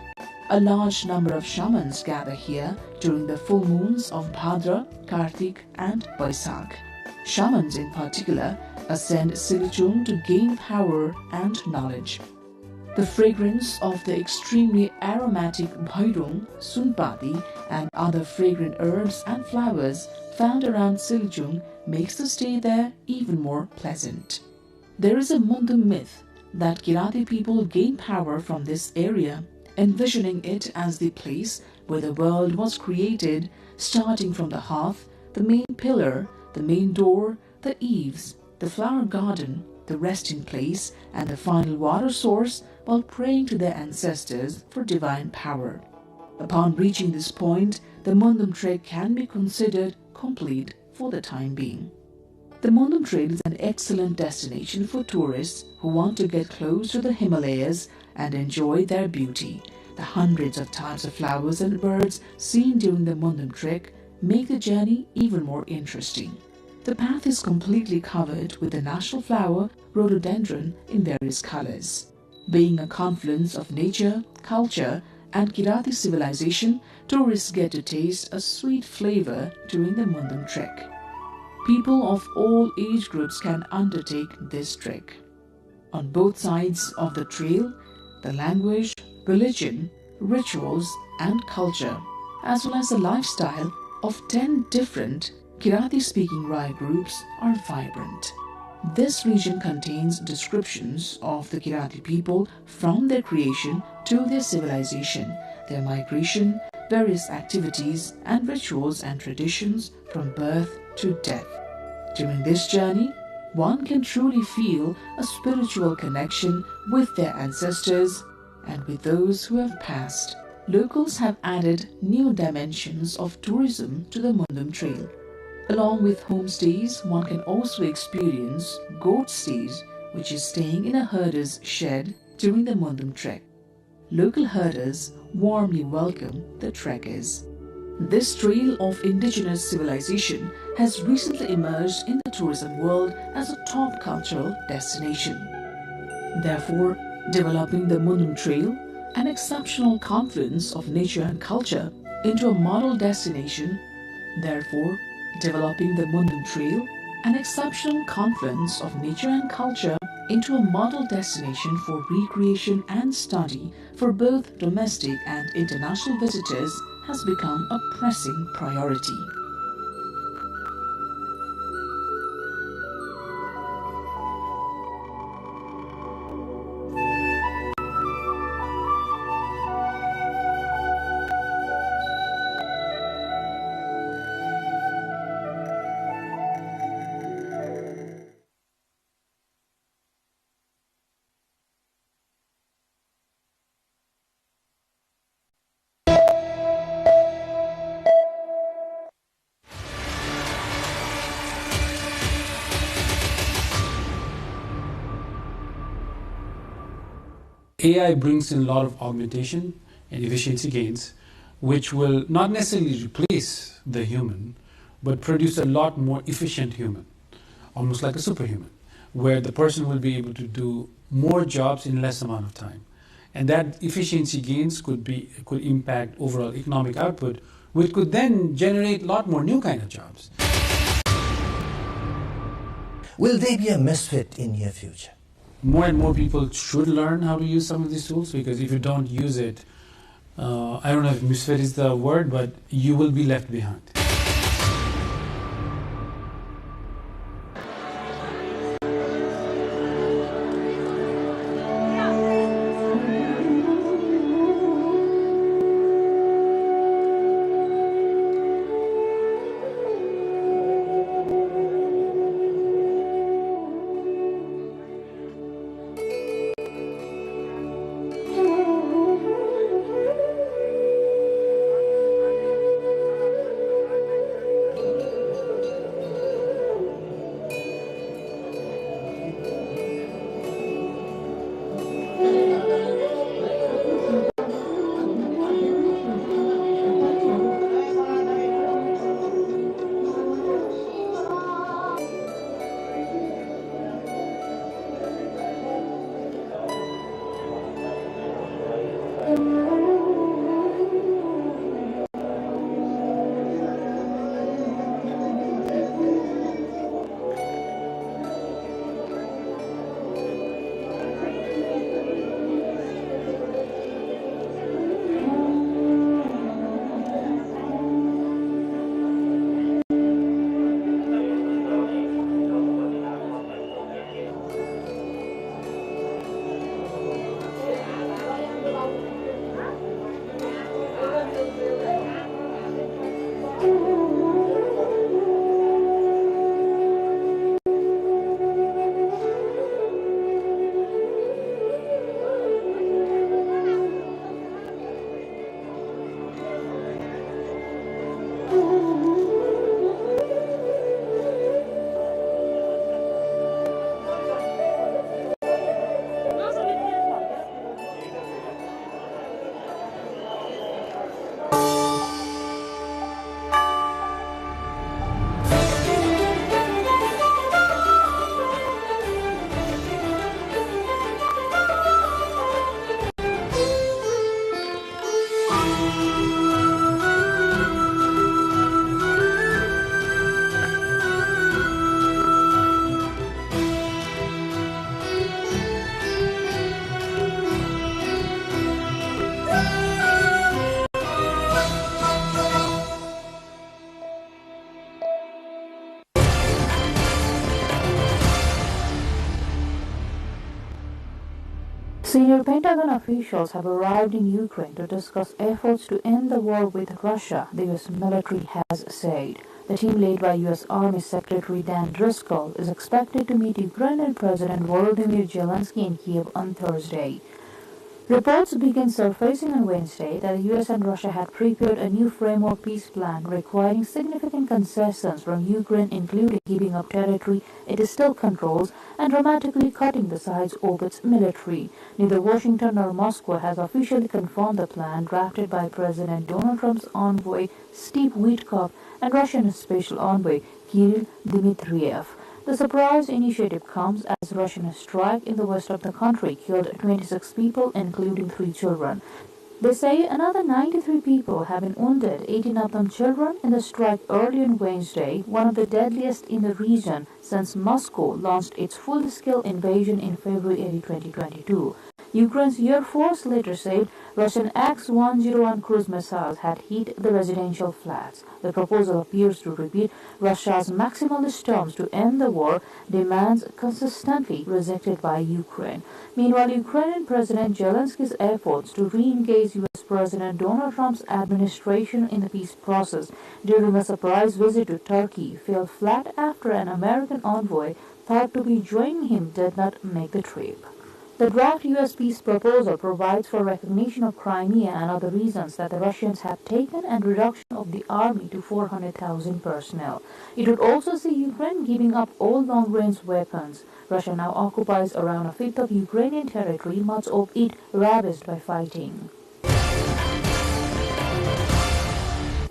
A large number of shamans gather here during the full moons of Bhadra, Kartik and Baisakh. Shamans in particular ascend Silijung to gain power and knowledge. The fragrance of the extremely aromatic bhairung, sunpati and other fragrant herbs and flowers found around Silijung makes the stay there even more pleasant. There is a Mundum myth that Kirati people gain power from this area, envisioning it as the place where the world was created, starting from the hearth, the main pillar, the main door, the eaves, the flower garden, the resting place, and the final water source, while praying to their ancestors for divine power. Upon reaching this point, the Mundum trek can be considered complete for the time being. The Mundum Trail is an excellent destination for tourists who want to get close to the Himalayas and enjoy their beauty. The hundreds of types of flowers and birds seen during the Mundum trek make the journey even more interesting. The path is completely covered with the national flower, rhododendron, in various colors. Being a confluence of nature, culture, and Kirati civilization, tourists get to taste a sweet flavor during the Mundum trek. People of all age groups can undertake this trek. On both sides of the trail, the language, religion, rituals, and culture, as well as the lifestyle of 10 different Kirati-speaking Rai groups are vibrant. This region contains descriptions of the Kirati people from their creation to their civilization, their migration, various activities and rituals and traditions from birth to death. During this journey, one can truly feel a spiritual connection with their ancestors and with those who have passed. Locals have added new dimensions of tourism to the Mundum Trail. Along with homestays, one can also experience goat stays, which is staying in a herder's shed during the Mundum trek. Local herders warmly welcome the trekkers. This trail of indigenous civilization has recently emerged in the tourism world as a top cultural destination. Therefore, developing the Mundum Trail, an exceptional confluence of nature and culture, into a model destination, for recreation and study for both domestic and international visitors has become a pressing priority. AI brings in a lot of augmentation and efficiency gains, which will not necessarily replace the human, but produce a lot more efficient human, almost like a superhuman, where the person will be able to do more jobs in less amount of time. And that efficiency gains could impact overall economic output, which could then generate a lot more new kind of jobs. Will they be a misfit in near future? More and more people should learn how to use some of these tools, because if you don't use it, I don't know if misfit is the word, but you will be left behind. Senior Pentagon officials have arrived in Ukraine to discuss efforts to end the war with Russia, the U.S. military has said. The team led by U.S. Army Secretary Dan Driscoll is expected to meet Ukrainian President Volodymyr Zelensky in Kiev on Thursday. Reports began surfacing on Wednesday that the U.S. and Russia had prepared a new framework peace plan requiring significant concessions from Ukraine, including giving up territory it still controls and dramatically cutting the size of its military. Neither Washington nor Moscow has officially confirmed the plan drafted by President Donald Trump's envoy Steve Witkoff and Russian special envoy Kirill Dmitriev. The surprise initiative comes as Russian strike in the west of the country killed 26 people, including 3 children. They say another 93 people have been wounded, 18 of them children, in the strike early on Wednesday, one of the deadliest in the region since Moscow launched its full-scale invasion in February 2022. Ukraine's Air Force later said Russian X-101 cruise missiles had hit the residential flats. The proposal appears to repeat Russia's maximalist terms to end the war, demands consistently rejected by Ukraine. Meanwhile, Ukrainian President Zelensky's efforts to re-engage U.S. President Donald Trump's administration in the peace process during a surprise visit to Turkey fell flat after an American envoy thought to be joining him did not make the trip. The draft U.S. peace proposal provides for recognition of Crimea and other regions that the Russians have taken and reduction of the army to 400,000 personnel. It would also see Ukraine giving up all long-range weapons. Russia now occupies around a fifth of Ukrainian territory, much of it ravaged by fighting.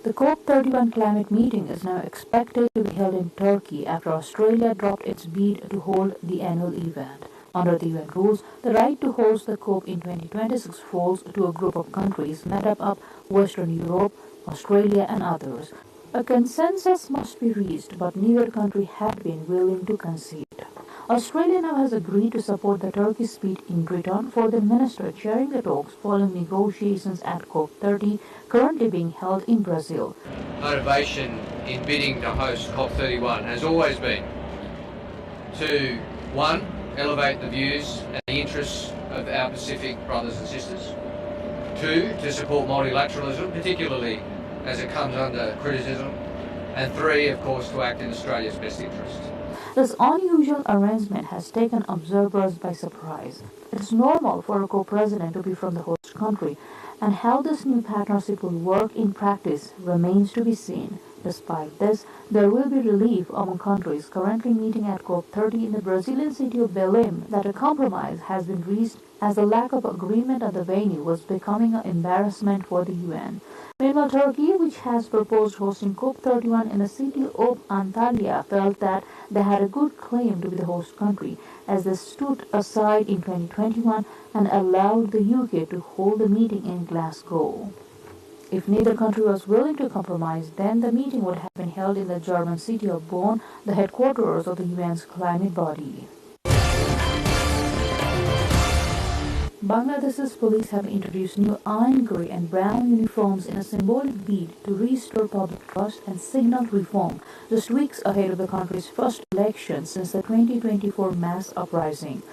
The COP31 climate meeting is now expected to be held in Turkey after Australia dropped its bid to hold the annual event. Under the UN rules, the right to host the COP in 2026 falls to a group of countries made up of Western Europe, Australia and others. A consensus must be reached, but neither country had been willing to concede. Australia now has agreed to support the Turkish bid in return for the minister chairing the talks following negotiations at COP30 currently being held in Brazil. Motivation in bidding to host COP31 has always been to, 1, elevate the views and the interests of our Pacific brothers and sisters. 2, to support multilateralism, particularly as it comes under criticism. And 3, of course, to act in Australia's best interest. This unusual arrangement has taken observers by surprise. It is normal for a co-president to be from the host country, and how this new partnership will work in practice remains to be seen. Despite this, there will be relief among countries currently meeting at COP30 in the Brazilian city of Belém that a compromise has been reached as the lack of agreement at the venue was becoming an embarrassment for the UN. Meanwhile, Turkey, which has proposed hosting COP31 in the city of Antalya, felt that they had a good claim to be the host country, as they stood aside in 2021 and allowed the UK to hold the meeting in Glasgow. If neither country was willing to compromise, then the meeting would have been held in the German city of Bonn, the headquarters of the UN's climate body. Bangladesh's police have introduced new iron grey and brown uniforms in a symbolic bid to restore public trust and signal reform, just weeks ahead of the country's first election since the 2024 mass uprising.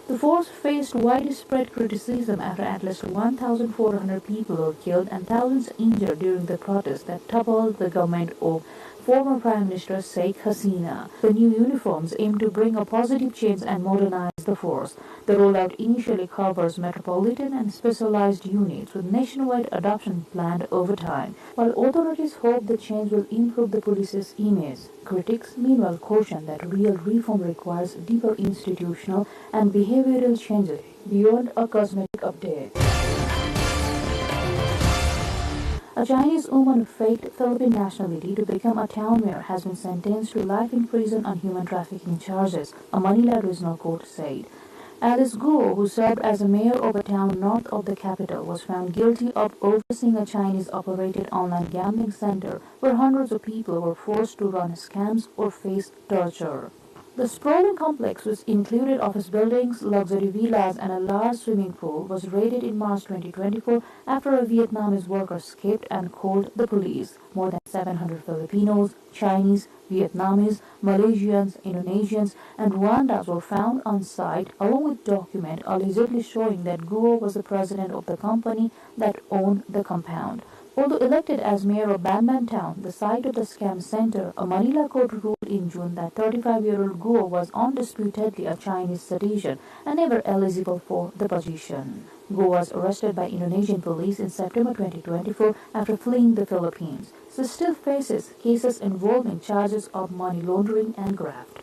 The force faced widespread criticism after at least 1,400 people were killed and thousands injured during the protests that toppled the government of former Prime Minister Sheikh Hasina. The new uniforms aim to bring a positive change and modernize the force. The rollout initially covers metropolitan and specialized units, with nationwide adoption planned over time. While authorities hope the change will improve the police's image, critics meanwhile caution that real reform requires deeper institutional and behavioral changes beyond a cosmetic update. A Chinese woman who faked Philippine nationality to become a town mayor has been sentenced to life in prison on human trafficking charges, a Manila regional court said. Alice Guo, who served as a mayor of a town north of the capital, was found guilty of overseeing a Chinese-operated online gambling center where hundreds of people were forced to run scams or face torture. The sprawling complex, which included office buildings, luxury villas, and a large swimming pool, was raided in March 2024 after a Vietnamese worker escaped and called the police. More than 700 Filipinos, Chinese, Vietnamese, Malaysians, Indonesians, and Rwandans were found on site, along with documents allegedly showing that Guo was the president of the company that owned the compound. Although elected as mayor of Banban town, the site of the scam center, a Manila court ruled in June that 35-year-old Guo was undisputedly a Chinese citizen and never eligible for the position. Guo was arrested by Indonesian police in September 2024 after fleeing the Philippines. She still faces cases involving charges of money laundering and graft.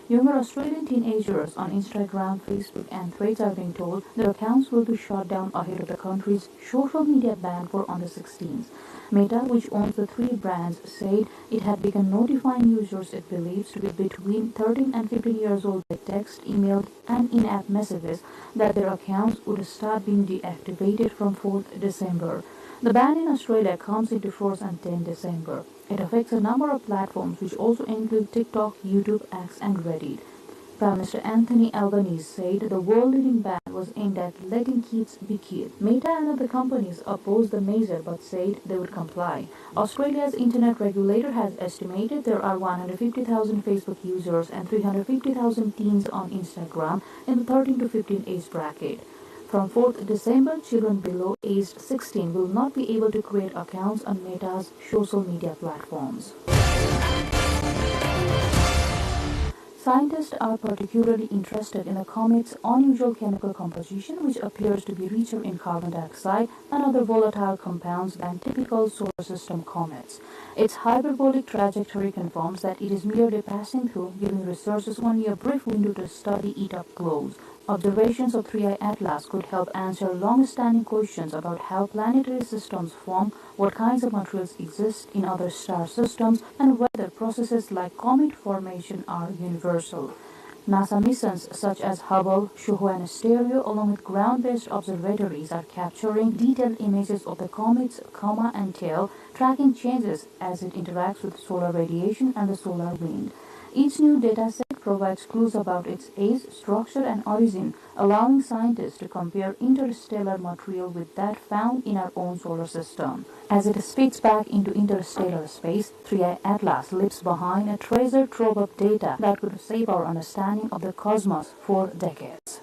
Younger Australian teenagers on Instagram, Facebook, and Threads are being told their accounts will be shut down ahead of the country's social media ban for under 16s. Meta, which owns the three brands, said it had begun notifying users it believes to be between 13 and 15 years old by text, email, and in-app messages that their accounts would start being deactivated from 4th December. The ban in Australia comes into force on 10 December. It affects a number of platforms which also include TikTok, YouTube, X, and Reddit. Prime Minister Anthony Albanese said the world-leading ban was aimed at letting kids be kids. Meta and other companies opposed the measure but said they would comply. Australia's internet regulator has estimated there are 150,000 Facebook users and 350,000 teens on Instagram in the 13 to 15 age bracket. From 4th December, children below aged 16 will not be able to create accounts on Meta's social media platforms. Scientists are particularly interested in the comet's unusual chemical composition, which appears to be richer in carbon dioxide and other volatile compounds than typical solar system comets. Its hyperbolic trajectory confirms that it is merely passing through, giving researchers only a brief window to study it up close. Observations of 3I Atlas could help answer long-standing questions about how planetary systems form, what kinds of materials exist in other star systems, and whether processes like comet formation are universal. NASA missions such as Hubble, SHOHO, and Stereo, along with ground-based observatories, are capturing detailed images of the comet's coma and tail, tracking changes as it interacts with solar radiation and the solar wind. Each new dataset provides clues about its age, structure, and origin, allowing scientists to compare interstellar material with that found in our own solar system. As it speeds back into interstellar space, 3I Atlas leaves behind a treasure trove of data that could shape our understanding of the cosmos for decades.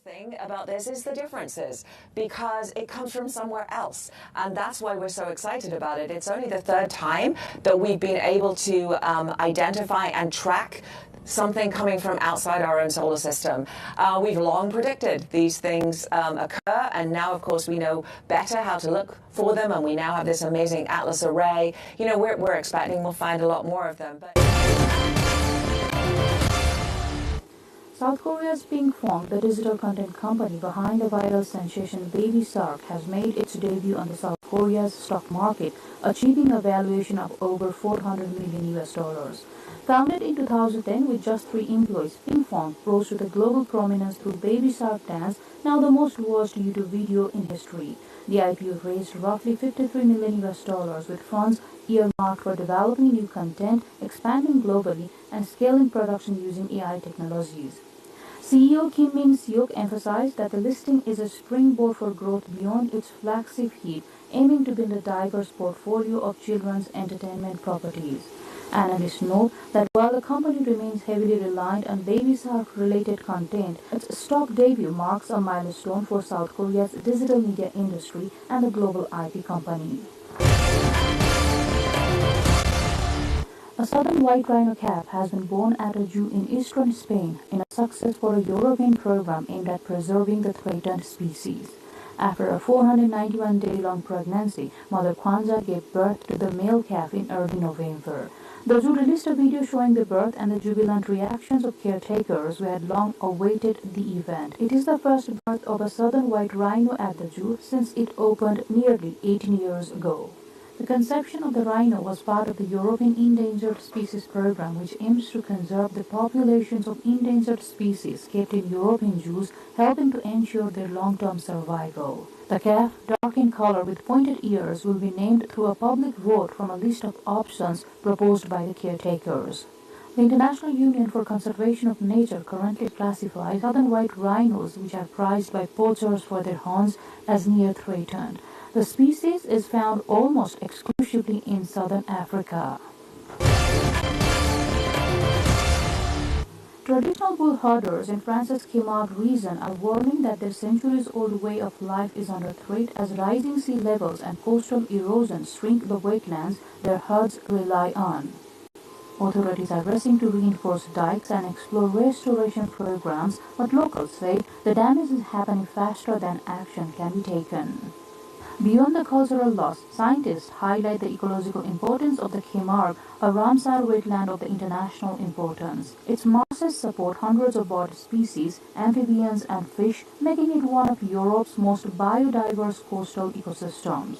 Thing about this is the differences, because it comes from somewhere else, and that's why we're so excited about it. It's only the third time that we've been able to identify and track something coming from outside our own solar system. We've long predicted these things occur, and now, of course, we know better how to look for them, and we now have this amazing Atlas array. You know, we're expecting we'll find a lot more of them. South Korea's Pinkfong, the digital content company behind the viral sensation Baby Shark, has made its debut on the South Korea's stock market, achieving a valuation of over $400 million. Founded in 2010 with just 3 employees, Pinkfong rose to the global prominence through Baby Shark Dance, now the most watched YouTube video in history. The IPO raised roughly $53 million with funds earmarked for developing new content, expanding globally, and scaling production using AI technologies. CEO Kim Min-seok emphasized that the listing is a springboard for growth beyond its flagship hit, aiming to build a diverse portfolio of children's entertainment properties. Analysts note that while the company remains heavily reliant on Baby Shark-related content, its stock debut marks a milestone for South Korea's digital media industry and the global IP company. A southern white rhino calf has been born at a zoo in eastern Spain in a success for a European program aimed at preserving the threatened species. After a 491-day-long pregnancy, Mother Kwanzaa gave birth to the male calf in early November. The zoo released a video showing the birth and the jubilant reactions of caretakers who had long awaited the event. It is the first birth of a southern white rhino at the zoo since it opened nearly 18 years ago. The conception of the rhino was part of the European Endangered Species Program, which aims to conserve the populations of endangered species kept in European zoos, helping to ensure their long-term survival. The calf, dark in color with pointed ears, will be named through a public vote from a list of options proposed by the caretakers. The International Union for Conservation of Nature currently classifies southern white rhinos, which are prized by poachers for their horns, as near threatened. The species is found almost exclusively in southern Africa. Traditional bull herders in France's Camargue region are warning that their centuries-old way of life is under threat as rising sea levels and coastal erosion shrink the wetlands their herds rely on. Authorities are racing to reinforce dikes and explore restoration programs, but locals say the damage is happening faster than action can be taken. Beyond the cultural loss, scientists highlight the ecological importance of the Camargue, a Ramsar wetland of the international importance. Its marshes support hundreds of bird species, amphibians and fish, making it one of Europe's most biodiverse coastal ecosystems.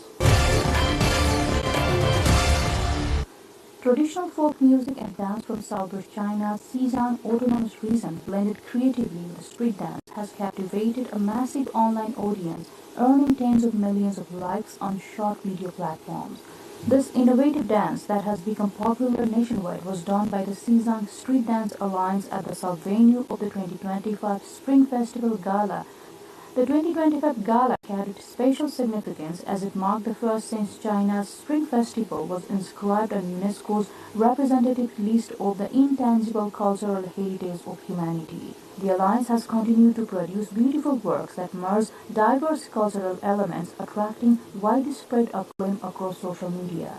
Traditional folk music and dance from southwest China's Xizang Autonomous Region, blended creatively with street dance, has captivated a massive online audience, earning tens of millions of likes on short video platforms. This innovative dance that has become popular nationwide was done by the Xizang Street Dance Alliance at the sub-venue of the 2025 Spring Festival Gala. The 2025 Gala carried special significance as it marked the first since China's Spring Festival was inscribed on UNESCO's representative list of the intangible cultural heritage of humanity. The Alliance has continued to produce beautiful works that merge diverse cultural elements, attracting widespread acclaim across social media.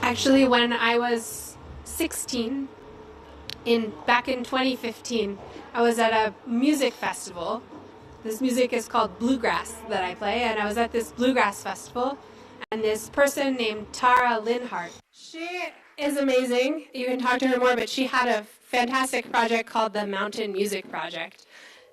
Actually, when I was 16, back in 2015, I was at a music festival. This music is called bluegrass that I play, and I was at this bluegrass festival, and this person named Tara Linhart, she is amazing. You can talk to her more, but she had a fantastic project called the Mountain Music Project.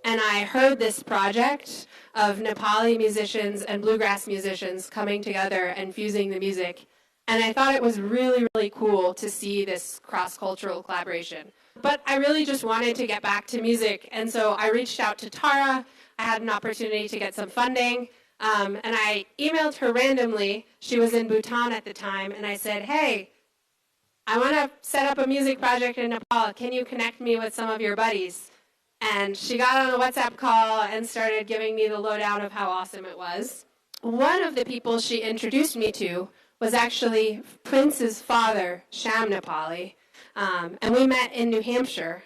And I heard this project of Nepali musicians and bluegrass musicians coming together and fusing the music. And I thought it was really, really cool to see this cross-cultural collaboration. But I really just wanted to get back to music. And so I reached out to Tara. I had an opportunity to get some funding. And I emailed her randomly. She was in Bhutan at the time. And I said, hey, I want to set up a music project in Nepal. Can you connect me with some of your buddies? And she got on a WhatsApp call and started giving me the lowdown of how awesome it was. One of the people she introduced me to was actually Prince's father, Sham Nepali. And we met in New Hampshire.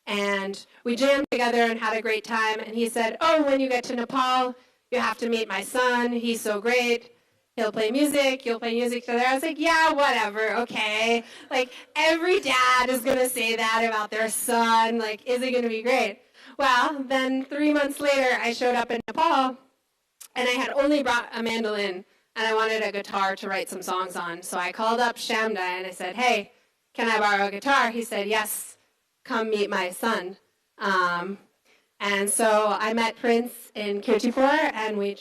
And we jammed together and had a great time. And he said, oh, when you get to Nepal, you have to meet my son. He's so great. He'll play music. You'll play music together. I was like, yeah, whatever. Okay. Like, every dad is going to say that about their son. Like, is it going to be great? Well, then 3 months later, I showed up in Nepal, and I had only brought a mandolin, and I wanted a guitar to write some songs on. So I called up Shamda, and I said, hey, can I borrow a guitar? He said, yes, come meet my son. And so I met Prince in Kirtipur, and we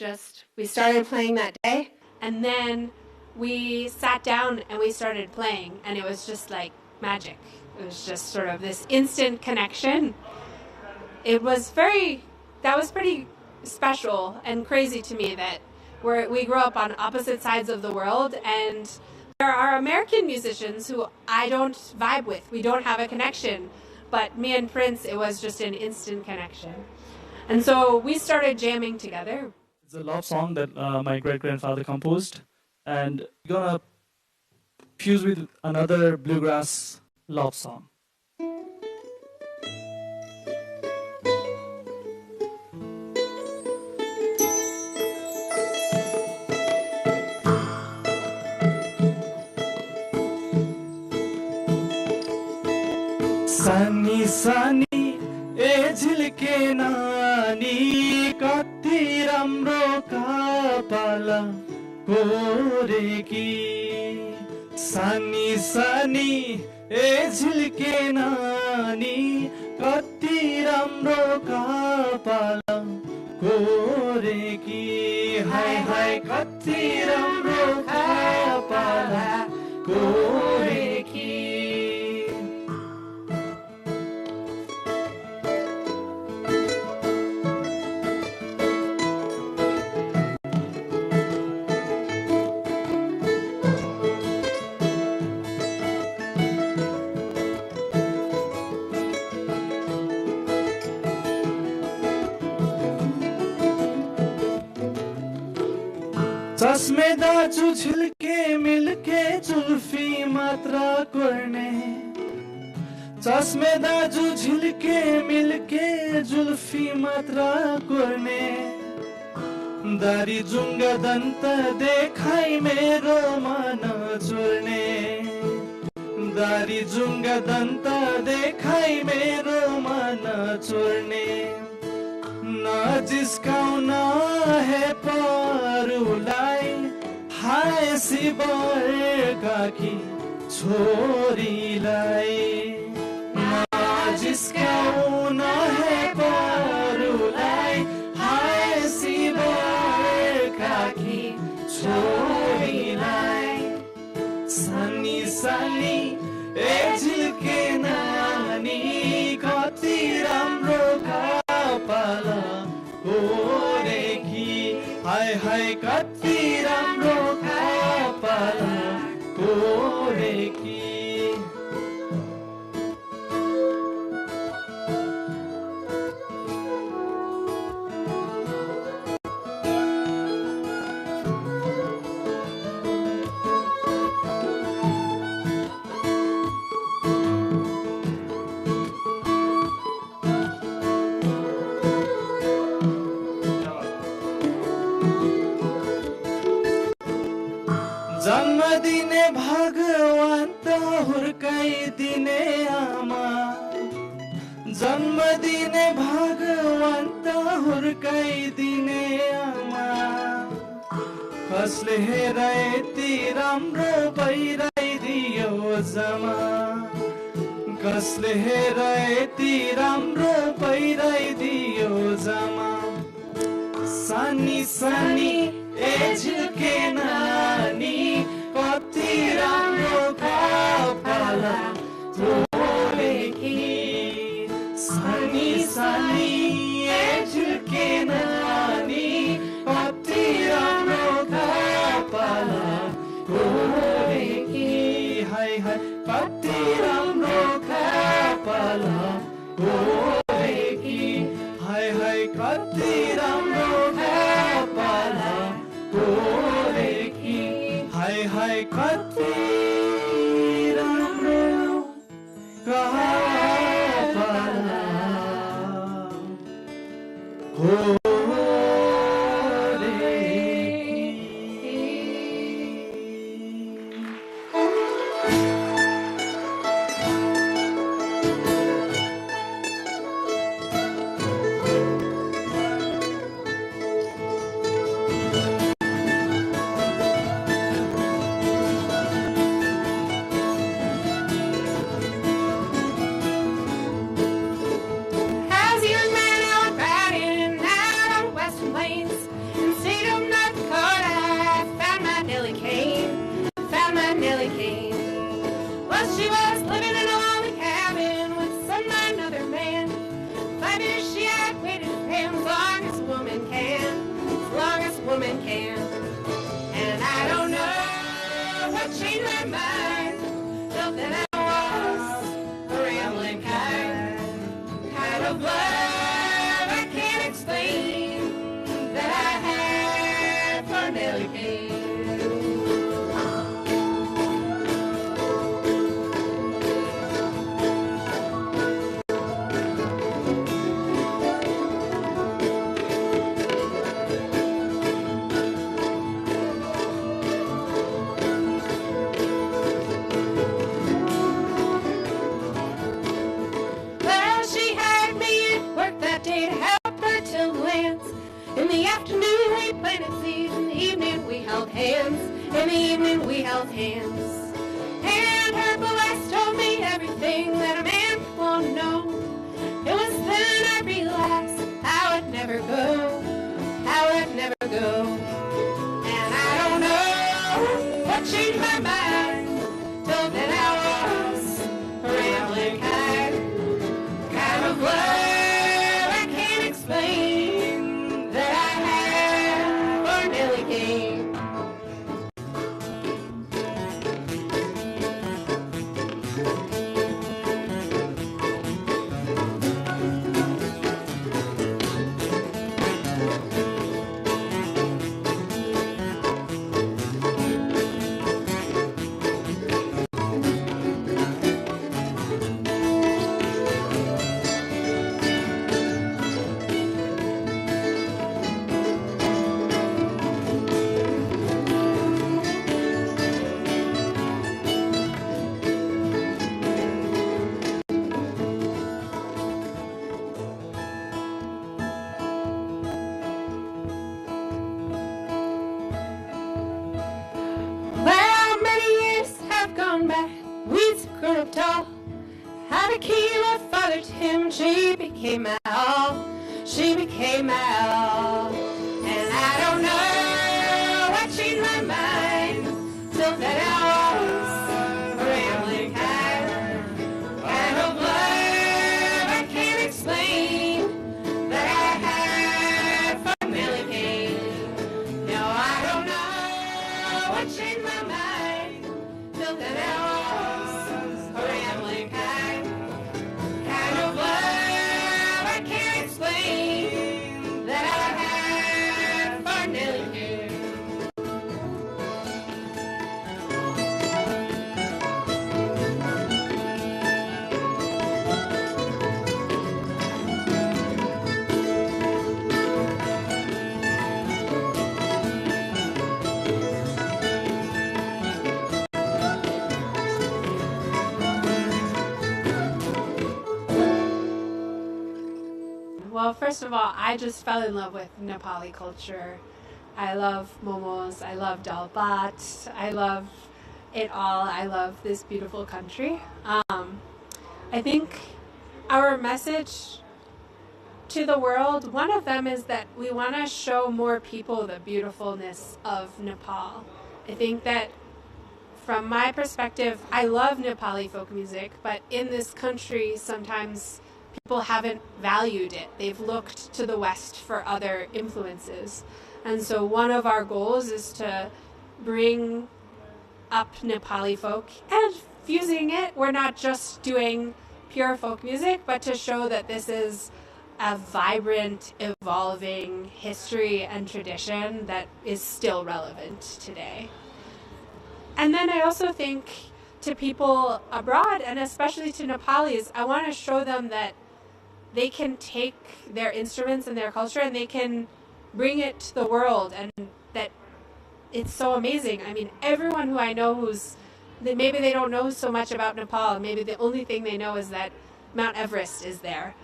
started playing that day. And then we sat down and we started playing, and it was just like magic. It was just sort of this instant connection. That was pretty special and crazy to me that we grew up on opposite sides of the world, and there are American musicians who I don't vibe with. We don't have a connection. But me and Prince, it was just an instant connection. And so we started jamming together. It's a love song that my great-grandfather composed, and we're gonna fuse with another bluegrass love song. Sunny, sunny, ए झिल्के नानी कति राम्रो कपाल कोरेकी सानी सानी ए झिल्के नानी कति राम्रो कपाल कोरेकी हाय हाय कति राम्रो कपाल कोरेकी चस्मे दाजु झिल्के मिल्के जुल्फी मात्रा कोर्ने चस्मे दाजु झिल्के मिल्के जुल्फी मात्रा कोर्ने दारी जुङ्गा दन्त देखाई मेरो मन चोर्ने दारी जुङ्गा दन्त देखाई मेरो मन चोर्ने नजिस्काउन हे परुलाई हाय सिबर काकी छोरीलाई नजिस्काउन हे परुलाई हाय सिबर काकी छोरीलाई सनी सनी ए झिल्के नानी कति राम्रो कपाल कोरेकी हाय हाय कति राम्रो कपाल कोरेकी जन्म दिने भगवान त हुर्काइदिने आमा जन्म दिने भगवान त हुर्काइदिने आमा कसले हेर यति राम्रो भइराइदिने दियो जमा कसले हेर यति राम्रो भइदियो जमा सानी सानी एझुके नानी कति राम्रो कपाल तोडेकी सानी सानी एझुके नानी कति राम्रो कपाल तोडेकी हाय हाय कति राम्रो कपाल तोडेकी हाय हाय कति राम्रो कपाल तोडेकी हाय हाय कति राम्रो कपाल Well, first of all, I just fell in love with Nepali culture. I love momos, I love dal bhat, I love it all. I love this beautiful country. I think our message to the world, one of them is that we want to show more people the beautifulness of Nepal. I think that from my perspective, I love Nepali folk music, but in this country, sometimes people haven't valued it. They've looked to the West for other influences. And so one of our goals is to bring up Nepali folk and fusing it. We're not just doing pure folk music, but to show that this is a vibrant, evolving history and tradition that is still relevant today. And then I also think to people abroad, and especially to Nepalis, I want to show them that they can take their instruments and their culture and they can bring it to the world, and that it's so amazing. I mean, everyone who I know maybe they don't know so much about Nepal, maybe the only thing they know is that Mount Everest is there.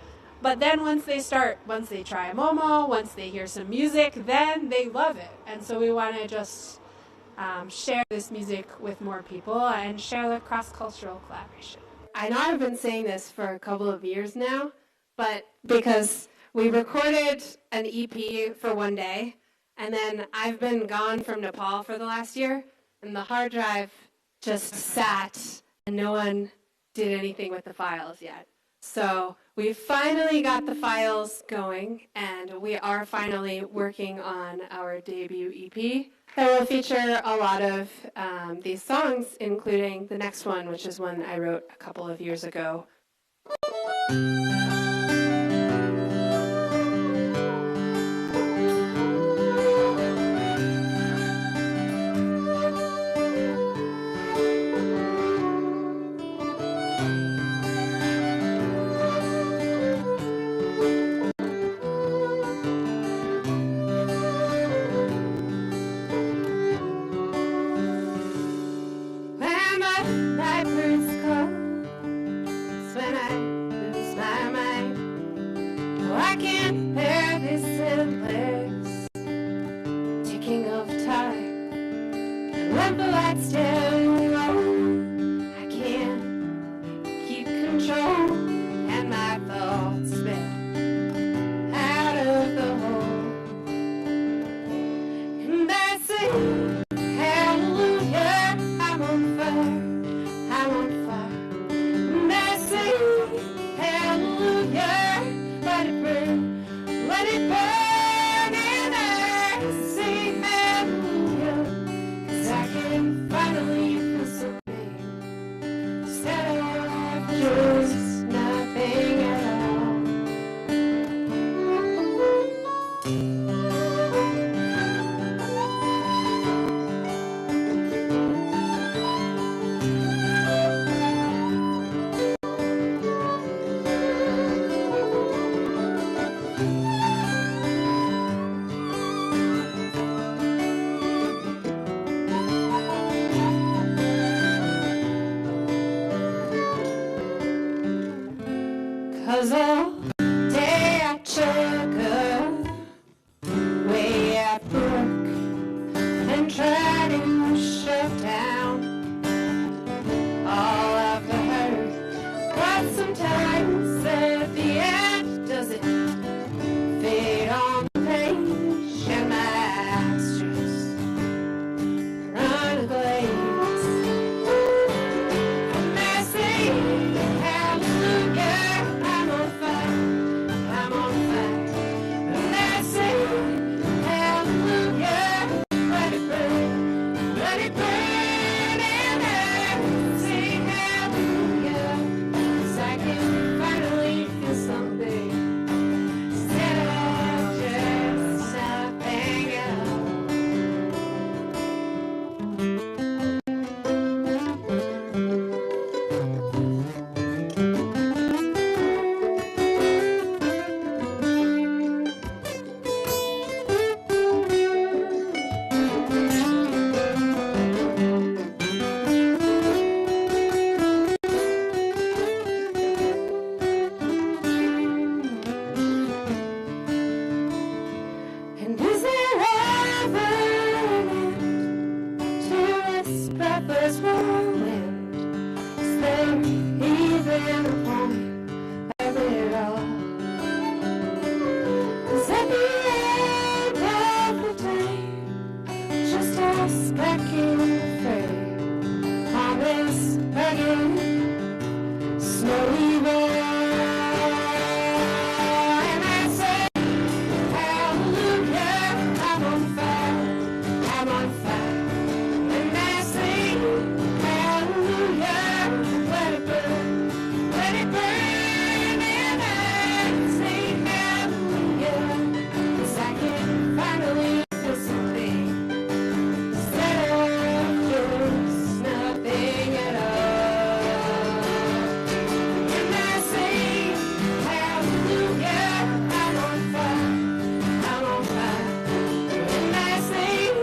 But then once they try a momo, once they hear some music, then they love it. And so we want to just share this music with more people and share the cross-cultural collaboration. I know I've been saying this for a couple of years now, but because we recorded an EP for one day, and then I've been gone from Nepal for the last year, and the hard drive just sat, and no one did anything with the files yet. So we finally got the files going, and we are finally working on our debut EP that will feature a lot of these songs, including the next one, which is one I wrote a couple of years ago. Finally I'm even upon of it all. 'Cause at the end of the day, just a speck in the frame on this begging snowy road. And I say, hallelujah, I'm on fire, I'm on fire. And I sing, hallelujah, let it burn, let it burn. And I sing, hallelujah, 'cause I can finally feel something instead of just nothing at all. And I sing, hallelujah, I'm on fire, I'm on fire. And I sing,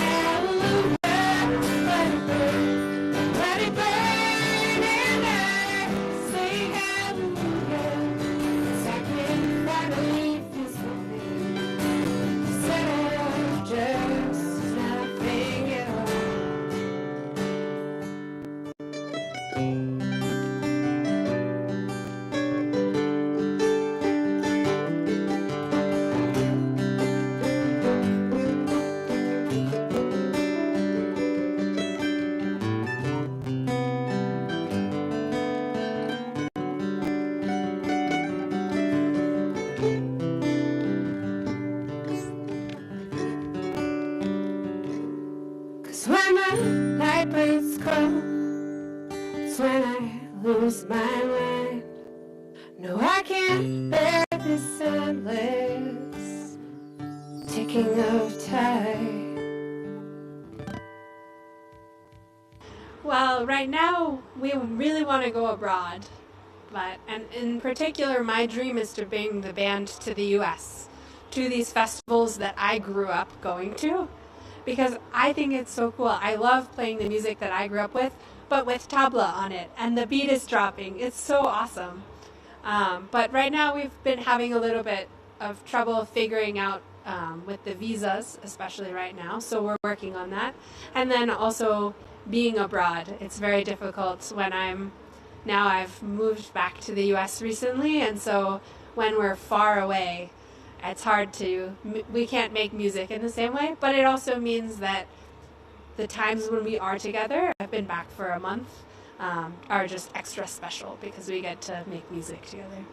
hallelujah, let it burn, let it burn. And I sing, hallelujah, 'cause I can finally feel something instead of just nothing at all. Cause when my night breaks cold, it's when I lose my mind. No, I can't bear this endless ticking of time. Well, right now we really want to go abroad, and in particular, my dream is to bring the band to the U.S., to these festivals that I grew up going to, because I think it's so cool. I love playing the music that I grew up with, but with tabla on it, and the beat is dropping. It's so awesome. But right now we've been having a little bit of trouble figuring out with the visas, especially right now, so we're working on that. And then also being abroad, it's very difficult when I've moved back to the US recently, and so when we're far away, it's hard we can't make music in the same way, but it also means that the times when we are together, I've been back for a month, are just extra special because we get to make music together.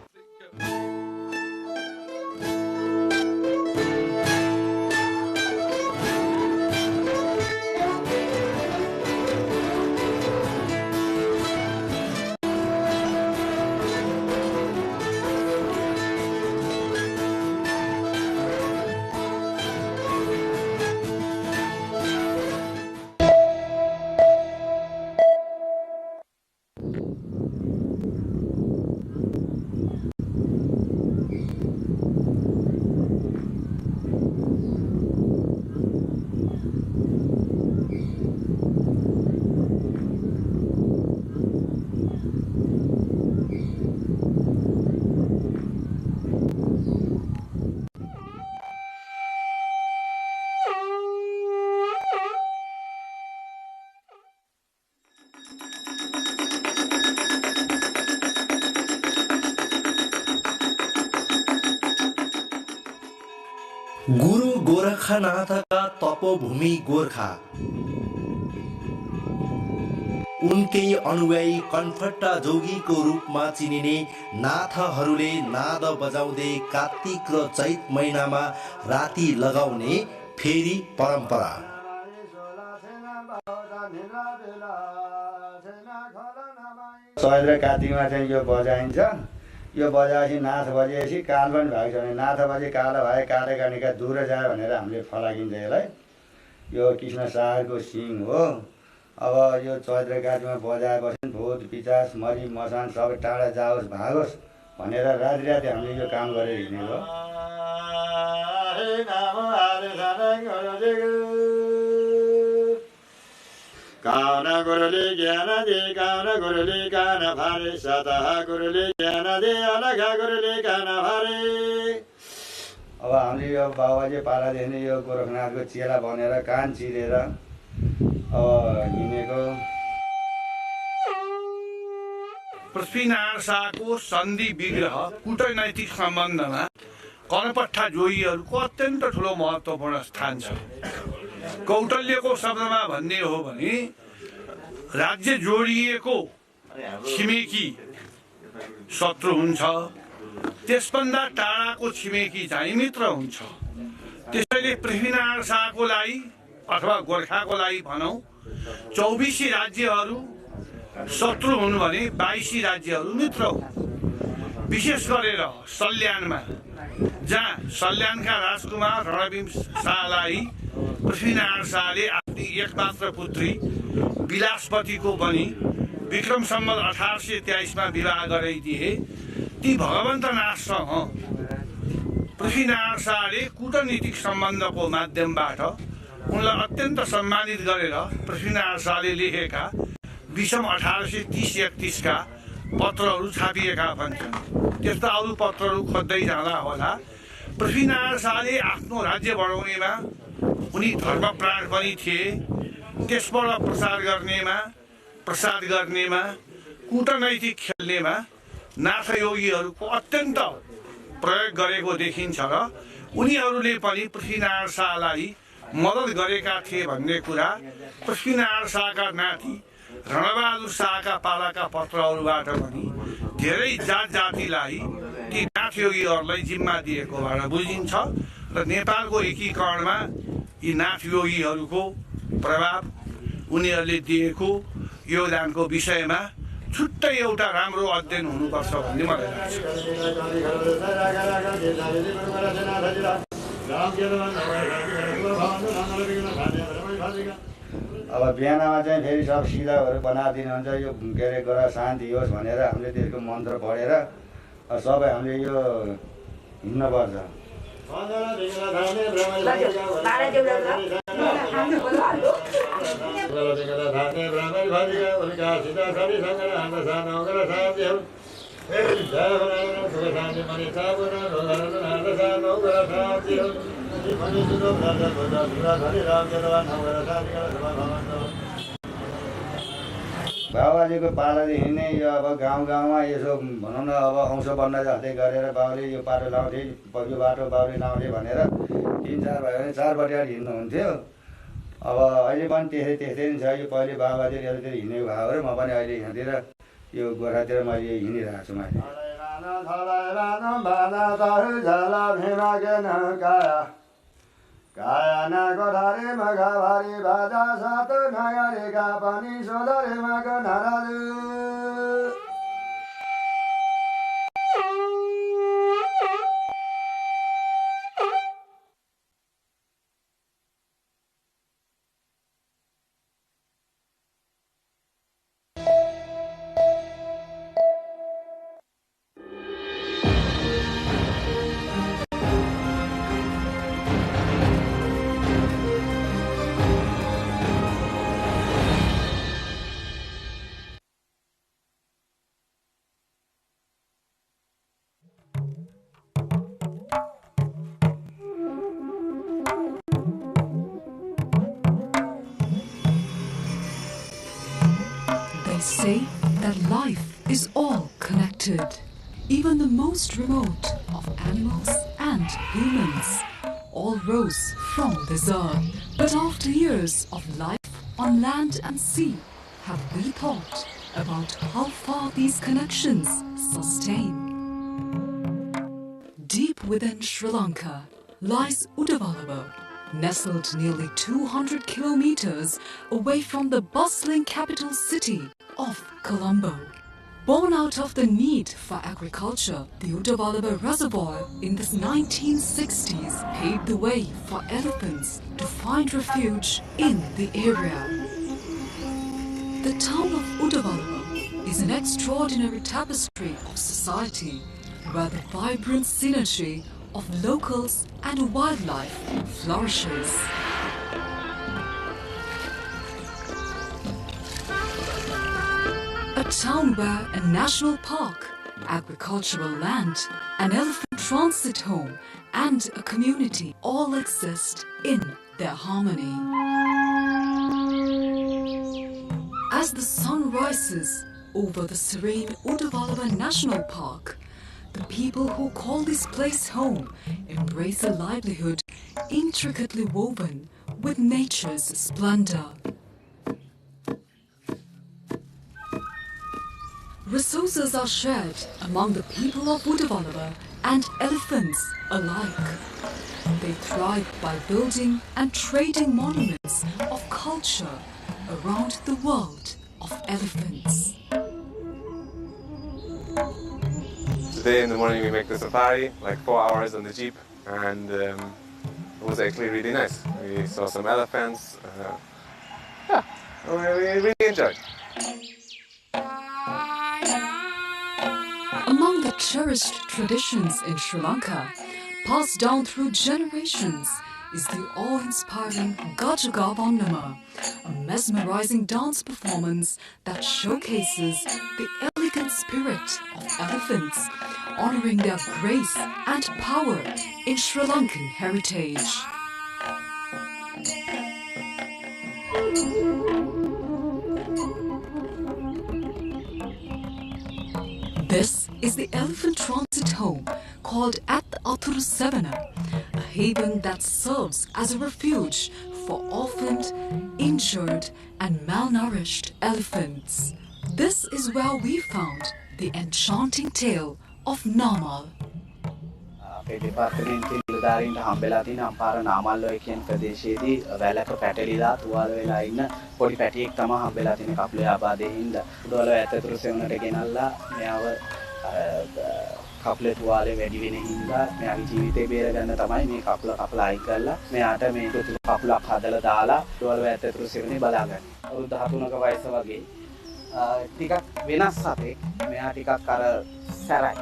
गुरु गोरखनाथका तपोभूमि गोर्खा उनकै अनुयायी कन्फट्टा जोगीको रूपमा चिनिने नाथहरूले नाद बजाउँदै कार्तिक र चैत महिनामा राति लगाउने फेरी परम्परा। चैत र कार्तिकमा चाहिँ यो बजाइन्छ। यो बजाएपछि नाथ बजेपछि काल पनि भएको छ भने नाथ बजे कालो भए काटेका निका दूर जायो भनेर हामीले फलाकिन्छ यसलाई। यो कृष्ण सागरको सिङ हो। अब यो चैत र कार्तिकमा बजाएपछि भूत पिचास मरी मसान सबै टाढा जाओस् भागोस् भनेर राति राति हामीले यो काम गरेर हिँडेको। काउना गुरुले ज्ञान दे काउना गुरुले कान भारे सतह गुरुले ज्ञान दे अलगा गुरुले कान भारे। अब हामीले यो बाबाजी पालादेखि यो गोरखनाथको चेला बनेर कान चिरेर अब हिँडेको। पृथ्वीनारायण शाहको सन्धि विग्रह कूटनैतिक सम्बन्धमा करपट्टा जोगीहरूको अत्यन्त ठुलो महत्त्वपूर्ण स्थान छ। कौटल्यको शब्दमा भन्ने हो भने राज्य जोडिएको छिमेकी शत्रु हुन्छ, त्यसभन्दा टाढाको छिमेकी चाहिँ मित्र हुन्छ। त्यसैले पृथ्वीनारायण शाहको लागि अथवा गोर्खाको लागि भनौँ 24 राज्यहरू शत्रु हुन् भने 22 राज्यहरू मित्र हुन्। विशेष गरेर सल्यानमा, जहाँ सल्यानका राजकुमार रणबीर शाहलाई पृथ्वीनारायण शाहले आफ्नी एकमात्र पुत्री विलासपतिको पनि विक्रम सम्वत 1823 मा विवाह गराइदिए। ती भगवन्त नाथसँग पृथ्वीनारायण शाहले कूटनीतिक सम्बन्धको माध्यमबाट उनलाई अत्यन्त सम्मानित गरेर पृथ्वीनारायण शाहले लेखेका विषम 1830-31 का पत्रहरू छापिएका भन्छन्। त्यस्ता अरू पत्रहरू खोज्दै जाँदा होला पृथ्वीनारायण शाहले आफ्नो राज्य बढाउनेमा उनी धर्मप्राण पनि थिए। त्यसबाट प्रसाद गर्नेमा कूटनैतिक खेल्नेमा नाथयोगीहरूको अत्यन्त प्रयोग गरेको देखिन्छ र उनीहरूले पनि पृथ्वीनारायण शाहलाई मद्दत गरेका थिए भन्ने कुरा पृथ्वीनारायण शाहका नाति रणबहादुर शाहका पालाका पत्रहरूबाट पनि धेरै जातिलाई ती नाथयोगीहरूलाई जिम्मा दिएकोबाट बुझिन्छ र नेपालको एकीकरणमा यी नाथयोगीहरूको प्रभाव, उनीहरूले दिएको योगदानको विषयमा छुट्टै एउटा राम्रो अध्ययन हुनुपर्छ भन्ने मलाई लाग्छ। अब बिहानमा चाहिँ फेरि सब सिधाहरू बनाइदिनुहुन्छ, यो के अरे ग्रह शान्ति होस् भनेर हामीले त्यसको मन्त्र पढेर सबै हामीले यो हिँड्नुपर्छ। बाबाजीको पालादेखि नै यो अब गाउँमा यसो भनौँ न अब अंश बन्न जस्तै गरेर बाबुले यो बाटो लाउँथे, यो बाटो बाबुले लाउँथे भनेर 3-4 भयो भने 4 बटियार हिँड्नुहुन्थ्यो। अब अहिले पनि त्यस्तै नै छ। यो पहिले बाबाजीले यतातिर हिँडेको भएको र म पनि अहिले यहाँतिर यो गोरातिर मैले हिँडिरहेको छु। मैले काया नाको धारे मगा भारी बाजा सात नगरेका पनि सोधरे मगा नाराजु। Say that life is all connected, even the most remote of animals and humans all rose from this earth. But after years of life on land and sea, have we thought about how far these connections sustain? Deep within Sri Lanka lies Udavalaba, nestled nearly 200 kilometers away from the bustling capital city of Colombo. Born out of the need for agriculture, the Udavalaba Reservoir in the 1960s paved the way for elephants to find refuge in the area. The town of Udavalaba is an extraordinary tapestry of society where the vibrant synergy of locals and wildlife flourishes. A town where a national park, agricultural land, an elephant transit home, and a community all exist in their harmony. As the sun rises, over the serene Udavalava National Park, the people who call this place home embrace a livelihood intricately woven with nature's splendor. Resources are shared among the people of Udavalava and elephants alike. They thrive by building and trading monuments of culture around the world of elephants. Today in the morning we make the safari, like 4 hours on the jeep, and it was actually really nice. We saw some elephants. We really enjoyed. Among the cherished traditions in Sri Lanka, passed down through generations, is the awe-inspiring Gajaga Vandama, a mesmerizing dance performance that showcases the elegant spirit of elephants, honoring their grace and power in Sri Lankan heritage. This is the elephant transit home called At Athur Sevana, a haven that serves as a refuge for orphaned, injured and malnourished elephants. This is where we found the enchanting tale of Namal. දෙපාර්තමේන්තුවේ නිලධාරීන්ට හම්බෙලා තියෙන අම්පාර නාමල්ලෝය කියන ප්‍රදේශයේදී වැලක පැටලිලා තුවාල වෙලා ඉන්න පොඩි පැටියෙක් තමයි හම්බෙලා තියෙන කපුලේ ආබාධයෙන් හින්දා. උඩවල ඇතතුරු සෙවණට ගෙනල්ලා මෙයාව කපුලේ තුවාලේ වැඩි වෙන හින්දා මෙයාගේ ජීවිතේ බේර ගන්න තමයි මේ කපුල කපලා අයින් කරලා මෙයාට මේ කපුලක් හදලා දාලා උඩවල ඇතතුරු සෙවණේ බලාගන්න. අවුරුදු 13ක වයස වගේ ටිකක් වෙනස් සතෙක්. මෙයා ටිකක් අර සැරයි.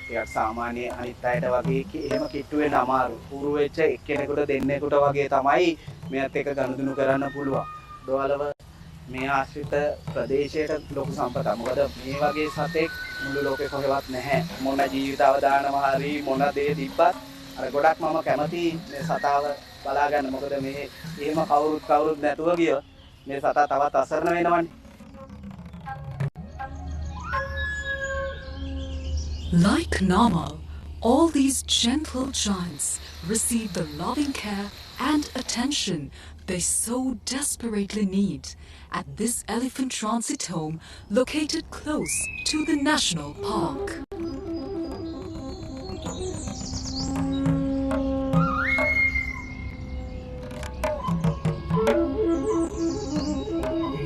ටිකක් සාමාන්‍ය අනිත් අයට වගේ එහෙම කිට්ටු වෙන්න අමාරු. පුරු වෙච්ච එක්කෙනෙකුට දෙන්නෙකුට වගේ තමයි මෙයාත් එක්ක ගනුදෙනු කරන්න පුළුවන්. දොවලව මේ ආශ්‍රිත ප්‍රදේශයට ලොකු සම්පතක්. මොකද මේ වගේ සතෙක් මුළු ලෝකේ කොහෙවත් නැහැ. මොන ජීවිත අවදානම හරි මොන දේ තිබ්බත් අර ගොඩක් මම කැමති මේ සතාව බලා ගන්න. මොකද මේ එහෙම කවුරුත් නැතුව ගියොත් මේ සතා තවත් අසරණ වෙනවනේ. Like Namal, all these gentle giants receive the loving care and attention they so desperately need at this elephant transit home located close to the national park.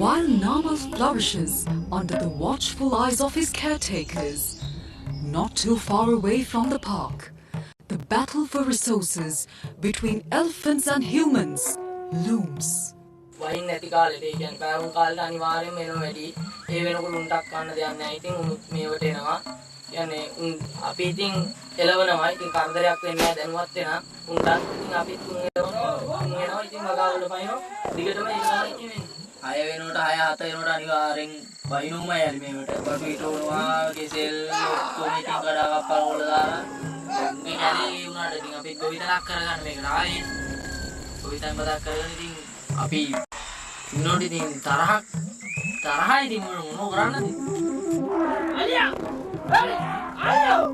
While Namal flourishes under the watchful eyes of his caretakers, not too far away from the park, the battle for resources between elephants and humans looms. වයින් නැති කාලෙට ඒ කියන්නේ පැවුම් කාලේට අනිවාර්යෙන්ම එනවා වැඩි. ඒ වෙනකොට උන්ටක් ගන්න දෙයක් නැහැ. ඉතින් උන් මේවට එනවා. කියන්නේ උන් අපි ඉතින් එළවනවා. ඉතින් කරදරයක් වෙන්නේ නැහැ දැනුවත් වෙනා. උන්ටත් ඉතින් අපිත් උන් එනවා. ඉතින් මගාවල පයින්නවා. දිගටම ඒ කාලේ ඉන්නේ. 6 වෙනකොට 6 7 වෙනකොට අනිවාර්යෙන් බයිනෝමයි යලි මේකට. බඩු හිටවනවා, කෙසෙල් ඔක්කොම ඉතින් කඩා කප්පල වල දාලා මේ කැලේ උනාට ඉතින් අපි ගොවිතැනක් කරගන්න මේකට ආයේ. ගොවිතැන් බදක් කරගෙන ඉතින් අපි ඉන්නෝට ඉතින් තරහයි ඉතින් මොන කරන්නද? අයියා! අයියෝ!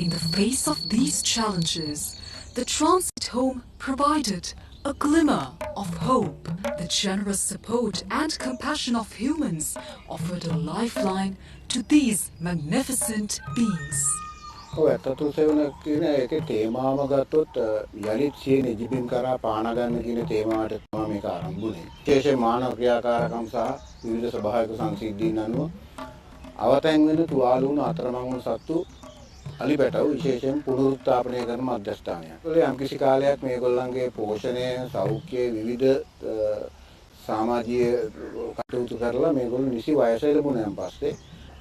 In the face of these challenges, the transit home provided a glimmer of hope. The generous support and compassion of humans offered a lifeline to these magnificent beings. ඇත්තටම සෙවන කියන එකේ තේමාව ගත්තොත් යලිත් සිය නිජිබින් කරා පාන ගන්න කියන තේමාවට තමයි මේක ආරම්භ වුනේ. විශේෂයෙන් මානව ක්‍රියාකාරකම් සහ විවිධ ස්වභාවික සංසිද්ධීන් අනුව අවතැන් වෙන තුවාල වුණු අතරමං වූ සත්තු අලිබැටව විශේෂයෙන් පුනරුත්ථාපනය කරන මධ්‍යස්ථානයක්. ඒගොල්ලෝ යම්කිසි කාලයක් මේගොල්ලන්ගේ පෝෂණය, සෞඛ්‍ය විවිධ සමාජීය කටයුතු කරලා මේගොල්ලෝ නිසි වයස ලැබුණාන් පස්සේ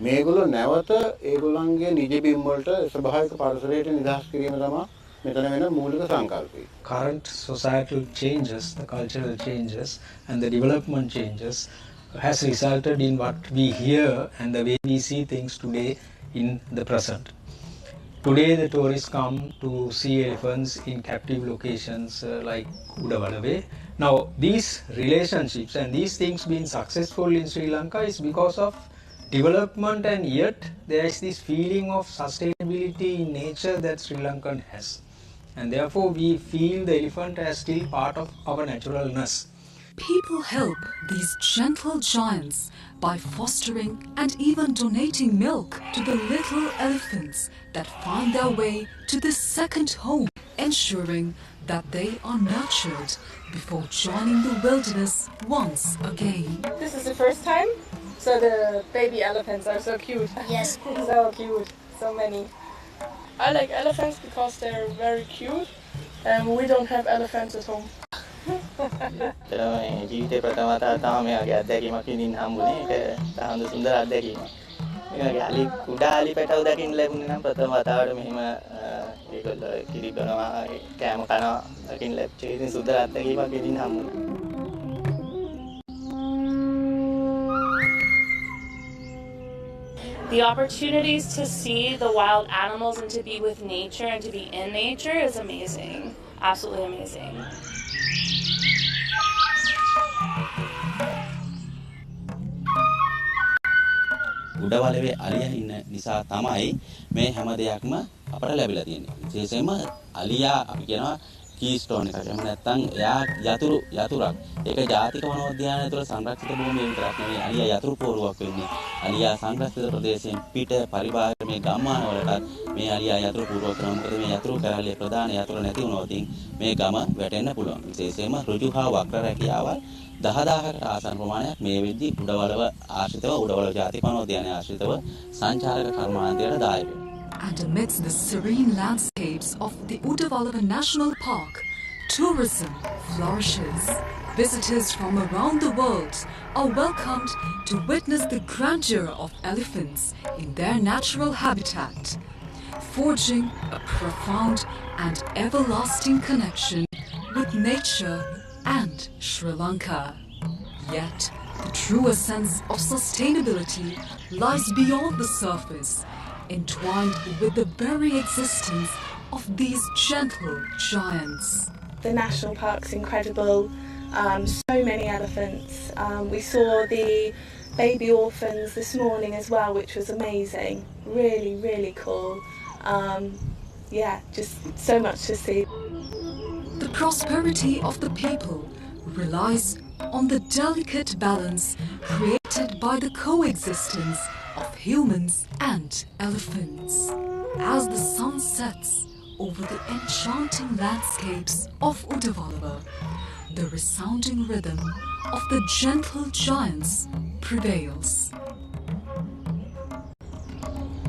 මේගොල්ලෝ නැවත ඒගොල්ලන්ගේ නිජබිම් වලට ස්වභාවික පරිසරයට නිදහස් කිරීම තමයි මෙතන වෙන මූලික සංකල්පය. Current societal changes, the cultural changes and the development changes has resulted in what we hear and the way we see things today in the present. Today the tourists come to see elephants in captive locations like Udawalawe. Now these relationships and these things being successful in Sri Lanka is because of development, and yet there is this feeling of sustainability in nature that Sri Lankan has, and therefore we feel the elephant as still part of our naturalness. People help these gentle giants by fostering and even donating milk to the little elephants that find their way to this second home, ensuring that they are nurtured before joining the wilderness once again. This is the first time, so the baby elephants are so cute. Yes. So cute, so many. I like elephants because they're very cute, and we don't have elephants at home. ජීවිතේ ප්‍රථම වතාවට මේ වගේ අත්දැකීමක් විඳින්න හම්බුනේ. ඒක තාම සුන්දර අත්දැකීමක්. මේ වගේ අලි කුඩා අලි පැටව දකින්න ලැබුණේ නම් ප්‍රථම වතාවට මෙහෙම ඒගොල්ලෝ කිරි බොනවා, කෑම කනවා දකින්න ලැබිච්ච ඉතින් සුන්දර අත්දැකීමක් විඳින්න හම්බුනේ. The opportunities to see the wild animals and to be with nature and to be in nature is amazing. Absolutely amazing. Udawalawe අලියා ඉන්න නිසා තමයි මේ හැම දෙයක්ම අපට ලැබිලා තියෙන්නේ. විශේෂයෙන්ම අලියා අපි කියනවා කීස්ටෝන් එකක්. එහෙම නැත්නම් එයා යතුරක්. ඒක ජාතික වනෝද්‍යානය තුළ සංරක්ෂිත භූමිය විතරක් නෙවෙයි. අලියා යතුරු පෝරුවක් වෙන්නේ. අලියා සංරක්ෂිත ප්‍රදේශයෙන් පිට පරිබාහිර මේ ගම්මාන වලට මේ අලියා යතුරු පෝරුවක් කරනවා. මොකද මේ යතුරු කරල්ලේ ප්‍රධාන යතුරු නැති වුණොත් මේ ගම වැටෙන්න පුළුවන්. විශේෂයෙන්ම ඍජු හා වක්‍ර රැකියාවල් 10,000කට ආසන්න ප්‍රමාණයක් මේ වෙද්දී උඩවලව ආශ්‍රිතව උඩවලව ජාතික වනෝද්‍යානය ආශ්‍රිතව සංචාරක කර්මාන්තයට දායක වෙනවා. And amidst the serene landscapes of the Udawalawa National Park, tourism flourishes. Visitors from around the world are welcomed to witness the grandeur of elephants in their natural habitat, forging a profound and everlasting connection with nature and Sri Lanka. Yet, the truer sense of sustainability lies beyond the surface, entwined with the very existence of these gentle giants. The national park's incredible. So many elephants. We saw the baby orphans this morning as well, which was amazing. Really, really cool. Yeah, just so much to see. The prosperity of the people relies on the delicate balance created by the coexistence of humans and elephants. As the sun sets over the enchanting landscapes of Udawalawa, the resounding rhythm of the gentle giants prevails.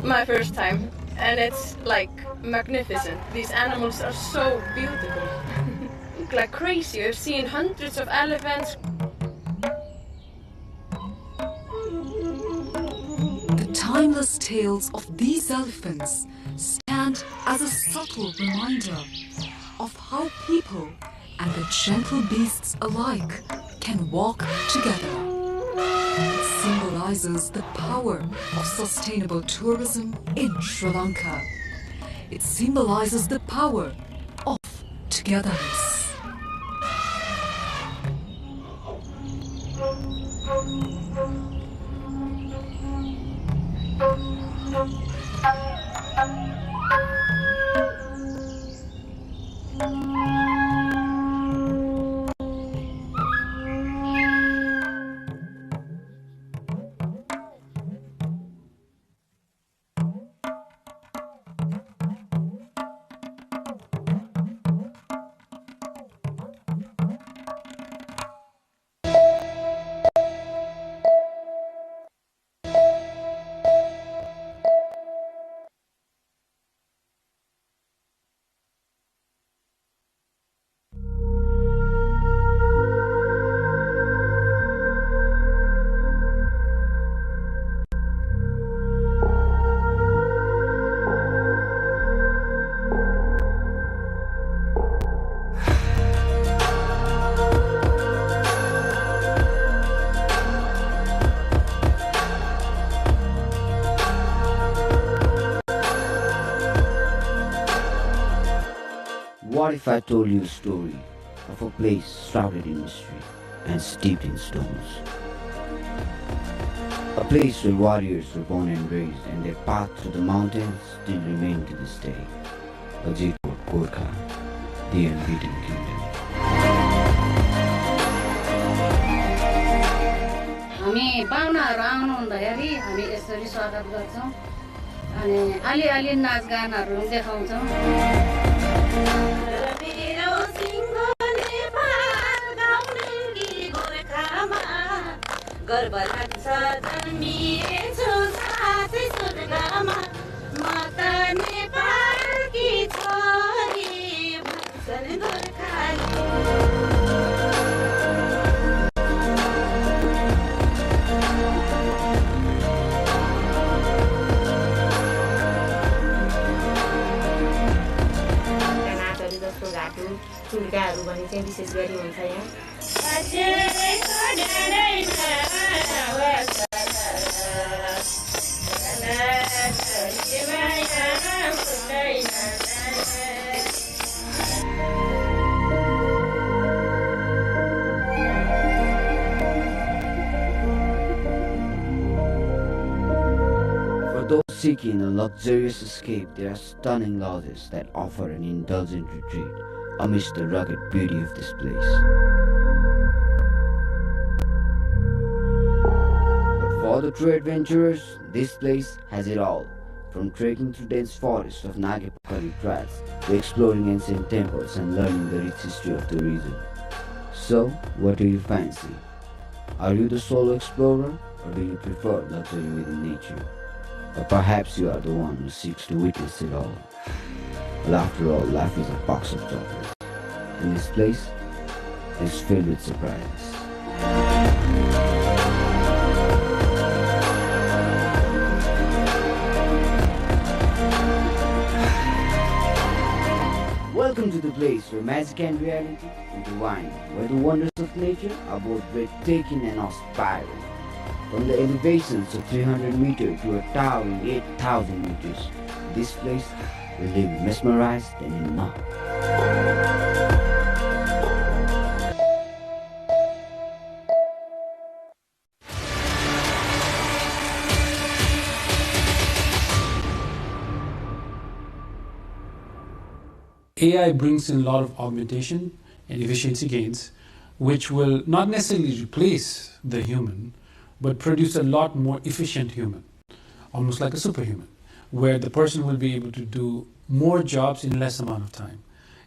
My first time, and it's like magnificent. These animals are so beautiful. Look like crazy. I've seen hundreds of elephants. The timeless tales of these elephants stand as a subtle reminder of how people and the gentle beasts alike can walk together. It symbolizes the power of sustainable tourism in Sri Lanka. It symbolizes the power of togetherness. What if I told you a story of a place shrouded in mystery and steeped in stones? A place where warriors were born and raised, and their path through the mountains still remain to this day. Ajitpur, Gorkha, the unbeaten kingdom. हामी पाहुनाहरू आउनु हुँदाखेरि हामी यसरी स्वागत गर्छौं अनि अलि नाचगानहरू देखाउँछौं गर्व लाग्छ जन्मिएछु साथै स्वर्गमा म त नेपालकी छोरी भन्छन् गोर्खाली चुड्काहरू भने चाहिँ विशेष गरी हुन्छ यहाँ For those seeking a luxurious escape, there are stunning lodges that offer an indulgent retreat amidst the rugged beauty of this place. But for the true adventurers, this place has it all. From trekking through dense forests of Nagapakali trails to exploring ancient temples and learning the rich history of the region. So, what do you fancy? Are you the solo explorer, or do you prefer luxury within nature? Or perhaps you are the one who seeks to witness it all. Well, after all, life is a box of chocolates, and this place is filled with surprises. Welcome to the place where magic and reality intertwine, where the wonders of nature are both breathtaking and awe-inspiring. From the elevations of 300 meters to a towering 8,000 meters, this place will leave you mesmerized and in awe. AI brings in a lot of augmentation and efficiency gains, which will not necessarily replace the human, but produce a lot more efficient human, almost like a superhuman, where the person will be able to do more jobs in less amount of time.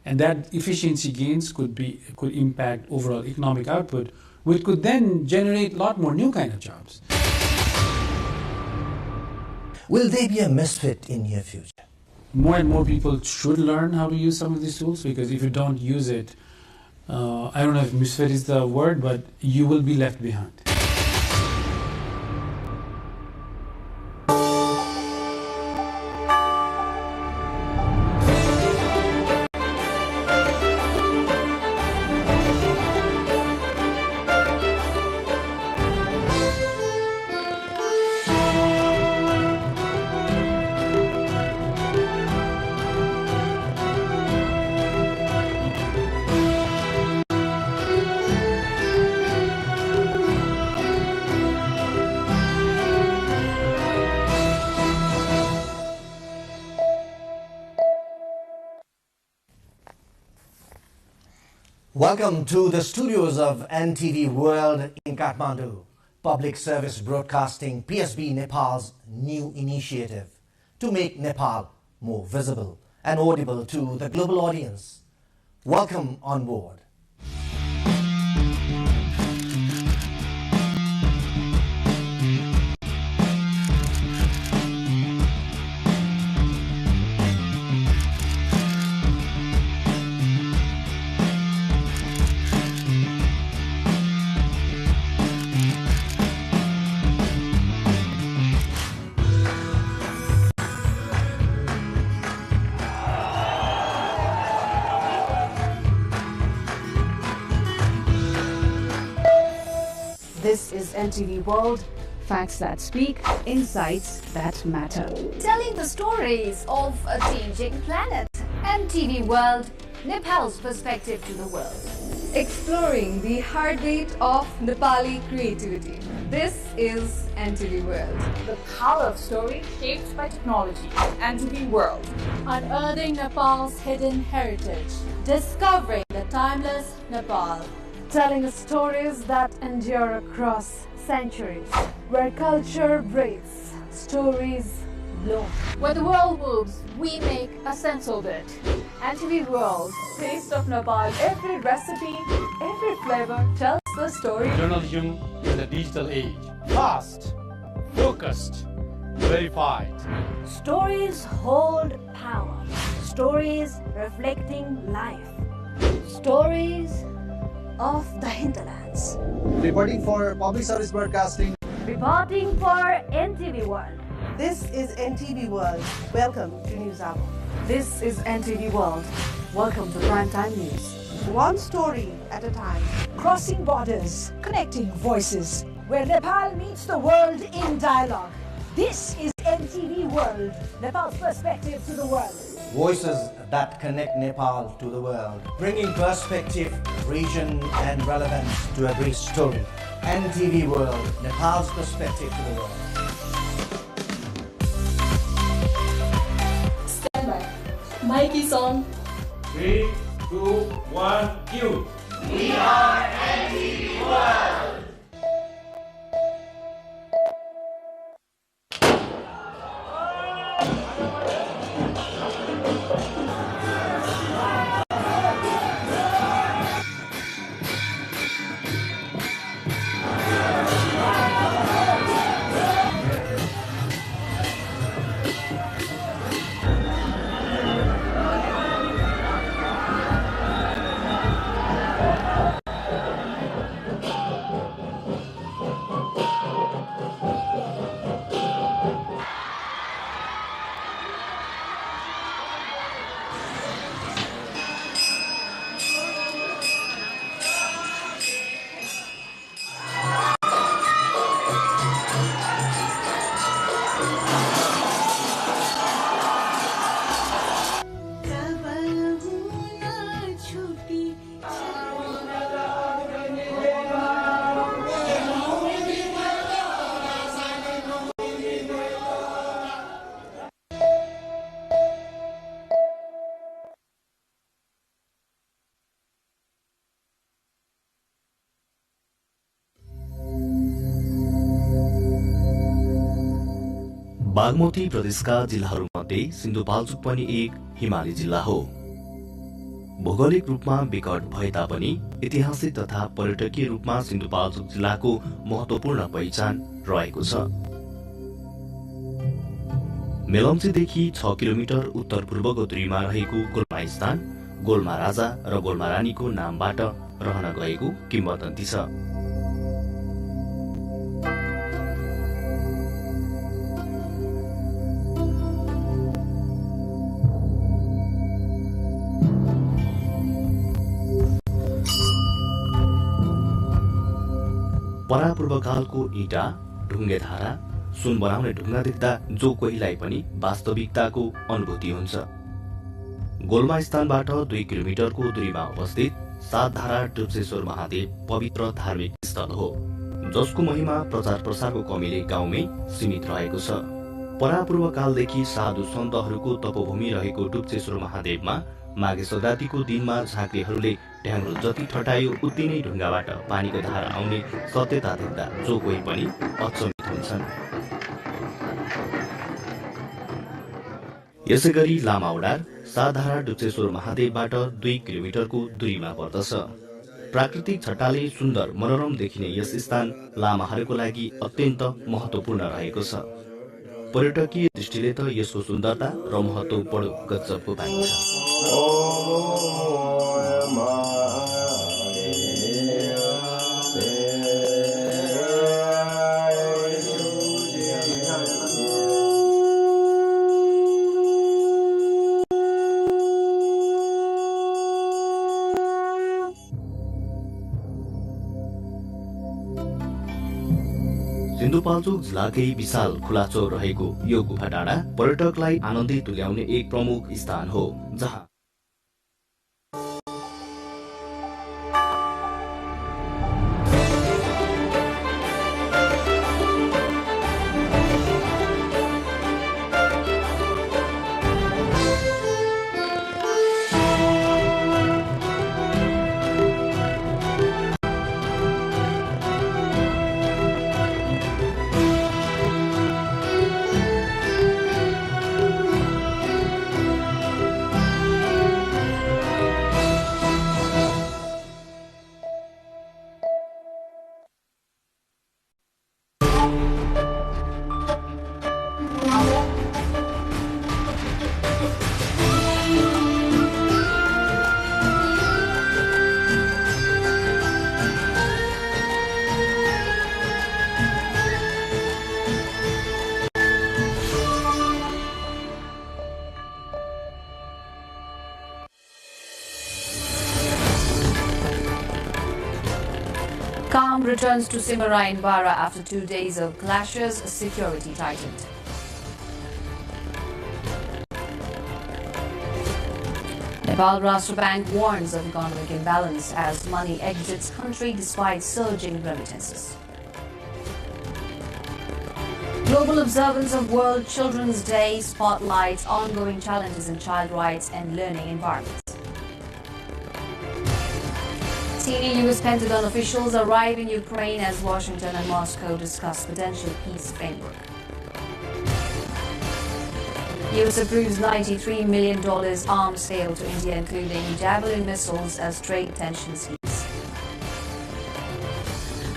And that efficiency gains could impact overall economic output, which could then generate a lot more new kind of jobs. Will they be a misfit in near future? More and more people should learn how to use some of these tools, because if you don't use it, I don't know if misfit is the word, but you will be left behind. Welcome to the studios of NTV World in Kathmandu, Public Service Broadcasting, PSB Nepal's new initiative to make Nepal more visible and audible to the global audience. Welcome on board. This is NTV World, facts that speak, insights that matter. Telling the stories of a changing planet. NTV World, Nepal's perspective to the world. Exploring the heartbeat of Nepali creativity. This is NTV World. The power of story shaped by technology. NTV World. Unearthing Nepal's hidden heritage. Discovering the timeless Nepal. Telling stories that endure across centuries. Where culture breathes, stories bloom. Where the world moves, we make a sense of it. NTV World. Taste of Nepal. Every recipe, every flavor tells the story. Journalism in the digital age. Fast, focused, verified. Stories hold power. Stories reflecting life. Stories of the hinterlands. Reporting for Public Service Broadcasting. Reporting for NTV World. This is NTV World. Welcome to News Hour. This is NTV World. Welcome to Primetime News. One story at a time. Crossing borders, connecting voices, where Nepal meets the world in dialogue. This is NTV World, Nepal's perspective to the world. Voices that connect Nepal to the world, bringing perspective, region and relevance to every story. NTV World, Nepal's perspective to the world. Stand by. Mic is on. 3, 2, 1, cue. We are NTV World. Bagmati प्रदेशका जिल्लाहरूमध्ये सिन्धुपाल्चोक पनि एक हिमाली जिल्ला हो। भौगोलिक रूपमा विकट भए तापनि ऐतिहासिक तथा पर्यटकीय रूपमा सिन्धुपाल्चोक जिल्लाको महत्वपूर्ण पहिचान रहेको छ। मेलम्चीदेखि 6 किलोमिटर उत्तर पूर्वको दूरीमा रहेको गोल्मा स्थान गोल्मा राजा र गोल्मा रानीको नामबाट रहन गएको किम्वदन्ती छ। परापूर्वकालको ईटा, ढुङ्गे धारा, सुन बनाउने ढुङ्गा देख्दा जो कोहीलाई पनि वास्तविकताको अनुभूति हुन्छ। गोल्मा स्थानबाट 2 किलोमिटरको दूरीमा अवस्थित सातधारा डुब्सेश्वर महादेव पवित्र धार्मिक स्थल हो, जसको महिमा प्रचार प्रसारको कमीले गाउँमै सीमित रहेको छ। परापूर्वकालदेखि साधु सन्तहरूको तपोभूमि रहेको डुब्सेश्वर महादेवमा माघे सङ्क्रान्तिको दिनमा झाँक्रीहरूले ढ्याङ्ग्रो जति ठटायो उति नै ढुङ्गाबाट पानीको धारा आउने सत्यता देख्दा जो कोही पनि अचम्मित हुन्छन्। यसै गरी लामा उडार सातधारा डुब्सेश्वर महादेवबाट 2 किलोमिटरको दूरीमा पर्दछ। प्राकृतिक छटाले सुन्दर मनोरम देखिने यस स्थान लामाहरूको लागि अत्यन्त महत्वपूर्ण रहेको छ। पर्यटकीय दृष्टिले त यसको सुन्दरता र महत्व बडो गजबको पाइन्छ। सिन्धुपाल्चोक जिल्लाकै विशाल खुलाचो रहेको यो गुफा डाँडा पर्यटकलाई आनन्दित तुल्याउने एक प्रमुख स्थान हो, जहाँ returns to Simara in Bara after 2 days of clashes, security tightened. Nepal Rashtra Bank warns of economic imbalance as money exits country despite surging remittances. Global observance of World Children's Day spotlights ongoing challenges in child rights and learning environments. Senior U.S. Pentagon officials arrive in Ukraine as Washington and Moscow discuss potential peace framework. U.S. approves $93 million arms sale to India, including Javelin missiles as trade tensions ease.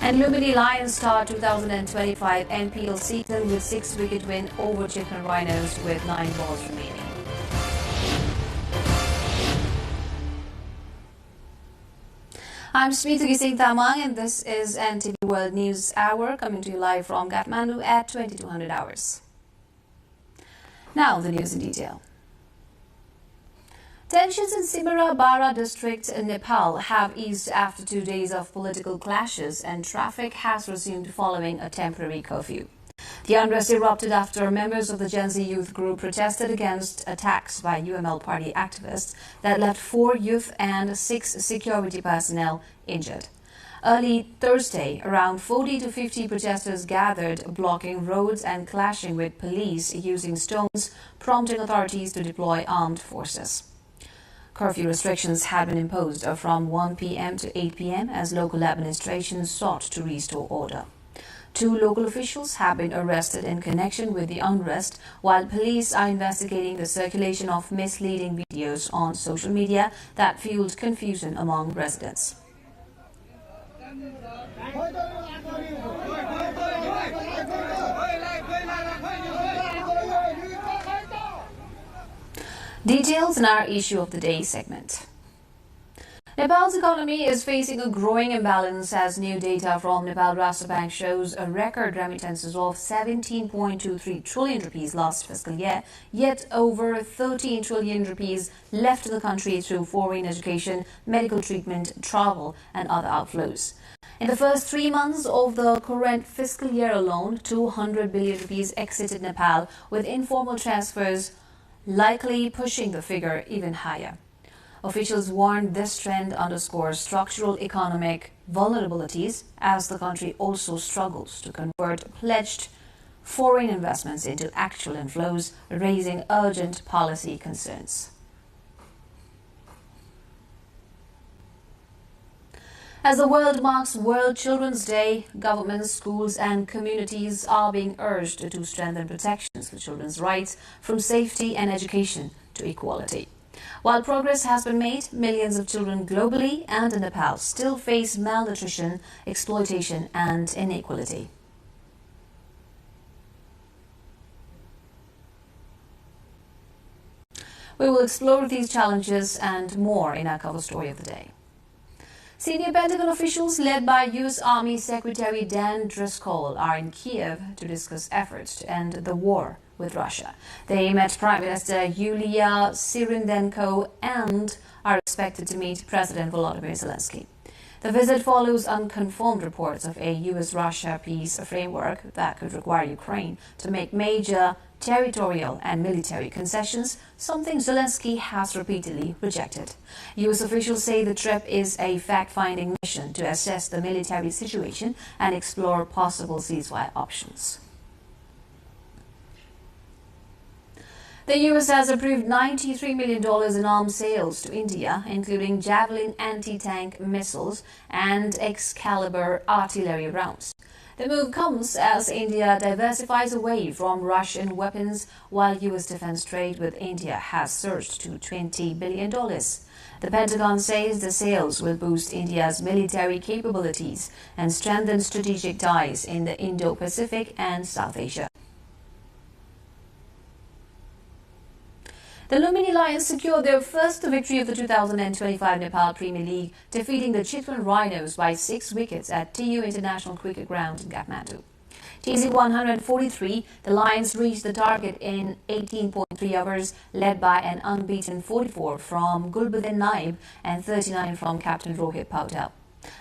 And Lumini Lions star 2025 NPL Seaton with 6-wicket win over Chicken Rhinos with 9 balls remaining. I'm Smriti Singh Tamang and this is NTV World News Hour coming to you live from Kathmandu at 2200 hours. Now the news in detail. Tensions in Simara Bara district in Nepal have eased after 2 days of political clashes and traffic has resumed following a temporary curfew. The unrest erupted after members of the Gen Z youth group protested against attacks by UML party activists that left 4 youth and 6 security personnel injured. Early Thursday, around 40 to 50 protesters gathered, blocking roads and clashing with police using stones, prompting authorities to deploy armed forces. Curfew restrictions had been imposed from 1 p.m. to 8 p.m. as local administration sought to restore order. 2 local officials have been arrested in connection with the unrest, while police are investigating the circulation of misleading videos on social media that fueled confusion among residents. Details in our Issue of the Day segment. Nepal's economy is facing a growing imbalance as new data from Nepal Rashtra Bank shows a record remittances of 17.23 trillion rupees last fiscal year, yet over 13 trillion rupees left the country through foreign education, medical treatment, travel and other outflows. In the first 3 months of the current fiscal year alone, 200 billion rupees exited Nepal, with informal transfers likely pushing the figure even higher. Officials warned this trend underscores structural economic vulnerabilities as the country also struggles to convert pledged foreign investments into actual inflows, raising urgent policy concerns. As the world marks World Children's Day, governments, schools and communities are being urged to strengthen protections for children's rights from safety and education to equality. While progress has been made, millions of children globally and in Nepal still face malnutrition, exploitation and inequality. We will explore these challenges and more in our cover story of the day. Senior Pentagon officials led by U.S. Army Secretary Dan Driscoll are in Kiev to discuss efforts to end the war with Russia. They met Prime Minister Yulia Cyrydenko and are expected to meet President Volodymyr Zelensky. The visit follows unconfirmed reports of a U.S.-Russia peace framework that could require Ukraine to make major territorial and military concessions, something Zelensky has repeatedly rejected. U.S. officials say the trip is a fact-finding mission to assess the military situation and explore possible ceasefire options. The U.S. has approved $93 million in arms sales to India, including Javelin anti-tank missiles and Excalibur artillery rounds. The move comes as India diversifies away from Russian weapons, while U.S. defense trade with India has surged to $20 billion. The Pentagon says the sales will boost India's military capabilities and strengthen strategic ties in the Indo-Pacific and South Asia. The Lumini Lions secured their first victory of the 2025 Nepal Premier League, defeating the Chitwan Rhinos by 6 wickets at TU International Cricket Ground in Kathmandu. TC 143, the Lions reached the target in 18.3 overs, led by an unbeaten 44 from Gulbuddin Naib and 39 from captain Rohit Paudel.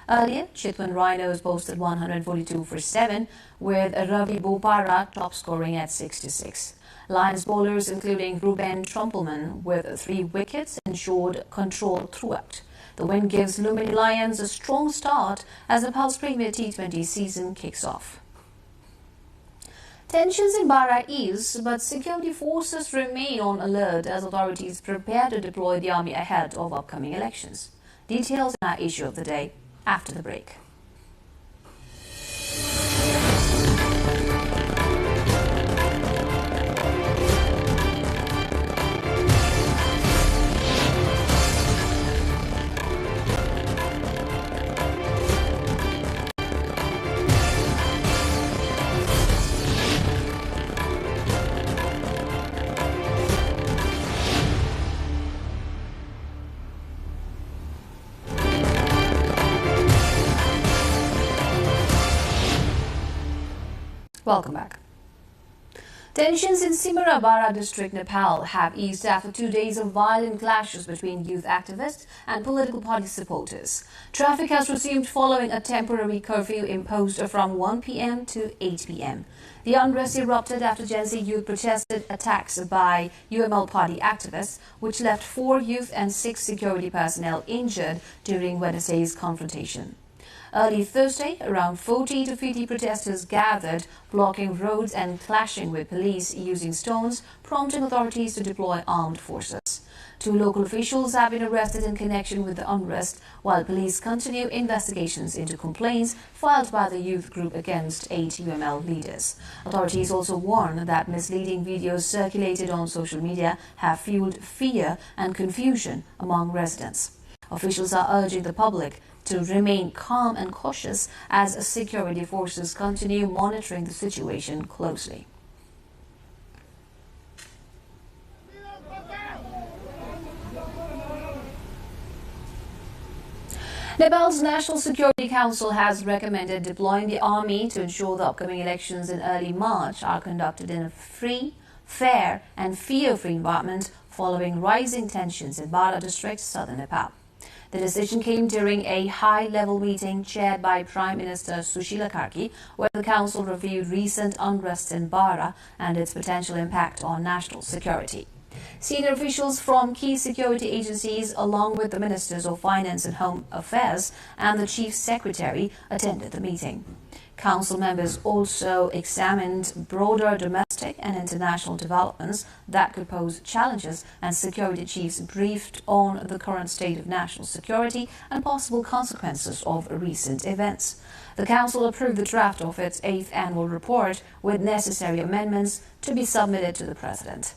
Earlier, Chitwan Rhinos posted 142 for 7, with Ravi Bopara top scoring at 66. Lions bowlers including Ruben Trumpelman with 3 wickets ensured control throughout. The win gives Lumini Lions a strong start as Nepal's Premier T20 season kicks off. Tensions in Bara ease, but security forces remain on alert as authorities prepare to deploy the army ahead of upcoming elections. Details in our issue of the day after the break. Welcome back. Tensions in Simara Bara district, Nepal have eased after 2 days of violent clashes between youth activists and political party supporters. Traffic has resumed following a temporary curfew imposed from 1 p.m. to 8 p.m. The unrest erupted after Gen Z youth protested attacks by UML party activists, which left 4 youth and 6 security personnel injured during Wednesday's confrontation. Early Thursday, around 40 to 50 protesters gathered, blocking roads and clashing with police using stones, prompting authorities to deploy armed forces. 2 local officials have been arrested in connection with the unrest, while police continue investigations into complaints filed by the youth group against 8 UML leaders. Authorities also warn that misleading videos circulated on social media have fueled fear and confusion among residents. Officials are urging the public to remain calm and cautious as security forces continue monitoring the situation closely. Nepal's National Security Council has recommended deploying the army to ensure the upcoming elections in early March are conducted in a free, fair and fear-free environment following rising tensions in Bara district, southern Nepal. The decision came during a high-level meeting chaired by Prime Minister Sushila Karki, where the council reviewed recent unrest in Bara and its potential impact on national security. Senior officials from key security agencies, along with the Ministers of Finance and Home Affairs and the Chief Secretary, attended the meeting. Council members also examined broader domestic and international developments that could pose challenges, and security chiefs briefed on the current state of national security and possible consequences of recent events. The Council approved the draft of its 8th annual report with necessary amendments to be submitted to the President.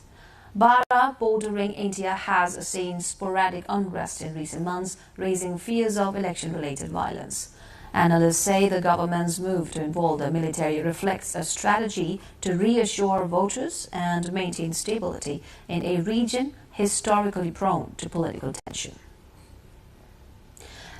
Bara, bordering India, has seen sporadic unrest in recent months, raising fears of election-related violence. Analysts say the government's move to involve the military reflects a strategy to reassure voters and maintain stability in a region historically prone to political tension.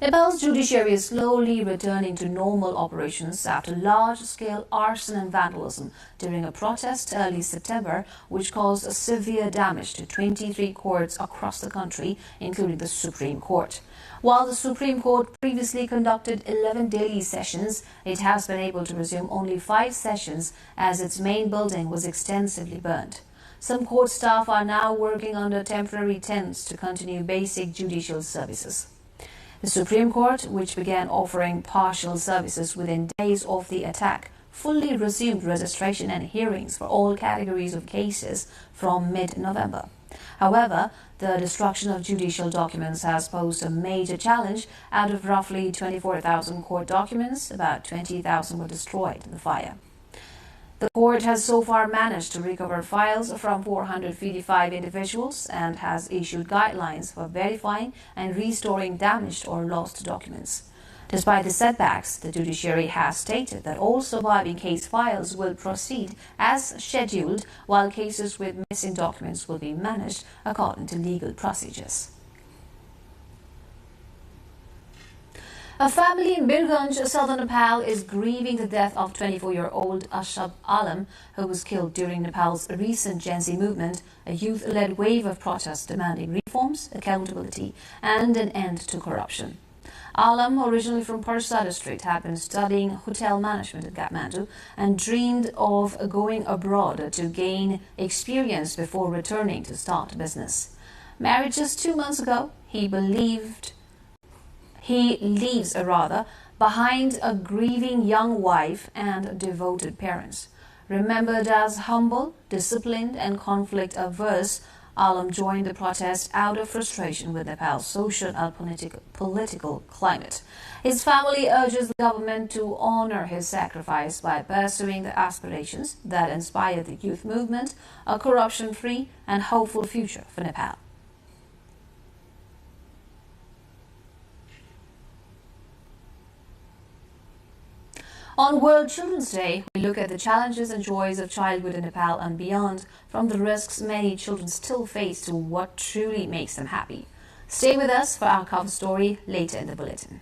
Nepal's judiciary is slowly returning to normal operations after large-scale arson and vandalism during a protest early September, which caused severe damage to 23 courts across the country, including the Supreme Court. While the Supreme Court previously conducted 11 daily sessions, it has been able to resume only 5 sessions as its main building was extensively burned. Some court staff are now working under temporary tents to continue basic judicial services. The Supreme Court, which began offering partial services within days of the attack, fully resumed registration and hearings for all categories of cases from mid-November. However, the destruction of judicial documents has posed a major challenge. Out of roughly 24,000 court documents, about 20,000 were destroyed in the fire. The court has so far managed to recover files from 455 individuals and has issued guidelines for verifying and restoring damaged or lost documents. Despite the setbacks, the judiciary has stated that all surviving case files will proceed as scheduled, while cases with missing documents will be managed according to legal procedures. A family in Birganj, southern Nepal, is grieving the death of 24-year-old Ashab Alam, who was killed during Nepal's recent Gen Z movement, a youth-led wave of protests demanding reforms, accountability, and an end to corruption. Alam, originally from Parsa district, had been studying hotel management in Kathmandu and dreamed of going abroad to gain experience before returning to start business. Married just 2 months ago, he leaves behind a grieving young wife and devoted parents. Remembered as humble, disciplined and conflict-averse, Alam joined the protest out of frustration with Nepal's social and political climate. His family urges the government to honor his sacrifice by pursuing the aspirations that inspire the youth movement, a corruption-free and hopeful future for Nepal. On World Children's Day, we look at the challenges and joys of childhood in Nepal and beyond, from the risks many children still face to what truly makes them happy. Stay with us for our cover story later in the bulletin.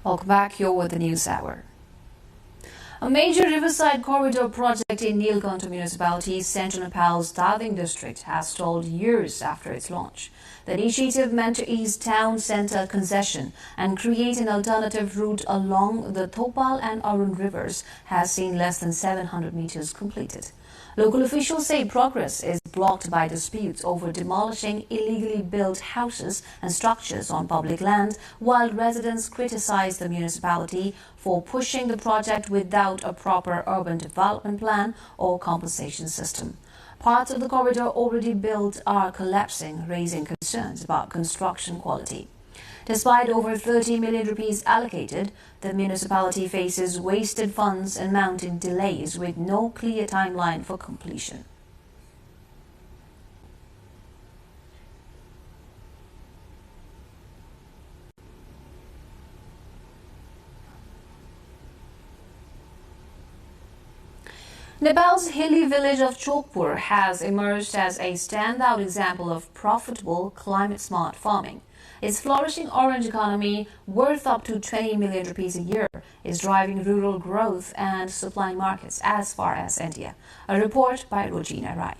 Welcome back. You're with the News Hour. A major riverside corridor project in Nilkonta municipality, central Nepal's Darling district, has stalled years after its launch. The initiative, meant to ease town centre congestion and create an alternative route along the Thopal and Arun rivers, has seen less than 700 meters completed. Local officials say progress is blocked by disputes over demolishing illegally built houses and structures on public land, while residents criticize the municipality for pushing the project without a proper urban development plan or compensation system. Parts of the corridor already built are collapsing, raising concerns about construction quality. Despite over 30 million rupees allocated, the municipality faces wasted funds and mounting delays with no clear timeline for completion. Nepal's hilly village of Chokpur has emerged as a standout example of profitable, climate-smart farming. Its flourishing orange economy, worth up to 20 million rupees a year, is driving rural growth and supplying markets as far as India. A report by Rojina Rai.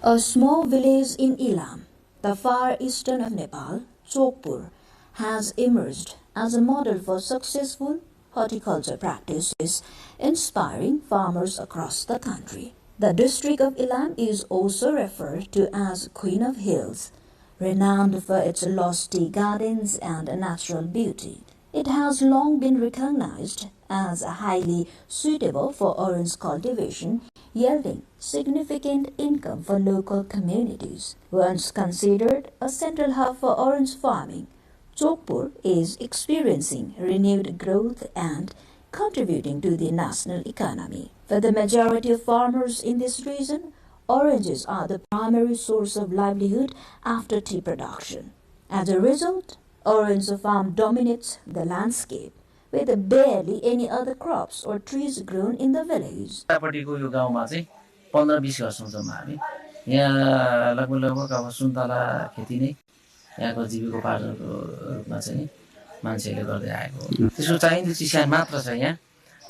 A small village in Ilam, the far eastern of Nepal, Chokpur, has emerged as a model for successful horticulture practices, inspiring farmers across the country. The district of Ilam is also referred to as Queen of Hills, renowned for its lofty gardens and natural beauty. It has long been recognized as highly suitable for orange cultivation, yielding significant income for local communities. Once considered a central hub for orange farming, Chokpur is experiencing renewed growth and contributing to the national economy. For the majority of farmers in this region, oranges are the primary source of livelihood after tea production. As a result, orange farm dominates the landscape, with barely any other crops or trees grown in the village. यहाँको जीविकोपार्जनको रूपमा चाहिँ मान्छेले गर्दै आएको हो। त्यसको चाहिने चिसान मात्र छ यहाँ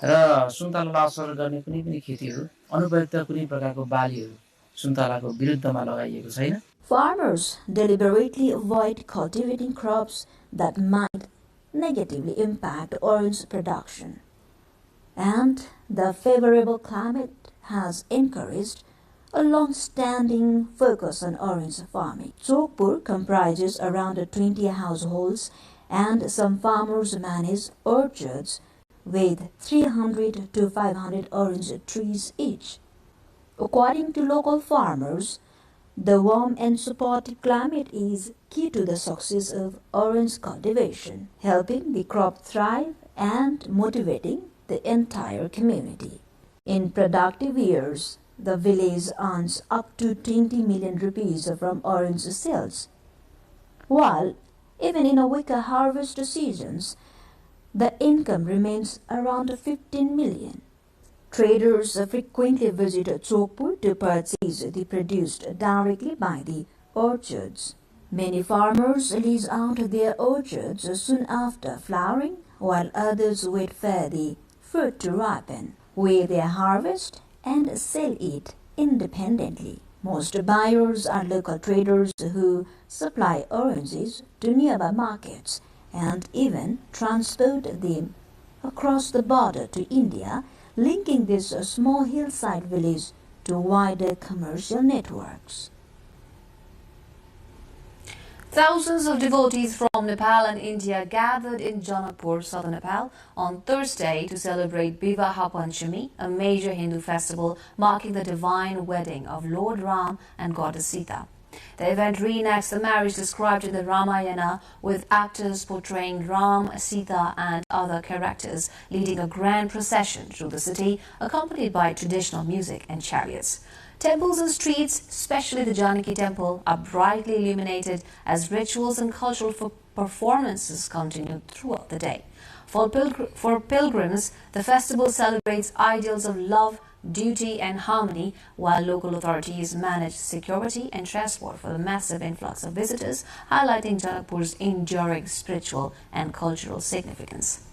र सुन्तलालाई असर गर्ने कुनै पनि खेतीहरू अनुपयुक्त कुनै प्रकारको बालीहरू सुन्तलाको विरुद्धमा लगाइएको छैन। Farmers deliberately avoid cultivating crops that might negatively impact orange production, and the favorable climate has encouraged a long-standing focus on orange farming. Chokpur comprises around 20 households, and some farmers manage orchards with 300 to 500 orange trees each. According to local farmers, the warm and supportive climate is key to the success of orange cultivation, helping the crop thrive and motivating the entire community. In productive years, the village earns up to 20 million rupees from orange sales, while even in a weaker harvest seasons, the income remains around 15 million. Traders frequently visit Chokpur to purchase the produce directly by the orchards. Many farmers lease out their orchards soon after flowering, while others wait for the fruit to ripen, where they harvest and sell it independently. Most buyers are local traders who supply oranges to nearby markets and even transport them across the border to India, linking this small hillside village to wider commercial networks. Thousands of devotees from Nepal and India gathered in Janakpur, southern Nepal, on Thursday to celebrate Vivaha Panchami, a major Hindu festival marking the divine wedding of Lord Ram and Goddess Sita. The event reenacts the marriage described in the Ramayana, with actors portraying Ram, Sita and other characters leading a grand procession through the city, accompanied by traditional music and chariots. Temples and streets, especially the Janaki temple, are brightly illuminated as rituals and cultural performances continue throughout the day. For pilgrims, the festival celebrates ideals of love, duty and harmony, while local authorities manage security and transport for the massive influx of visitors, highlighting Janakpur's enduring spiritual and cultural significance.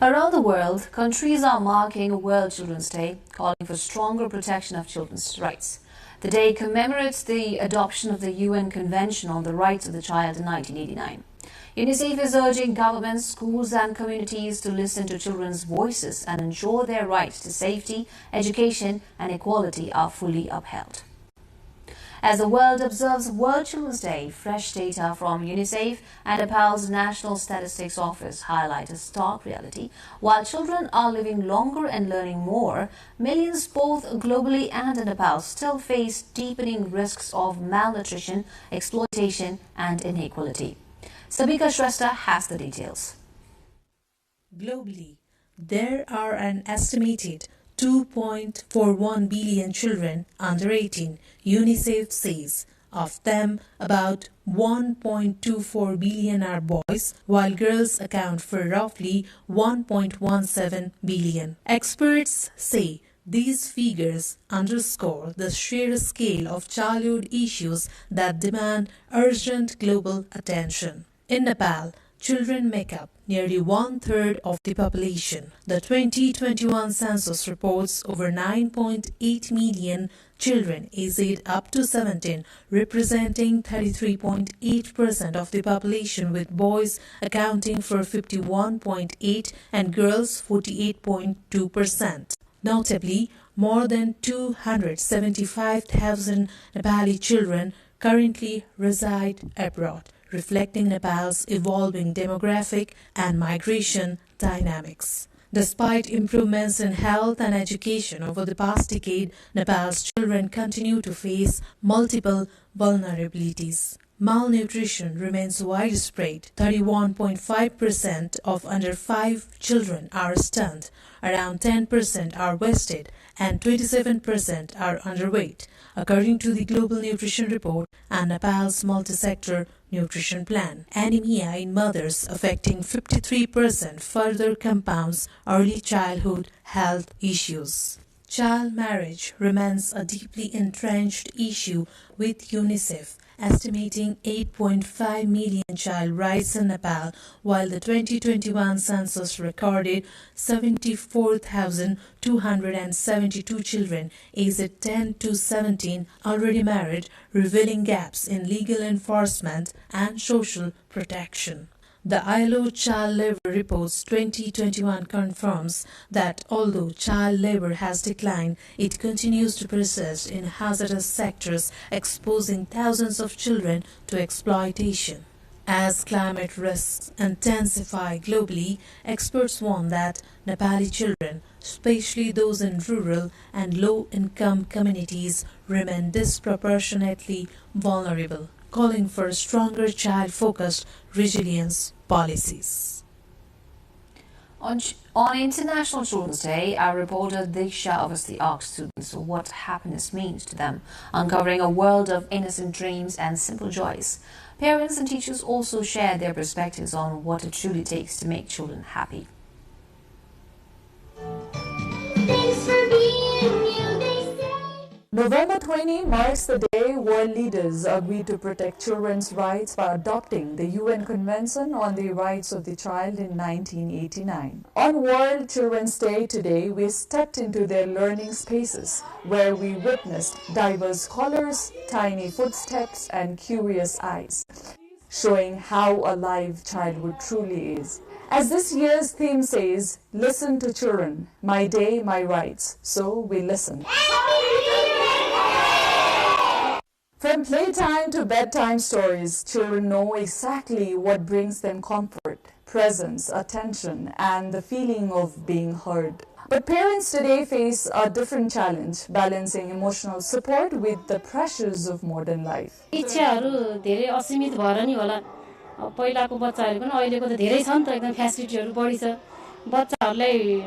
Around the world, countries are marking World Children's Day, calling for stronger protection of children's rights. The day commemorates the adoption of the UN Convention on the Rights of the Child in 1989. UNICEF is urging governments, schools and communities to listen to children's voices and ensure their rights to safety, education and equality are fully upheld. As the world observes World Children's Day, fresh data from UNICEF and Nepal's National Statistics Office highlight a stark reality. While children are living longer and learning more, millions both globally and in Nepal still face deepening risks of malnutrition, exploitation and inequality. Sabika Shrestha has the details. Globally, there are an estimated 2.41 billion children under 18, UNICEF says. Of them, about 1.24 billion are boys, while girls account for roughly 1.17 billion. Experts say these figures underscore the sheer scale of childhood issues that demand urgent global attention. In Nepal, children make up nearly 1/3 of the population. The 2021 census reports over 9.8 million children aged up to 17, representing 33.8% of the population, with boys accounting for 51.8% and girls 48.2%. Notably, more than 275,000 Nepali children currently reside abroad, reflecting Nepal's evolving demographic and migration dynamics. Despite improvements in health and education over the past decade, Nepal's children continue to face multiple vulnerabilities. Malnutrition remains widespread. 31.5% of under 5 children are stunned, around 10% are wasted, and 27% are underweight, according to the Global Nutrition Report and Nepal's multi-sector nutrition plan. Anemia in mothers affecting 53% further compounds early childhood health issues. Child marriage remains a deeply entrenched issue, with UNICEF estimating 8.5 million child brides in Nepal, while the 2021 census recorded 74,272 children aged 10 to 17 already married, revealing gaps in legal enforcement and social protection. The ILO Child Labor Reports 2021 confirms that although child labor has declined, it continues to persist in hazardous sectors, exposing thousands of children to exploitation. As climate risks intensify globally, experts warn that Nepali children, especially those in rural and low-income communities, remain disproportionately vulnerable, calling for stronger child-focused resilience policies. On International Children's Day, our reporter Diksha Avasti asked students what happiness means to them, uncovering a world of innocent dreams and simple joys. Parents and teachers also shared their perspectives on what it truly takes to make children happy. Thanks for being you, they say. November 20 marks the day world leaders agreed to protect children's rights by adopting the UN Convention on the Rights of the Child in 1989. On World Children's Day today, we stepped into their learning spaces, where we witnessed diverse colors, tiny footsteps, and curious eyes, showing how alive childhood truly is. As this year's theme says, listen to children, my day, my rights. So we listen. From playtime to bedtime stories, children know exactly what brings them comfort, presence, attention, and the feeling of being heard. But parents today face a different challenge, balancing emotional support with the pressures of modern life. इच्छाहरू धेरै असीमित भएर नि होला पहिलाको बच्चाहरु पनि अहिलेको त धेरै छ नि त एकदम फ्यासिलिटीहरु बढी छ बच्चाहरुलाई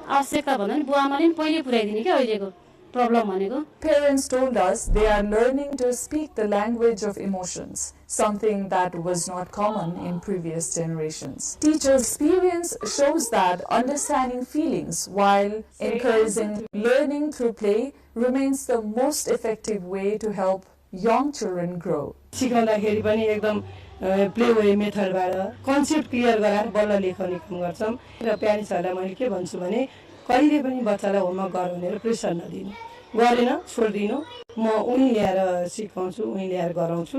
आवश्यकता भन्दा नि बुवामाले नि पहिले पुर्याइदिने के अहिलेको प्रब्लम भनेको Parents told us they are learning to speak the language of emotions, something that was not common in previous generations. Teachers' experience shows that understanding feelings while encouraging learning through play remains the most effective way to help young children grow. सिकाउँदाखेरि पनि एकदम play way मेथडबाट concept clear गराएर बल्ल लेखने काम गर्छौं र प्यारेन्ट्सहरुलाई मैले के भन्छु भने कहिले पनि बच्चालाई होमवर्क गर भनेर प्रेसर नदिनु गरेन छोड्दिनु म उनी ल्याएर सिकाउँछु उनी ल्याएर गराउँछु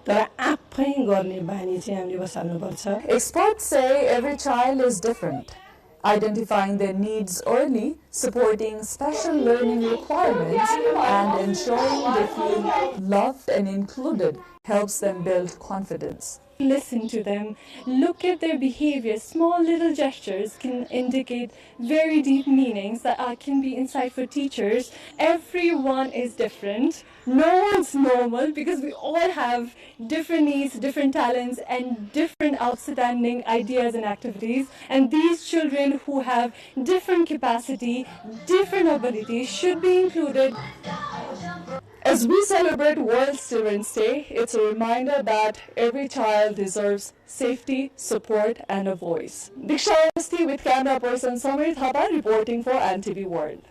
तर आफै गर्ने बानी चाहिँ हामीले बसाल्नु पर्छ. Experts say every child is different. Identifying their needs early, supporting special learning requirements, and ensuring they feel loved and included helps them build confidence. Listen to them, look at their behavior. Small little gestures can indicate very deep meanings that can be insight for teachers. Everyone is different. No one's normal because we all have different needs, different talents, and different outstanding ideas and activities. And these children who have different capacity, different abilities should be included. As we celebrate World Children's Day, it's a reminder that every child deserves safety, support, and a voice. Diksha Awasthi with camera person Samir Thapa reporting for NTV World.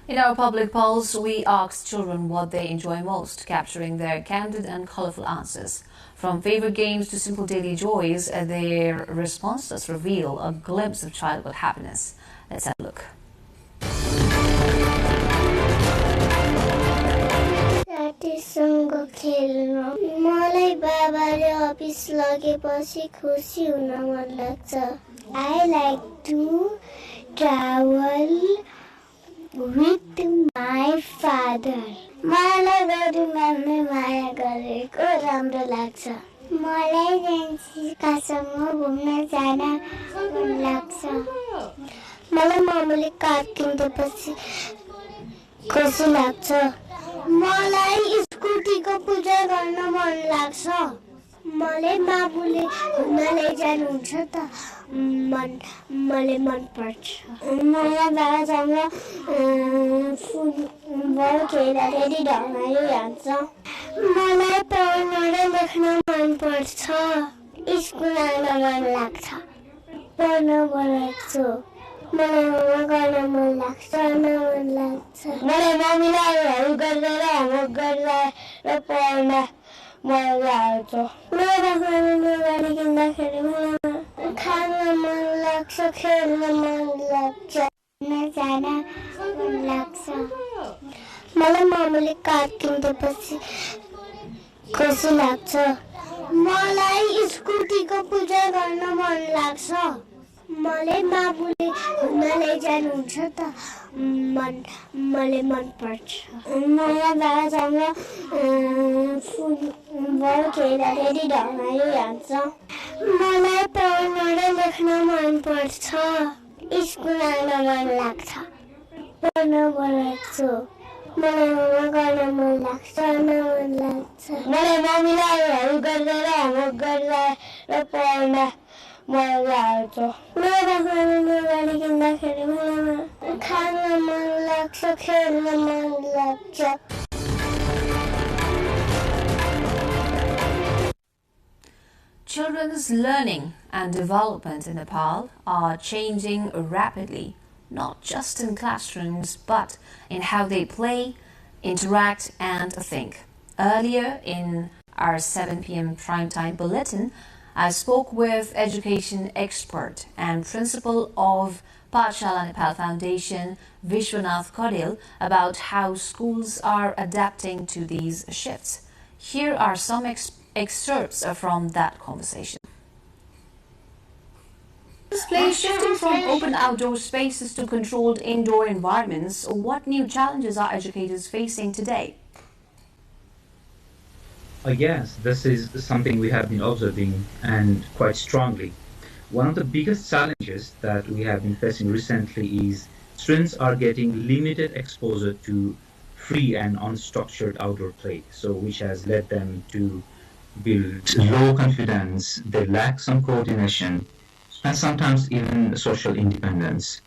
In our public polls, we asked children what they enjoy most, capturing their candid and colorful answers. From favorite games to simple daily joys, their responses reveal a glimpse of childhood happiness. Let's have a look. साथीसँग खेल्न मलाई बाबाले office लगेपछि खुसी हुन मन लाग्छ I like to travel with my father मलाई गरिमाग्ने माया गरेको राम्रो लाग्छ मलाई जेन्सीकासँग घुम्न जान मन लाग्छ मलाई मम्मीले कार किन्देपछि खुसी लाग्छ मलाई स्कुटीको पूजा गर्न मन लाग्छ मलाई बाबुले घुम्न लैजानुहुन्छ त मलाई मन पर्छ मलाई बाबासँग फुटबल खेल्दाखेरि ढमाइलो लाग्छ मलाई पढ्न र लेख्न मन पर्छ स्कुल जान मन लाग्छ पढ्न मन लाग्छ मलाई होमवर्क गर्न मन लाग्छ मलाई मम्मीलाई हेल्प गर्दा र होमवर्क गर्दा र पढ्न मन लाग्छ मलाई गाडी किन्दाखेरि खान मन लाग्छ खेल्न मन लाग्छ जान मन लाग्छ मलाई मम्मीले कार किन्देपछि खुसी लाग्छ मलाई स्कुटीको पूजा गर्न मन लाग्छ मलाई बाबुले घुम्न लैजानुहुन्छ त मलाई मन पर्छ मलाई बाबासँग फुटबल खेल्दाखेरि ढमाइलो लाग्छ मलाई पढ्न र लेख्न मन पर्छ स्कुल जान मन लाग्छ पढ्न मन लाग्छ मलाई होमवर्क गर्न मन लाग्छ मलाई मम्मीलाई हेल्प गर्दा र होमवर्क गर्दा र पढ्न मन लाग्छ मलाई गाडी किन्दाखेरि खान मन लाग्छ खेल्न मन लाग्छ Children's learning and development in Nepal are changing rapidly, not just in classrooms, but in how they play, interact, and think. Earlier in our 7 p.m. primetime bulletin, I spoke with education expert and principal of Pathshala Nepal Foundation, Vishwanath Kodil, about how schools are adapting to these shifts. Here are some excerpts from that conversation. Display shifting from open outdoor spaces to controlled indoor environments. What new challenges are educators facing today? Yes, this is something we have been observing and quite strongly. One of the biggest challenges that we have been facing recently is students are getting limited exposure to free and unstructured outdoor play, so which has led them to build low confidence, they lack some coordination, and sometimes even social independence.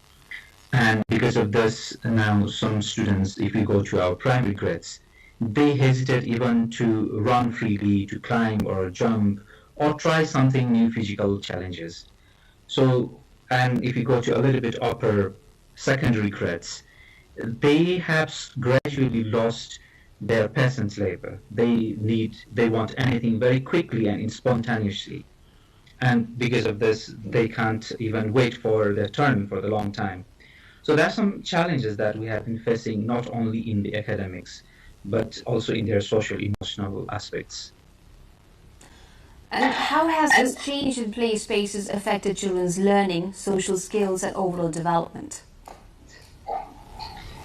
And because of this, now some students, if we go to our primary grades, they hesitate even to run freely, to climb or jump, or try something new physical challenges. So, and if you go to a little bit upper secondary grades, they have gradually lost their patience level. They want anything very quickly and spontaneously. And because of this, they can't even wait for their turn for the long time. So there are some challenges that we have been facing, not only in the academics, but also in their social emotional aspects. And how has this change in play spaces affected children's learning, social skills, and overall development?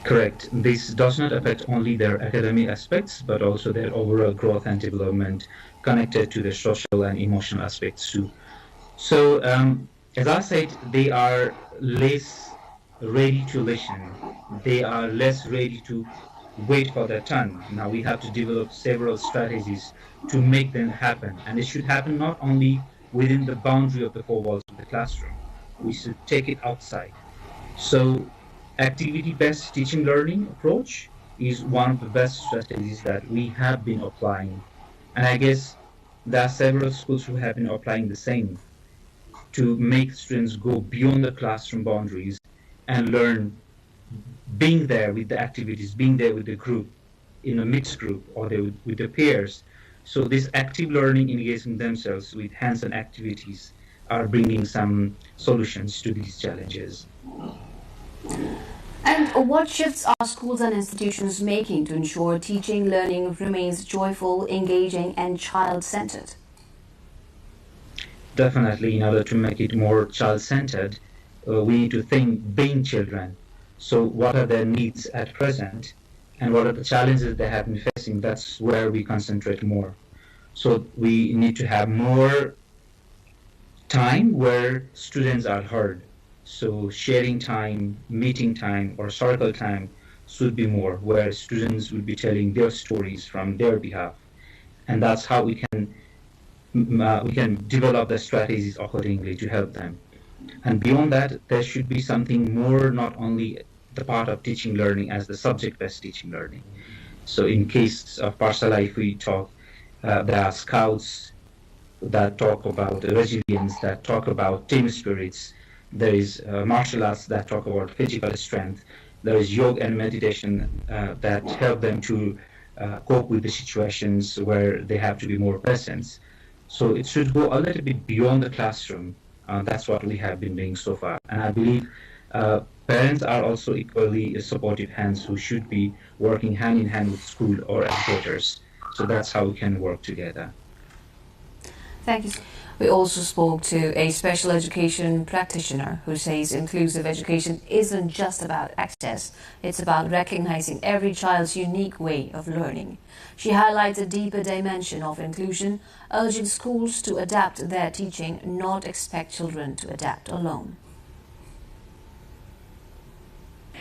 Correct. This does not affect only their academic aspects, but also their overall growth and development connected to the social and emotional aspects too. So, as I said, they are less ready to listen. They are less ready to wait for their turn. Now we have to develop several strategies to make them happen. And it should happen not only within the boundary of the four walls of the classroom. We should take it outside. So activity-based teaching learning approach is one of the best strategies that we have been applying. And I guess there are several schools who have been applying the same to make students go beyond the classroom boundaries and learn being there with the activities, being there with the group, in a mixed group, or with the peers. So this active learning, engaging themselves with hands-on activities, are bringing some solutions to these challenges. And what shifts are schools and institutions making to ensure teaching learning remains joyful, engaging, and child-centered? Definitely, in order to make it more child-centered, we need to think being children. So what are their needs at present, and what are the challenges they have been facing? That's where we concentrate more. So we need to have more time where students are heard. So sharing time, meeting time, or circle time should be more, where students will be telling their stories from their behalf. And that's how we can develop the strategies accordingly to help them. And beyond that, there should be something more, not only the part of teaching learning as the subject-based teaching learning. So in case of Parsala, if we talk, there are scouts that talk about resilience, that talk about team spirits. There is martial arts that talk about physical strength. There is yoga and meditation that help them to cope with the situations where they have to be more present. So it should go a little bit beyond the classroom. That's what we have been doing so far. And I believe parents are also equally supportive hands who should be working hand in hand with school or educators. So that's how we can work together. Thank you. We also spoke to a special education practitioner who says inclusive education isn't just about access, it's about recognizing every child's unique way of learning. She highlights a deeper dimension of inclusion, urging schools to adapt their teaching, not expect children to adapt alone.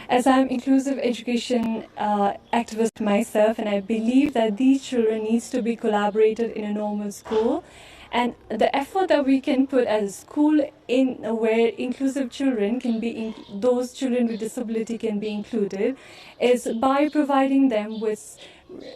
As I'm inclusive education activist myself, and I believe that these children needs to be collaborated in a normal school. And the effort that we can put as a school in where inclusive children can be, those children with disability can be included, is by providing them with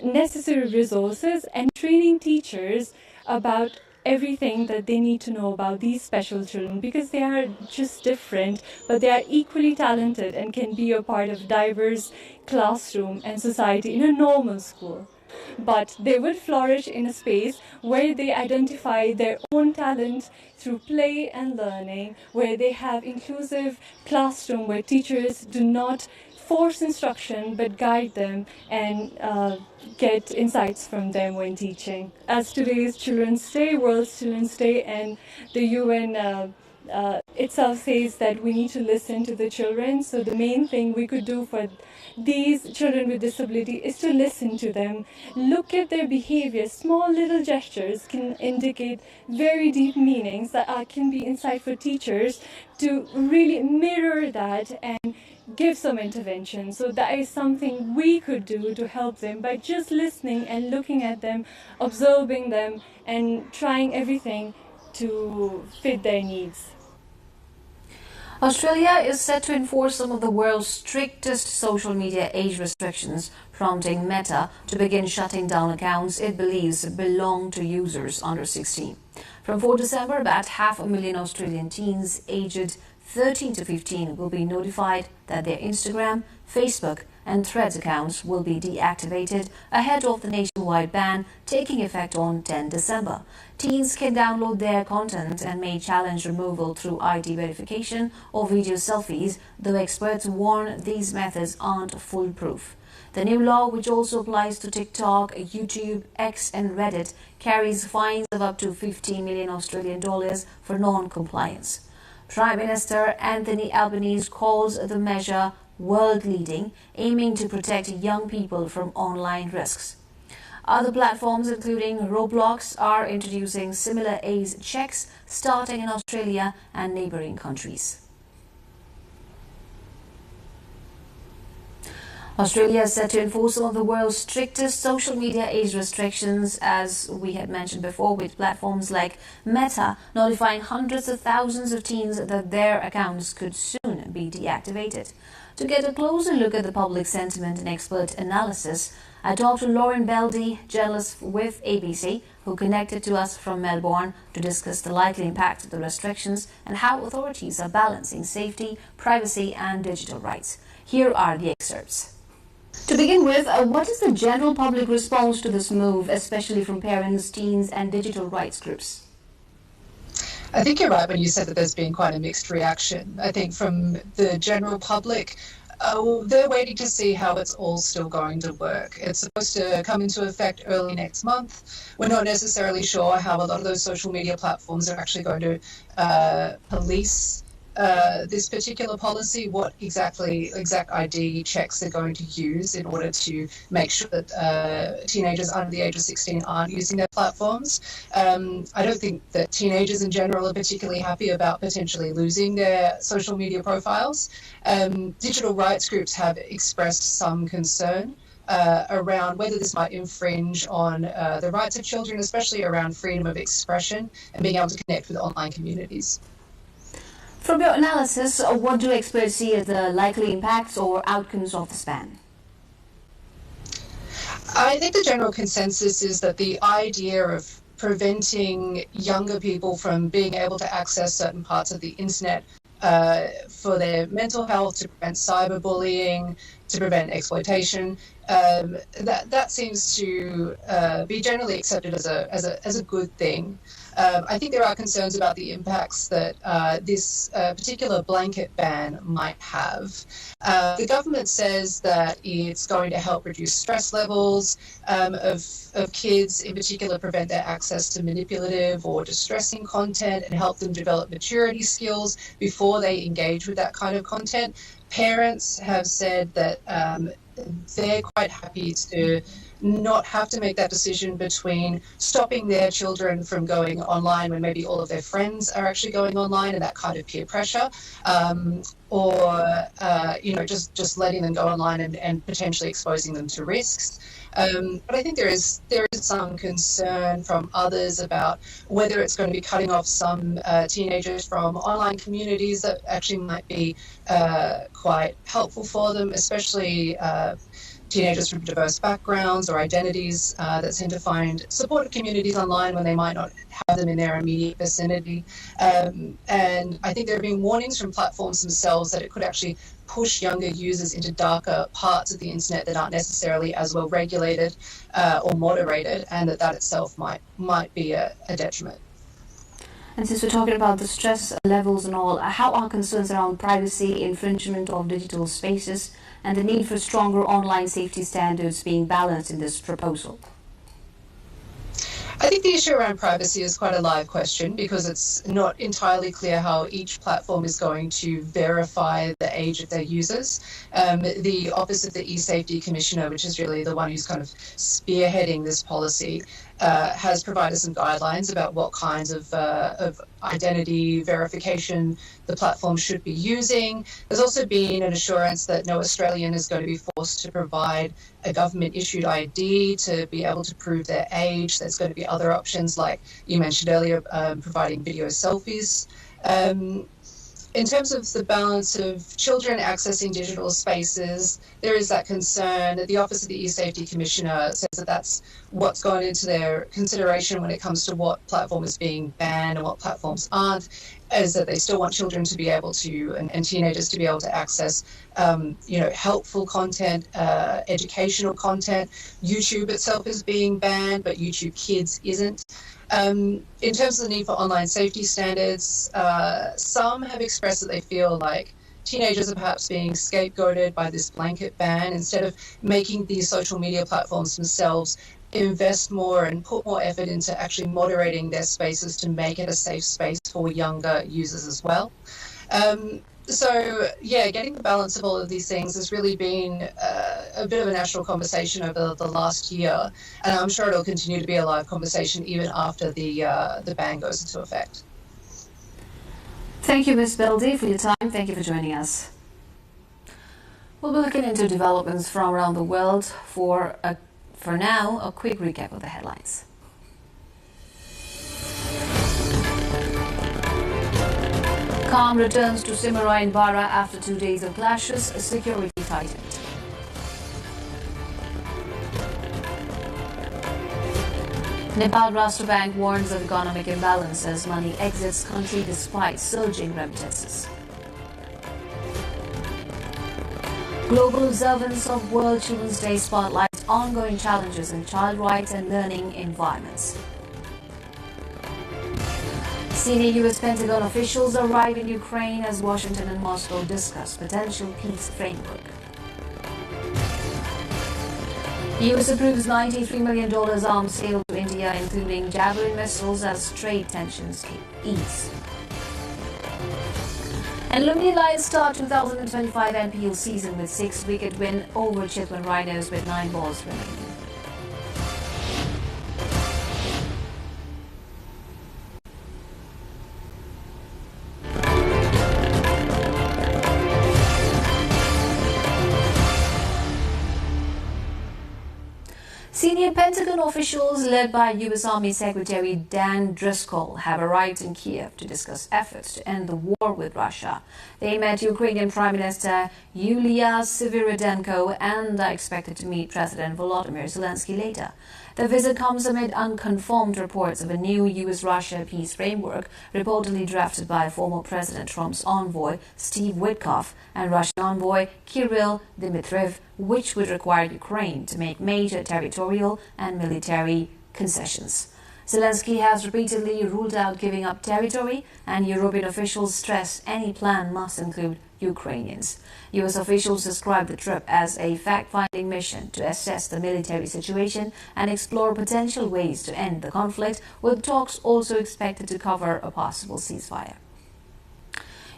necessary resources and training teachers about everything that they need to know about these special children, because they are just different, but they are equally talented and can be a part of diverse classroom and society in a normal school. But they would flourish in a space where they identify their own talent through play and learning, where they have inclusive classroom where teachers do not force instruction but guide them and get insights from them when teaching. As today's Children's Day, World Children's Day, and the UN itself says that we need to listen to the children. So the main thing we could do for these children with disability is to listen to them, look at their behavior. Small little gestures can indicate very deep meanings that can be insight for teachers to really mirror that and give some intervention. So that is something we could do to help them by just listening and looking at them, observing them, and trying everything to fit their needs. Australia is set to enforce some of the world's strictest social media age restrictions, prompting Meta to begin shutting down accounts it believes belong to users under 16. From 4 December, about 500,000 Australian teens aged 13 to 15 will be notified that their Instagram, Facebook and Threads accounts will be deactivated ahead of the nationwide ban taking effect on 10 December. Teens can download their content and may challenge removal through ID verification or video selfies, though experts warn these methods aren't foolproof. The new law, which also applies to TikTok, YouTube, X and Reddit, carries fines of up to 50 million Australian dollars for non-compliance. Prime Minister Anthony Albanese calls the measure world-leading, aiming to protect young people from online risks. Other platforms, including Roblox, are introducing similar age checks, starting in Australia and neighbouring countries. Australia is set to enforce some of the world's strictest social media age restrictions, as we had mentioned before, with platforms like Meta notifying hundreds of thousands of teens that their accounts could soon be deactivated. To get a closer look at the public sentiment and expert analysis, I talked to Lauren Beldy, journalist with ABC, who connected to us from Melbourne to discuss the likely impact of the restrictions and how authorities are balancing safety, privacy and digital rights. Here are the excerpts. To begin with, what is the general public response to this move, especially from parents, teens and digital rights groups? I think you're right when you said that there's been quite a mixed reaction. I think from the general public, they're waiting to see how it's all still going to work. It's supposed to come into effect early next month. We're not necessarily sure how a lot of those social media platforms are actually going to police this particular policy, what exact ID checks they're going to use in order to make sure that teenagers under the age of 16 aren't using their platforms. I don't think that teenagers in general are particularly happy about potentially losing their social media profiles. Digital rights groups have expressed some concern around whether this might infringe on the rights of children, especially around freedom of expression and being able to connect with online communities. From your analysis, what do experts see as the likely impacts or outcomes of this ban? I think the general consensus is that the idea of preventing younger people from being able to access certain parts of the internet for their mental health, to prevent cyberbullying, to prevent exploitation, that seems to be generally accepted as a good thing. I think there are concerns about the impacts that this particular blanket ban might have. The government says that it's going to help reduce stress levels of kids, in particular prevent their access to manipulative or distressing content and help them develop maturity skills before they engage with that kind of content. Parents have said that they're quite happy to not have to make that decision between stopping their children from going online when maybe all of their friends are actually going online and that kind of peer pressure, or just letting them go online and potentially exposing them to risks. But I think there is some concern from others about whether it's going to be cutting off some teenagers from online communities that actually might be quite helpful for them, especially teenagers from diverse backgrounds or identities that tend to find supportive communities online when they might not have them in their immediate vicinity. And I think there have been warnings from platforms themselves that it could actually push younger users into darker parts of the internet that aren't necessarily as well regulated or moderated, and that itself might be a detriment. And since we're talking about the stress levels and all, how are concerns around privacy, infringement of digital spaces, and the need for stronger online safety standards being balanced in this proposal? I think the issue around privacy is quite a live question because it's not entirely clear how each platform is going to verify the age of their users. The Office of the E-Safety Commissioner, which is really the one who's kind of spearheading this policy, has provided some guidelines about what kinds of identity verification the platform should be using. There's also been an assurance that no Australian is going to be forced to provide a government-issued ID to be able to prove their age. There's going to be other options, like you mentioned earlier, providing video selfies. In terms of the balance of children accessing digital spaces, there is that concern that the Office of the E-Safety Commissioner says that that's what's gone into their consideration when it comes to what platform is being banned and what platforms aren't, is that they still want children to be able to, and teenagers to be able to access, helpful content, educational content. YouTube itself is being banned, but YouTube Kids isn't. In terms of the need for online safety standards, some have expressed that they feel like teenagers are perhaps being scapegoated by this blanket ban instead of making these social media platforms themselves invest more and put more effort into actually moderating their spaces to make it a safe space for younger users as well. So, yeah, getting the balance of all of these things has really been a bit of a national conversation over the last year, and I'm sure it'll continue to be a live conversation even after the ban goes into effect. Thank you, Ms. Beldy, for your time. Thank you for joining us. We'll be looking into developments from around the world. For now, a quick recap of the headlines. Calm returns to Simara in Bara after 2 days of clashes, security tightened. Nepal Rashtra Bank warns of economic imbalance as money exits country despite surging remittances. Global observance of World Children's Day spotlights ongoing challenges in child rights and learning environments. Senior U.S. Pentagon officials arrive in Ukraine as Washington and Moscow discuss potential peace framework. U.S. approves $93 million arms sale to India, including Javelin missiles, as trade tensions ease. And Lumni Lions start 2025 NPL season with 6-wicket win over Chitwan Rhinos with 9 balls remaining. Senior Pentagon officials led by U.S. Army Secretary Dan Driscoll have arrived in Kiev to discuss efforts to end the war with Russia. They met Ukrainian Prime Minister Yulia Sviridenko and are expected to meet President Volodymyr Zelensky later. The visit comes amid unconfirmed reports of a new U.S.-Russia peace framework reportedly drafted by former President Trump's envoy Steve Witkoff and Russian envoy Kirill Dmitriev, which would require Ukraine to make major territorial and military concessions. Zelensky has repeatedly ruled out giving up territory, and European officials stress any plan must include Ukrainians. U.S. officials describe the trip as a fact-finding mission to assess the military situation and explore potential ways to end the conflict, with talks also expected to cover a possible ceasefire.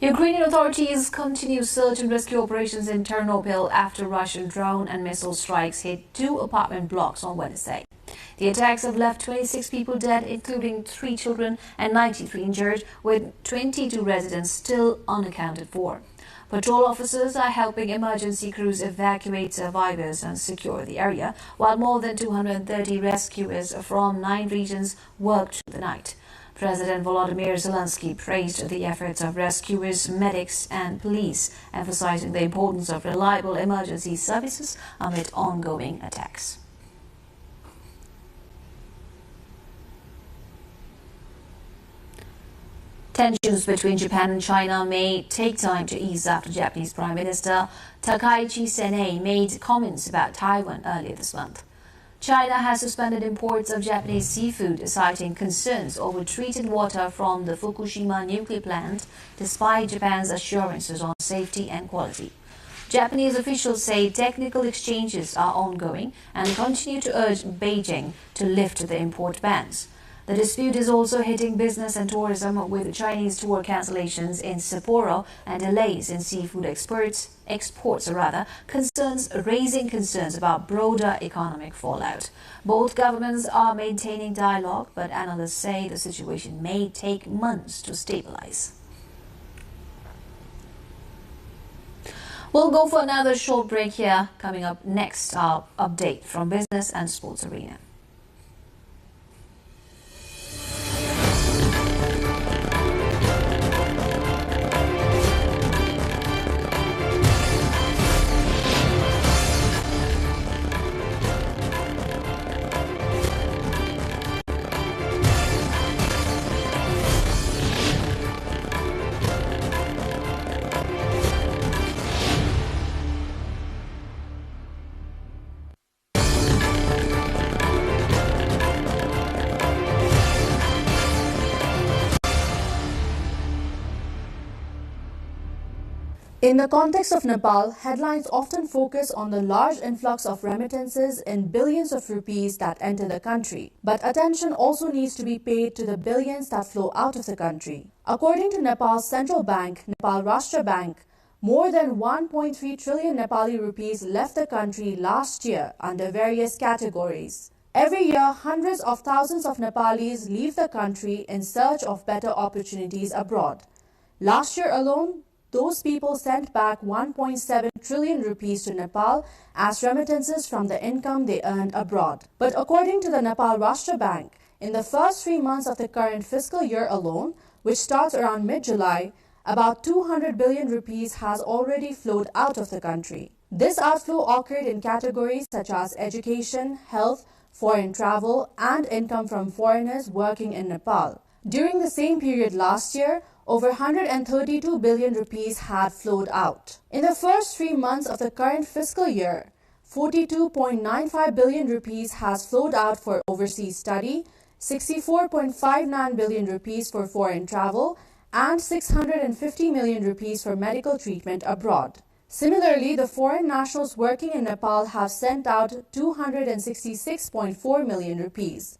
Ukrainian authorities continue search and rescue operations in Ternopil after Russian drone and missile strikes hit 2 apartment blocks on Wednesday. The attacks have left 26 people dead, including 3 children, and 93 injured, with 22 residents still unaccounted for. Patrol officers are helping emergency crews evacuate survivors and secure the area, while more than 230 rescuers from 9 regions worked through the night. President Volodymyr Zelensky praised the efforts of rescuers, medics and police, emphasizing the importance of reliable emergency services amid ongoing attacks. Tensions between Japan and China may take time to ease after Japanese Prime Minister Takaichi Sene made comments about Taiwan earlier this month. China has suspended imports of Japanese seafood, citing concerns over treated water from the Fukushima nuclear plant, despite Japan's assurances on safety and quality. Japanese officials say technical exchanges are ongoing and continue to urge Beijing to lift the import bans. The dispute is also hitting business and tourism, with Chinese tour cancellations in Sapporo and delays in seafood raising concerns about broader economic fallout. Both governments are maintaining dialogue, but analysts say the situation may take months to stabilize. We'll go for another short break here. Coming up next, our update from business and sports arena. In the context of Nepal, headlines often focus on the large influx of remittances in billions of rupees that enter the country. But attention also needs to be paid to the billions that flow out of the country. According to Nepal's central bank, Nepal Rashtra Bank, more than 1.3 trillion Nepali rupees left the country last year under various categories. Every year, hundreds of thousands of Nepalis leave the country in search of better opportunities abroad. Last year alone, those people sent back 1.7 trillion rupees to Nepal as remittances from the income they earned abroad. But according to the Nepal Rashtra Bank, in the first 3 months of the current fiscal year alone, which starts around mid-July, about 200 billion rupees has already flowed out of the country. This outflow occurred in categories such as education, health, foreign travel, and income from foreigners working in Nepal. During the same period last year, over 132 billion rupees had flowed out. In the first 3 months of the current fiscal year, 42.95 billion rupees has flowed out for overseas study, 64.59 billion rupees for foreign travel, and 650 million rupees for medical treatment abroad. Similarly, the foreign nationals working in Nepal have sent out 266.4 million rupees.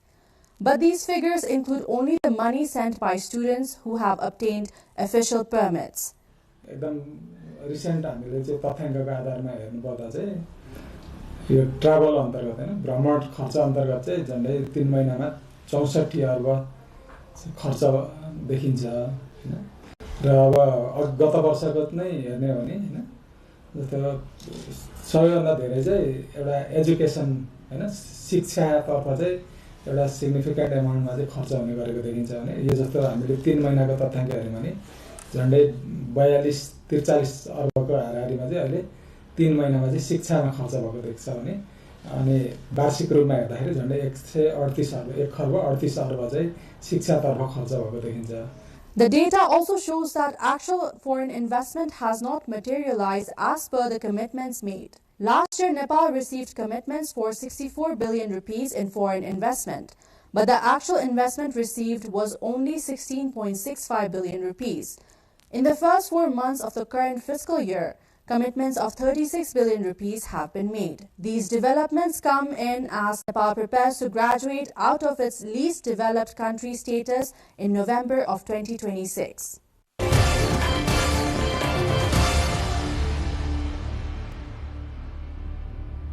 But these figures include only the money sent by students who have obtained official permits. एकदम recent हामीले चाहिँ तथ्याङ्कको आधारमा हेर्नुपर्दा चाहिँ यो travel अन्तर्गत हैन भ्रमण खर्च अन्तर्गत चाहिँ झन्डै 3 महिनामा 64 अर्ब खर्च देखिन्छ हैन र अब गत वर्षको नै हेर्ने हो भने हैन जस्तो सबैभन्दा धेरै चाहिँ एउटा एजुकेसन हैन शिक्षातर्फ चाहिँ एउटा सिग्निफिकेन्ट एमाउन्टमा चाहिँ खर्च हुने गरेको देखिन्छ भने यो जस्तो हामीले 3 महिनाको तथ्याङ्क हेर्यौं भने झन्डै 42-43 अर्बको हाराहारीमा चाहिँ अहिले 3 महिनामा चाहिँ शिक्षामा खर्च भएको देख्छ भने अनि वार्षिक रूपमा हेर्दाखेरि झन्डै 138 अर्ब 1 खर्ब 38 अर्ब चाहिँ शिक्षातर्फ खर्च भएको देखिन्छ. The data also shows that actual foreign investment has not materialized as per the commitments made. Last year, Nepal received commitments for 64 billion rupees in foreign investment, but the actual investment received was only 16.65 billion rupees. In the first 4 months of the current fiscal year, commitments of 36 billion rupees have been made. These developments come in as Nepal prepares to graduate out of its least developed country status in November of 2026.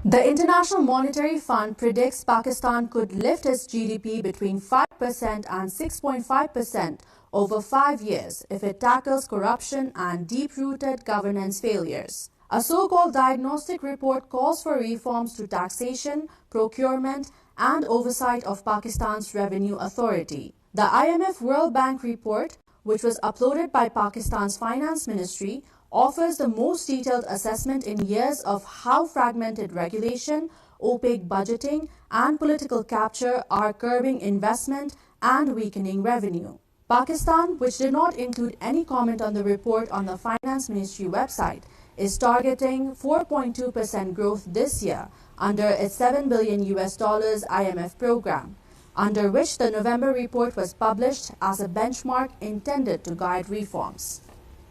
The International Monetary Fund predicts Pakistan could lift its GDP between 5% and 6.5% over 5 years if it tackles corruption and deep-rooted governance failures. A so-called diagnostic report calls for reforms to taxation, procurement, and oversight of Pakistan's revenue authority. The IMF World Bank report, which was uploaded by Pakistan's Finance Ministry, offers the most detailed assessment in years of how fragmented regulation, opaque budgeting, and political capture are curbing investment and weakening revenue. Pakistan, which did not include any comment on the report on the Finance Ministry website, is targeting 4.2% growth this year under its $7 billion IMF program, under which the November report was published as a benchmark intended to guide reforms.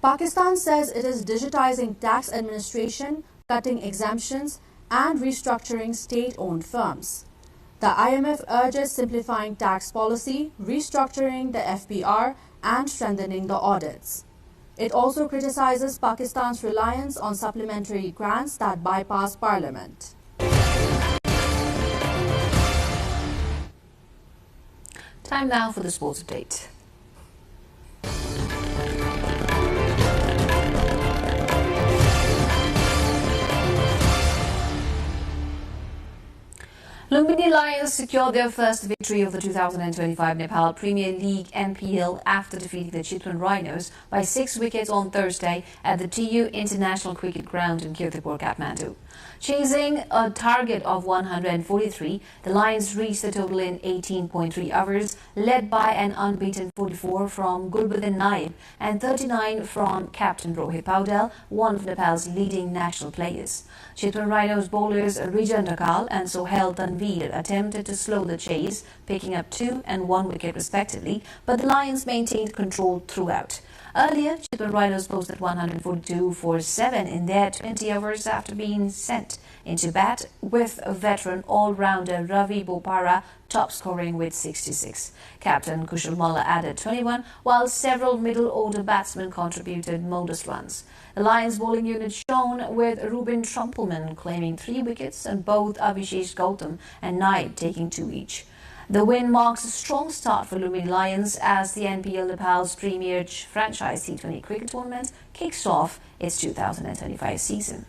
Pakistan says it is digitizing tax administration, cutting exemptions, and restructuring state-owned firms. The IMF urges simplifying tax policy, restructuring the FPR, and strengthening the audits. It also criticizes Pakistan's reliance on supplementary grants that bypass parliament. Time now for the sports update. Lumbini Lions secured their first victory of the 2025 Nepal Premier League NPL after defeating the Chitwan Rhinos by 6 wickets on Thursday at the TU International Cricket Ground in Kirtipur, Kathmandu. Chasing a target of 143, the Lions reached the total in 18.3 hours, led by an unbeaten 44 from Gurbudin Naib and 39 from Captain Rohit Paudel, one of Nepal's leading national players. Chitwan Rhinos bowlers Rijan Dakal and Sohail Tanveer attempted to slow the chase, picking up 2 and 1 wicket respectively, but the Lions maintained control throughout. Earlier, Chitwan Rhinos posted 142 for 7 in their 20 overs after being sent into bat, with veteran all-rounder Ravi Bopara top scoring with 66. Captain Kushal Malla added 21, while several middle-order batsmen contributed modest runs. The Lions bowling unit shone, with Ruben Trumpelman claiming 3 wickets and both Abhishek Gautam and Naib taking 2 each. The win marks a strong start for Lumini Lions as the NPL Nepal's premier franchise T20 cricket tournament kicks off its 2025 season.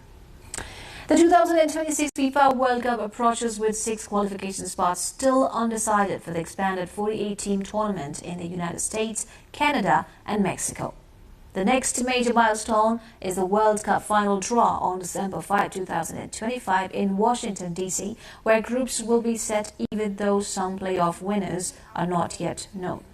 The 2026 FIFA World Cup approaches with 6 qualification spots still undecided for the expanded 48-team tournament in the United States, Canada and Mexico. The next major milestone is the World Cup final draw on December 5, 2025 in Washington, D.C., where groups will be set even though some playoff winners are not yet known.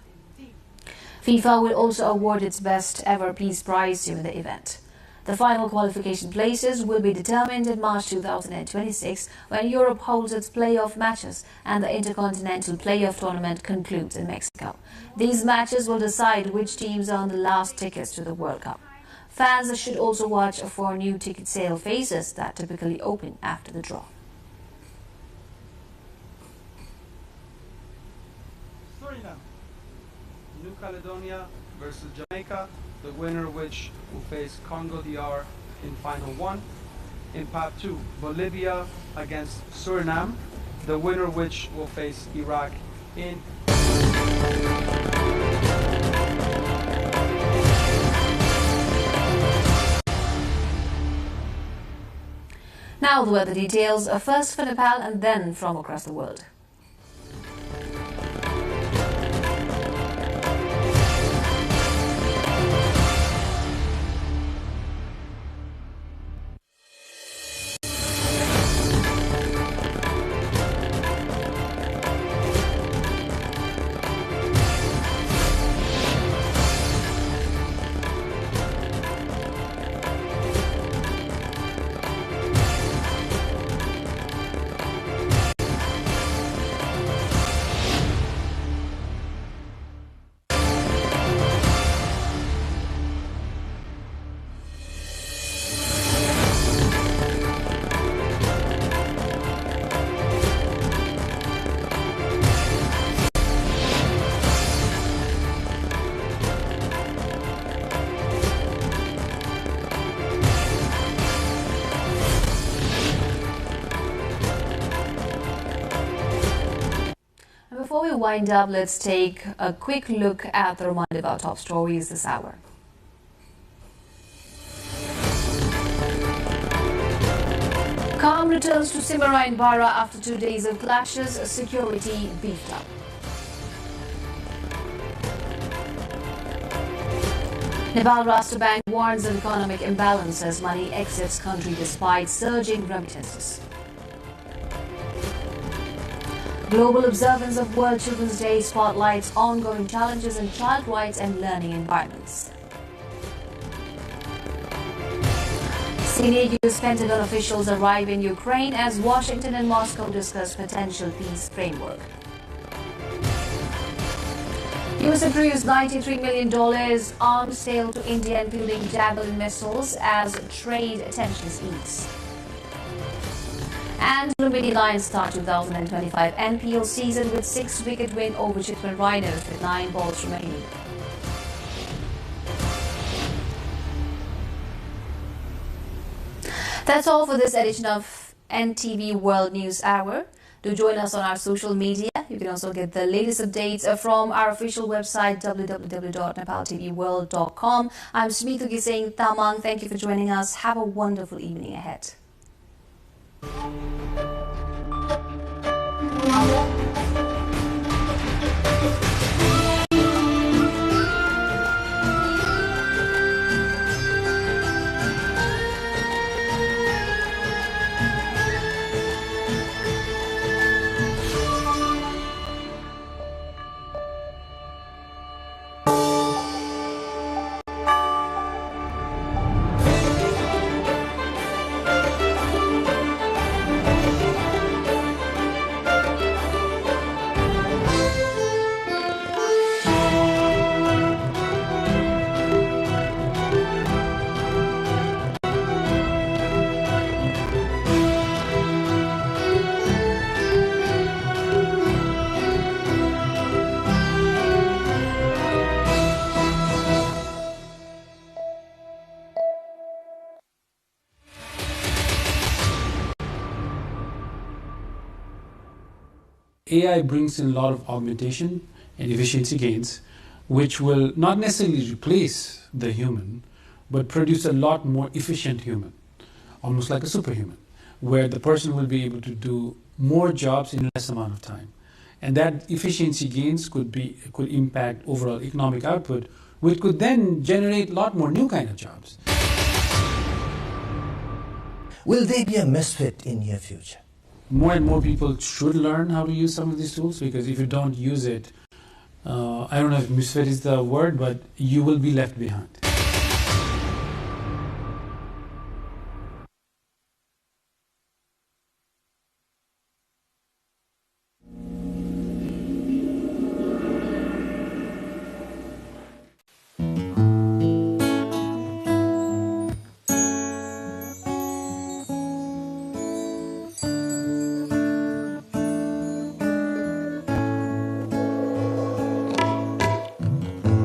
FIFA will also award its best ever Peace Prize during the event. The final qualification places will be determined in March 2026 when Europe holds its playoff matches and the Intercontinental Playoff Tournament concludes in Mexico. These matches will decide which teams earn the last tickets to the World Cup. Fans should also watch for new ticket sale phases that typically open after the draw. Suriname, New Caledonia versus Jamaica, the winner of which will face Congo DR in final 1. In part 2, Bolivia against Suriname, the winner of which will face Iraq in Now the weather details, first for Nepal and then from across the world. Before we wind up, let's take a quick look at the reminder of our top stories this hour. Calm returns to Simara in Bara after 2 days of clashes, security beefed up. Nepal Rashtra Bank warns of economic imbalance as money exits country despite surging remittances. Global observance of World Children's Day spotlights ongoing challenges in child rights and learning environments. Senior U.S. Pentagon officials arrive in Ukraine as Washington and Moscow discuss potential peace framework. U.S. approves $93 million arms sale to India, including Javelin missiles, as trade tensions ease. And Lumini Lions start 2025 NPL season with 6-wicket win over Chitwan Rhinos with 9 balls remaining. That's all for this edition of NTV World News Hour. Do join us on our social media. You can also get the latest updates from our official website www.nepaltelevision.com. I'm Smita Gising Tamang. Thank you for joining us. Have a wonderful evening ahead. AI brings in a lot of augmentation and efficiency gains, which will not necessarily replace the human, but produce a lot more efficient human, almost like a superhuman, where the person will be able to do more jobs in less amount of time. And that efficiency gains could impact overall economic output, which could then generate a lot more new kind of jobs. Will they be a misfit in near future? More and more people should learn how to use some of these tools, because if you don't use it, I don't know if misfit is the word, but you will be left behind.